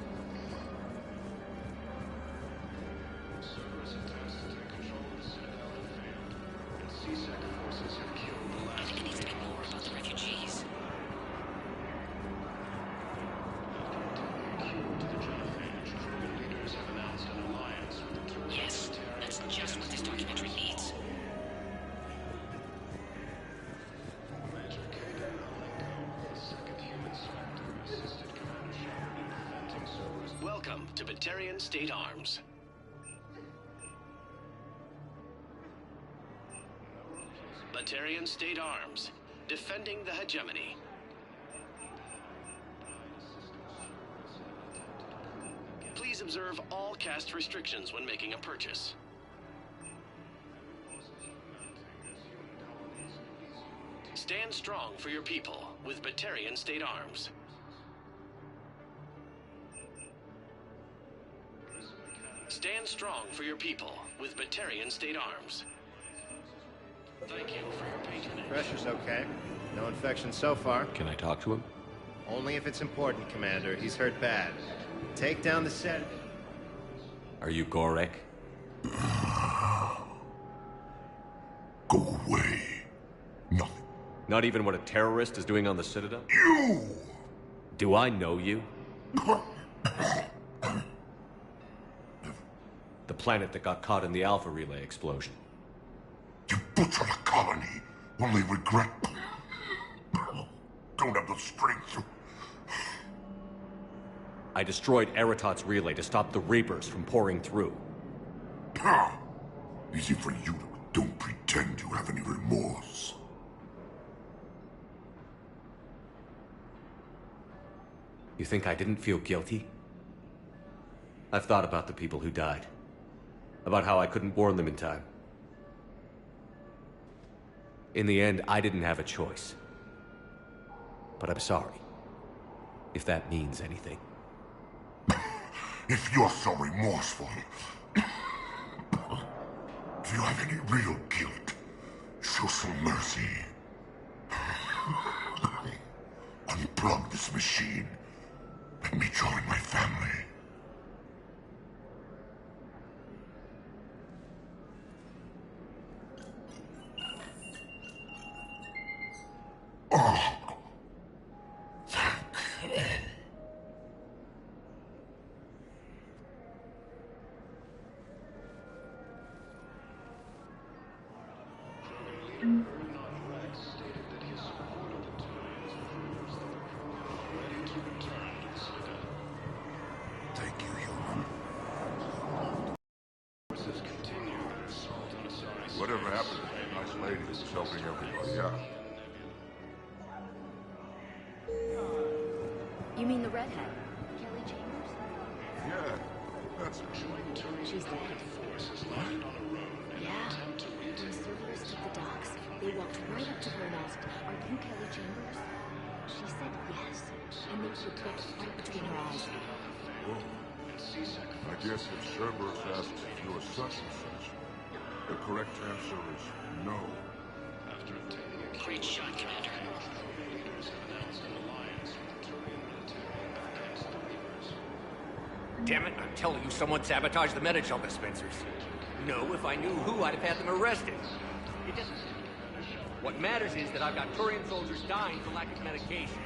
Cerberus attempts to take control of the Citadel have failed, and CSEC forces have killed the last There needs to be more about the refugees. Yes, that's just what this documentary needs. Welcome to Batarian State Arms. Batarian State Arms, defending the hegemony. Please observe all caste restrictions when making a purchase. Stand strong for your people with Batarian State Arms. Stand strong for your people with Batarian State Arms. Thank you for your patronage. Pressure's okay. No infection so far. Can I talk to him? Only if it's important, Commander. He's hurt bad. Take down the set. Are you Gorek? Go away. Nothing. Not even what a terrorist is doing on the Citadel? You! Do I know you? The planet that got caught in the Alpha Relay explosion. You butchered a colony. Only regret. Don't have the strength to... I destroyed Eritot's relay to stop the Reapers from pouring through. Easy for you to... Don't pretend you have any remorse. You think I didn't feel guilty? I've thought about the people who died. About how I couldn't warn them in time. In the end, I didn't have a choice. But I'm sorry. If that means anything. If you're so remorseful... If you have any real guilt, show some mercy. Unplug this machine. Let me join my family. Oh. Thank you, human. Forces continue their assault on Asari. Whatever happened to that nice lady who was helping everybody out? You mean the redhead? Kelly Chambers? Yeah, that's a She's dead. Yeah. When Cerberus took the docks, they walked right up to her and asked, "Are you Kelly Chambers?" She said yes, and they put clips right between her eyes. Oh. I guess if Cerberus asks if you are such and such, the correct answer is no. Great shot, Commander. Damn it, I'm telling you, someone sabotaged the Medical dispensers. No, if I knew who, I'd have had them arrested. It doesn't... What matters is that I've got Turian soldiers dying for lack of medication.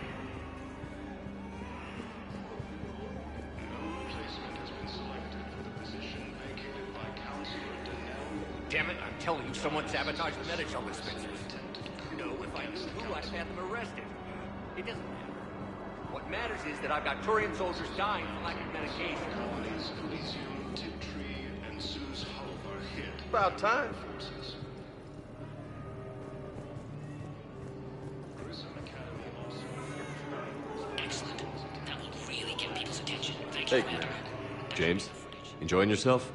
Damn it, I'm telling you, someone sabotaged the Medical dispensers. No, if I knew who, I'd have had them arrested. It doesn't matter. What matters is that I've got Turian soldiers dying for lack of medication. Colonies Elysium, Tiptree, and Sue's Hope are hit. About time. Excellent. That will really get people's attention. Thank you, Hey, Commander. James, enjoying yourself?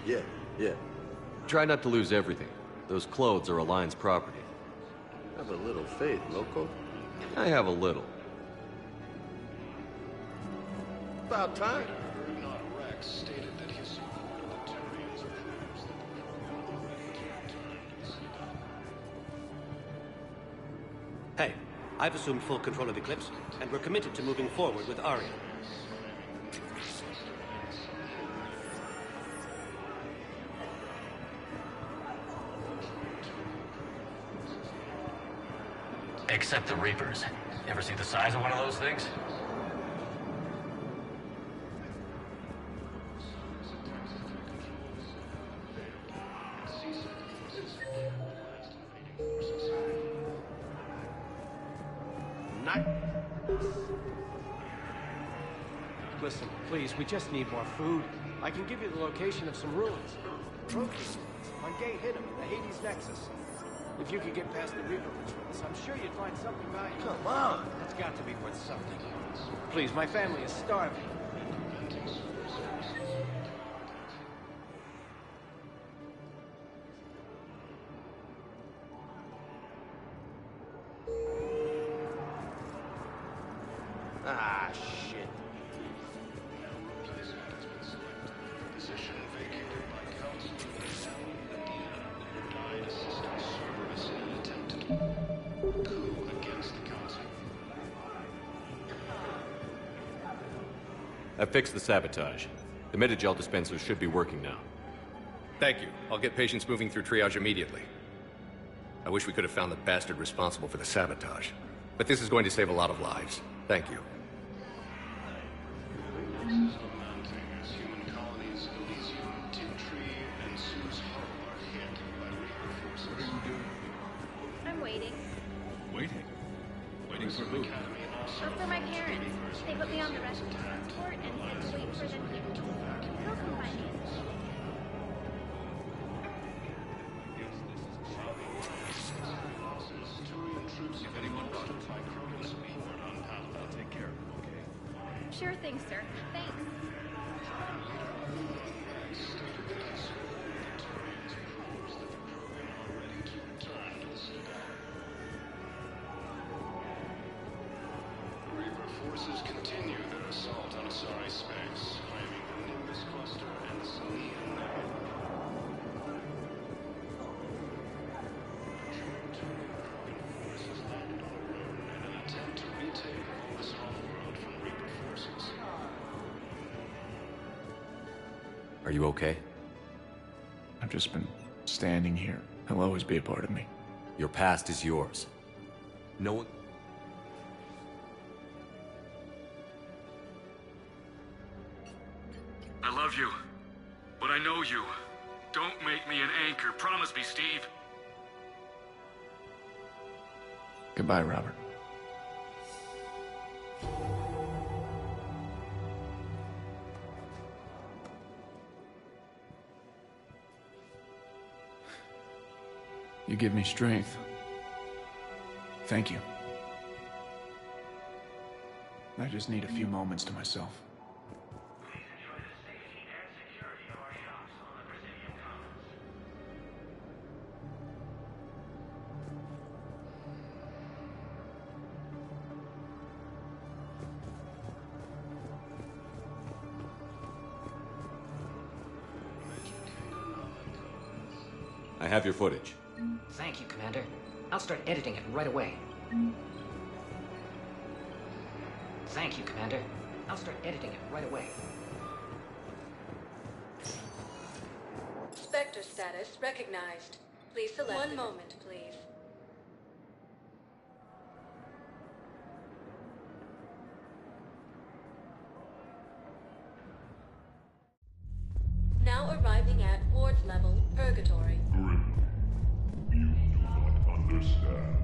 Yeah. Try not to lose everything. Those clothes are Alliance property. Have a little faith, loco. I have a little. About time. Rex stated that his support of the Turians proves that the criminal already returned to the Citadel. Hey, I've assumed full control of Eclipse, and we're committed to moving forward with Arya. Except the Reapers. Ever see the size of one of those things? Listen, please, we just need more food. I can give you the location of some ruins. Trophy ruins on Gay Hittim in the Hades Nexus. If you could get past the Reaper patrols, I'm sure you'd find something valuable. Come on! It's got to be worth something. Please, my family is starving. Ah, shit. Position vacated by Council Medina, who died assisting Cerberus in an attempted coup against the Council. I fixed the sabotage. The Medigel dispensers should be working now. Thank you. I'll get patients moving through triage immediately. I wish we could have found the bastard responsible for the sabotage. But this is going to save a lot of lives. Thank you. As human colonies Elysium, Tiptree, and Sue's Hope are hit by Reaper forces. What are you doing? I'm waiting. Waiting? Waiting for who? For my parents. They put me on the rescue transport and said to wait for them here. They'll come find me. If anyone bothered by Krogan's report on Palo, I'll take care of it, okay? Sure thing, sir. Thanks. Reaper forces continue their assault on Asari space, claiming the Nimbus cluster and the Salian nebula. Forces landed on a road in an attempt to retake Volus Homeworld from Reaper forces. Are you okay? I've just been standing here. He'll always be a part of me. Your past is yours. No one... I love you, but I know you. Don't make me an anchor. Promise me, Steve. Goodbye, Robert. You give me strength. Thank you. I just need a few moments to myself. I have your footage. Thank you, Commander. I'll start editing it right away. Thank you, Commander. I'll start editing it right away. Spectre status recognized. Please select. One moment, please. Now arriving at ward level, Purgatory. Grim, you do not understand.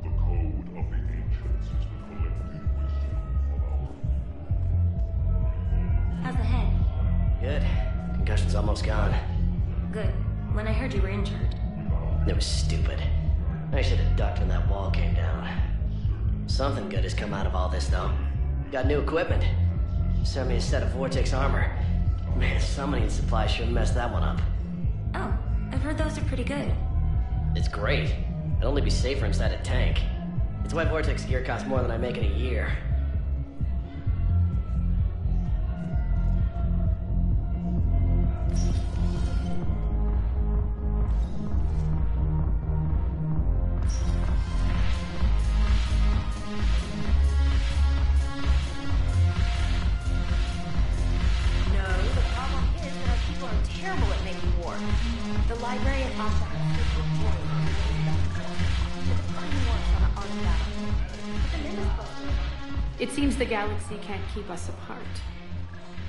The code of the ancients is the collective wisdom of our people. How's the head? Good. Concussion's almost gone. Good. When I heard you were injured. It was stupid. I should have ducked when that wall came down. Something good has come out of all this, though. Got new equipment. Sent me a set of Vortex armor. Man, summoning supply sure messed that one up. Oh, I've heard those are pretty good. It's great. It'd only be safer inside a tank. It's why Vortex gear costs more than I make in a year. It seems the galaxy can't keep us apart.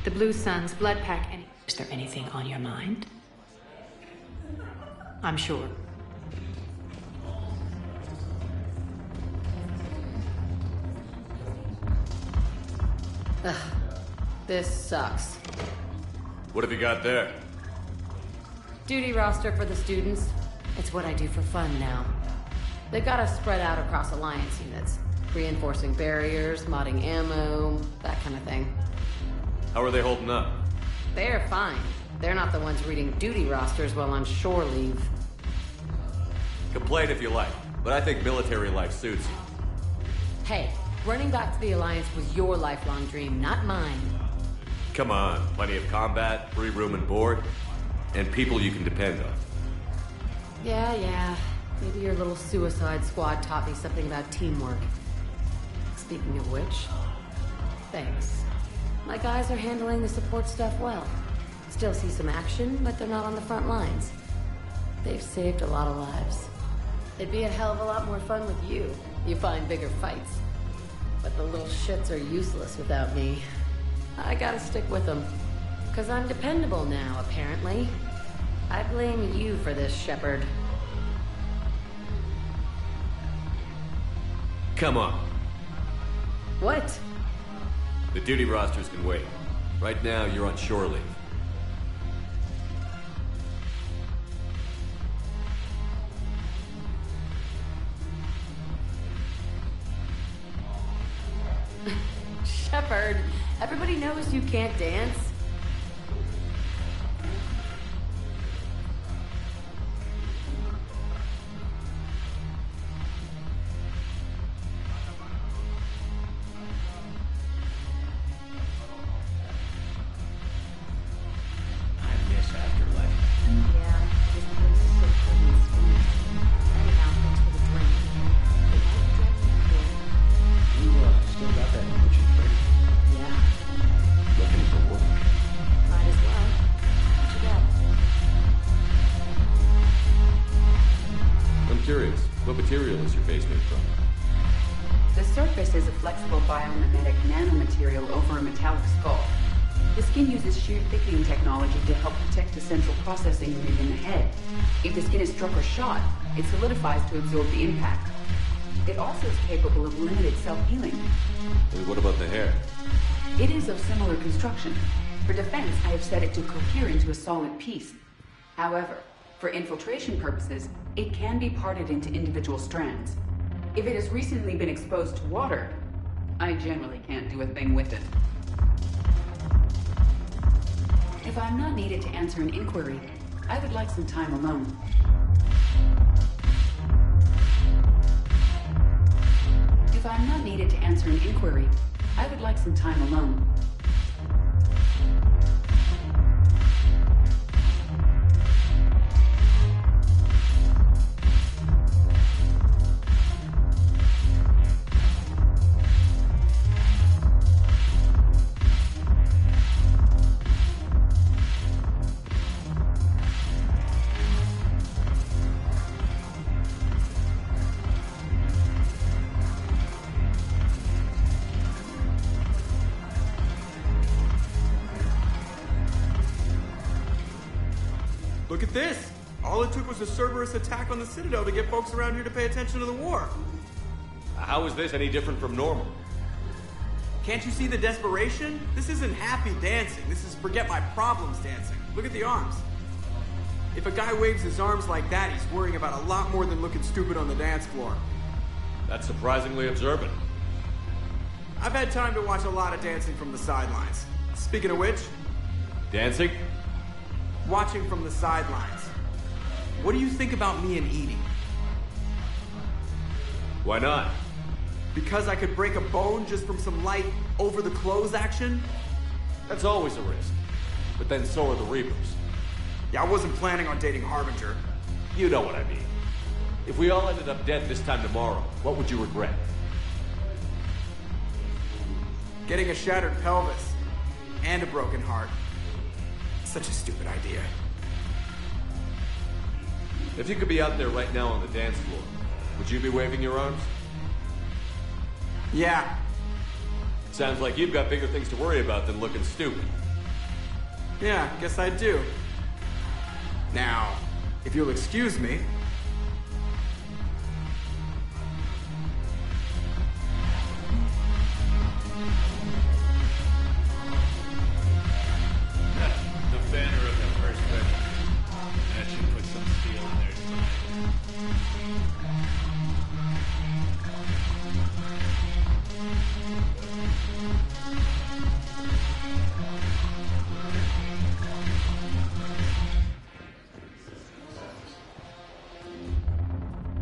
The Blue Suns, Blood Pack, any... Is there anything on your mind? I'm sure. Ugh, this sucks. What have you got there? Duty roster for the students. It's what I do for fun now. They got us spread out across Alliance units. Reinforcing barriers, modding ammo, that kind of thing. How are they holding up? They're fine. They're not the ones reading duty rosters while on shore leave. Complain if you like, but I think military life suits you. Hey, running back to the Alliance was your lifelong dream, not mine. Come on, plenty of combat, free room and board, and people you can depend on. Yeah. Maybe your little suicide squad taught me something about teamwork. Speaking of which, thanks. My guys are handling the support stuff well. Still see some action, but they're not on the front lines. They've saved a lot of lives. It'd be a hell of a lot more fun with you. You find bigger fights. But the little shits are useless without me. I gotta stick with them. 'Cause I'm dependable now, apparently. I blame you for this, Shepard. Come on. What? The duty rosters can wait. Right now, you're on shore leave. Shepard, everybody knows you can't dance. What material is your base made from? The surface is a flexible biomimetic nanomaterial over a metallic skull. The skin uses shear thickening technology to help protect the central processing unit in the head. If the skin is struck or shot, it solidifies to absorb the impact. It also is capable of limited self-healing. And what about the hair? It is of similar construction. For defense, I have set it to cohere into a solid piece. However, for infiltration purposes, it can be parted into individual strands. If it has recently been exposed to water, I generally can't do a thing with it. If I'm not needed to answer an inquiry, I would like some time alone. If I'm not needed to answer an inquiry, I would like some time alone. Look at this! All it took was a Cerberus attack on the Citadel to get folks around here to pay attention to the war. How is this any different from normal? Can't you see the desperation? This isn't happy dancing. This is forget my problems dancing. Look at the arms. If a guy waves his arms like that, he's worrying about a lot more than looking stupid on the dance floor. That's surprisingly observant. I've had time to watch a lot of dancing from the sidelines. Speaking of which... Dancing? Watching from the sidelines. What do you think about me and eating? Why not? Because I could break a bone just from some light over-the-clothes action? That's always a risk. But then so are the Reapers. Yeah, I wasn't planning on dating Harbinger. You know what I mean. If we all ended up dead this time tomorrow, what would you regret? Getting a shattered pelvis. And a broken heart. Such a stupid idea. If you could be out there right now on the dance floor, would you be waving your arms? Yeah. Sounds like you've got bigger things to worry about than looking stupid. Yeah, guess I do. Now, if you'll excuse me... The banner of the first regiment. That should put some steel in their side.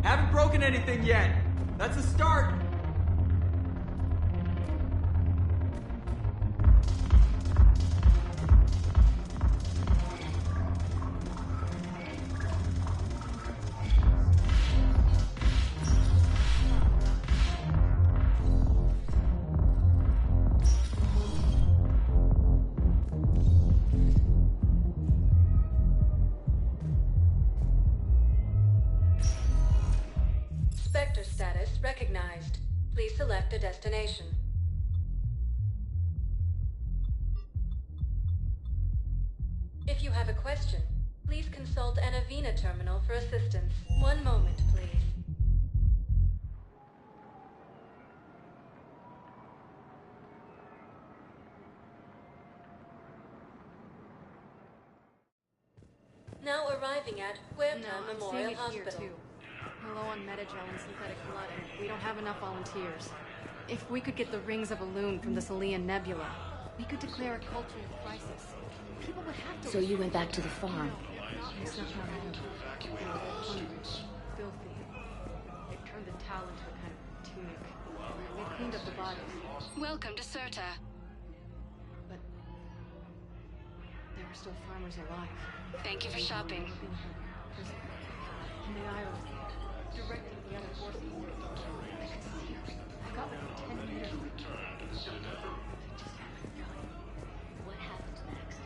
Haven't broken anything yet. That's a start. Spectre status recognized. Please select a destination. If you have a question, please consult an Avena terminal for assistance. One moment, please. Now arriving at Huerta Memorial Hospital. We're low on Metagel and synthetic blood, and we don't have enough volunteers. If we could get the rings of Elune from the Salian Nebula, we could declare a cultural crisis. People would have to... So you went back to the farm. They snuck out of it. They were hungry, filthy. They turned the towel into a kind of tunic. They cleaned up the bodies. Welcome to Serta. But there were still farmers alive. Thank you for shopping. And the Isles, directing the other forces. I could see her. I got like 10 meters. What happened next?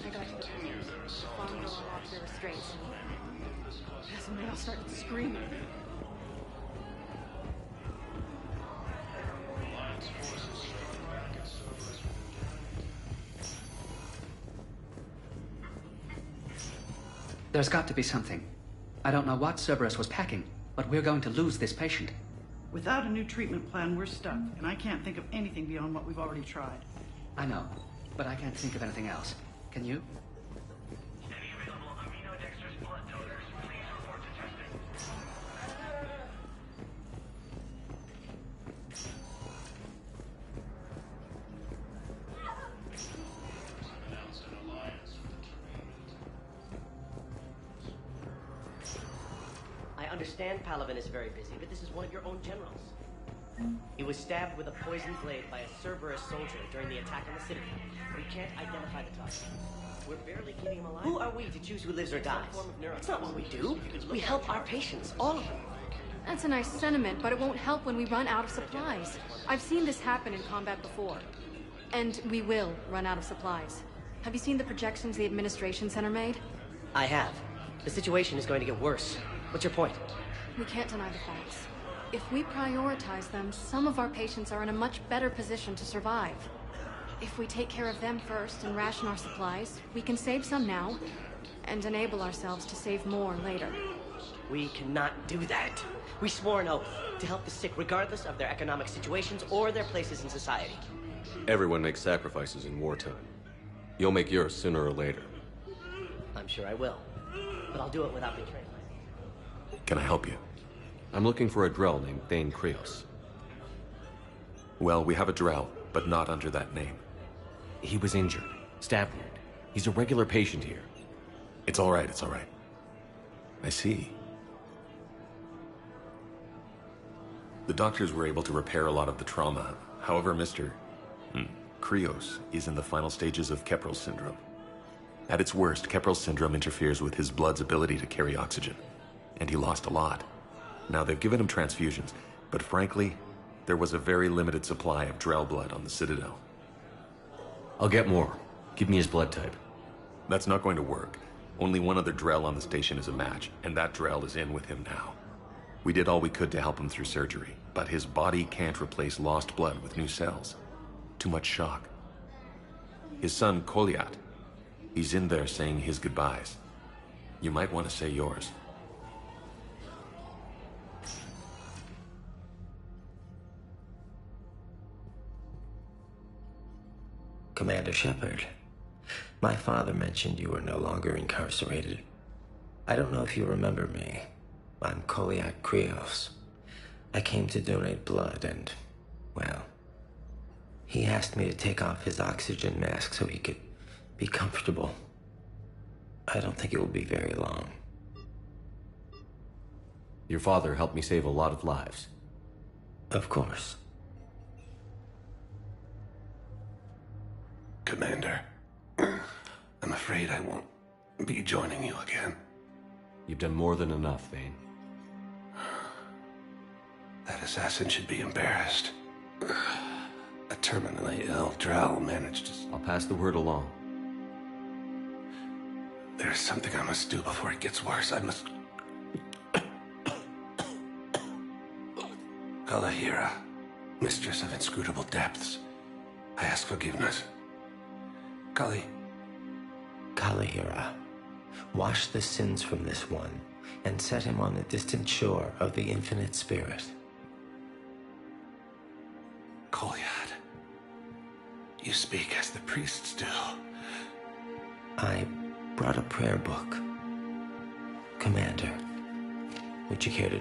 I got to the point. The farm going off their restraints. And somebody else started screaming. There's got to be something. I don't know what Cerberus was packing, but we're going to lose this patient. Without a new treatment plan, we're stuck, and I can't think of anything beyond what we've already tried. I know, but I can't think of anything else. Can you? understand Palaven is very busy, but this is one of your own generals. He was stabbed with a poisoned blade by a Cerberus soldier during the attack on the Citadel. We can't identify the target. We're barely keeping him alive. Who are we to choose who lives or dies? That's not what we do. We help our patients, all of them. That's a nice sentiment, but it won't help when we run out of supplies. I've seen this happen in combat before. And we will run out of supplies. Have you seen the projections the Administration Center made? I have. The situation is going to get worse. What's your point? We can't deny the facts. If we prioritize them, some of our patients are in a much better position to survive. If we take care of them first and ration our supplies, we can save some now, and enable ourselves to save more later. We cannot do that. We swore an oath to help the sick regardless of their economic situations or their places in society. Everyone makes sacrifices in wartime. You'll make yours sooner or later. I'm sure I will, but I'll do it without betraying. Can I help you? I'm looking for a Drell named Thane Krios. Well, we have a Drell, but not under that name. He was injured. Stab wound. He's a regular patient here. It's all right, it's all right. I see. The doctors were able to repair a lot of the trauma. However, Mr. Krios is in the final stages of Keprel's syndrome. At its worst, Keprel's syndrome interferes with his blood's ability to carry oxygen, and he lost a lot. Now, they've given him transfusions, but frankly, there was a very limited supply of Drell blood on the Citadel. I'll get more. Give me his blood type. That's not going to work. Only one other Drell on the station is a match, and that Drell is in with him now. We did all we could to help him through surgery, but his body can't replace lost blood with new cells. Too much shock. His son, Kolyat, he's in there saying his goodbyes. You might want to say yours. Commander Shepard, my father mentioned you were no longer incarcerated. I don't know if you remember me. I'm Kolyat Krios. I came to donate blood and, well, he asked me to take off his oxygen mask so he could be comfortable. I don't think it will be very long. Your father helped me save a lot of lives. Of course. Commander, I'm afraid I won't be joining you again. You've done more than enough, Thane. That assassin should be embarrassed. A terminally ill Drell managed to... I'll pass the word along. There's something I must do before it gets worse. I must... Kalahira, mistress of inscrutable depths, I ask forgiveness. Kalahira, wash the sins from this one, and set him on the distant shore of the infinite spirit. Kolyat, you speak as the priests do. I brought a prayer book. Commander, would you care to...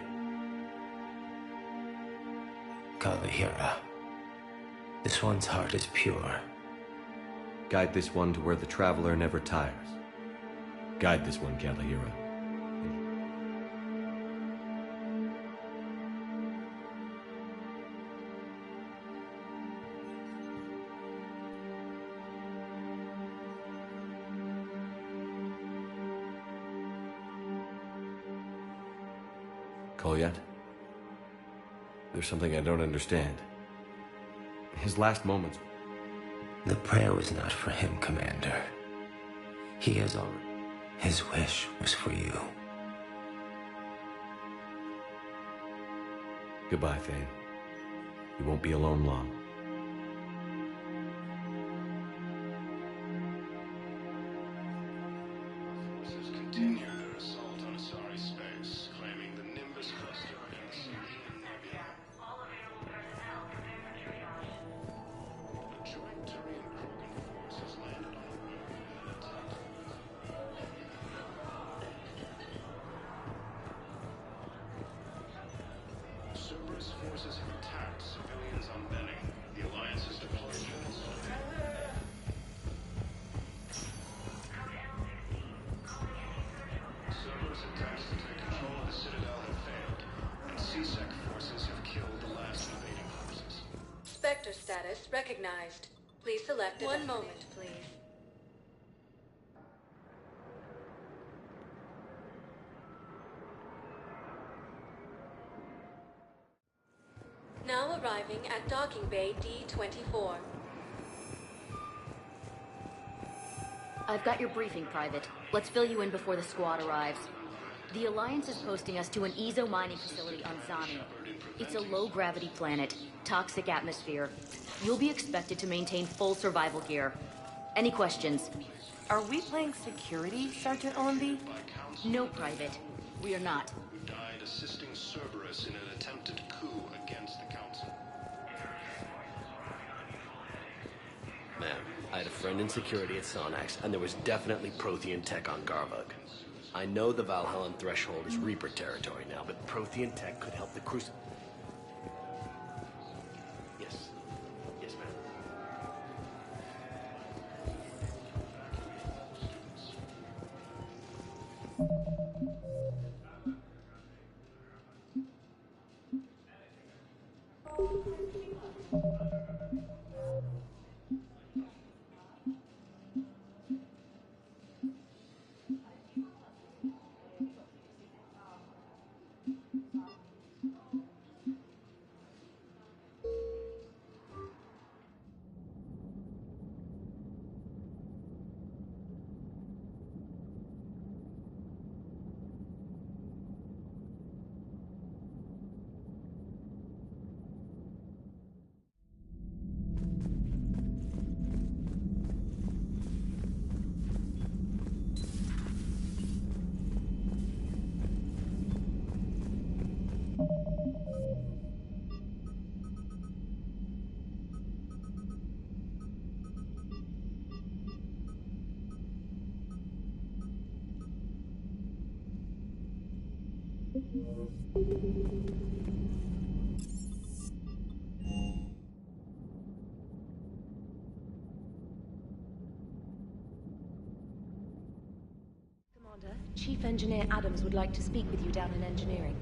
Kalahira, this one's heart is pure. Guide this one to where the traveler never tires. Guide this one, Kalahira. Kolyat? There's something I don't understand. His last moments... The prayer was not for him, Commander. He has already... His wish was for you. Goodbye, Thane. You won't be alone long. Forces continue their assault on Asari space, claiming the Nimbus cluster and the Cerulean Nebula. A joint Turian-Krogan force has landed on a world planet. Cerberus forces have attacked civilians on Benning. The Alliance has deployed units. status recognized. Please select a One moment, please. Now arriving at docking bay D-24. I've got your briefing, Private. Let's fill you in before the squad arrives. The Alliance is posting us to an EZO mining facility on Zani. It's a low-gravity planet, toxic atmosphere. You'll be expected to maintain full survival gear. Any questions? Are we playing security, Sergeant OMB? No, Private. We are not. Who died assisting Cerberus in an attempted coup against the Council. Ma'am, I had a friend in security at Sonax, and there was definitely Prothean tech on Garvug. I know the Valhallan threshold is Reaper territory now, but Prothean tech could help the Crucible. Yes. Yes, ma'am. Commander, Chief Engineer Adams would like to speak with you down in engineering.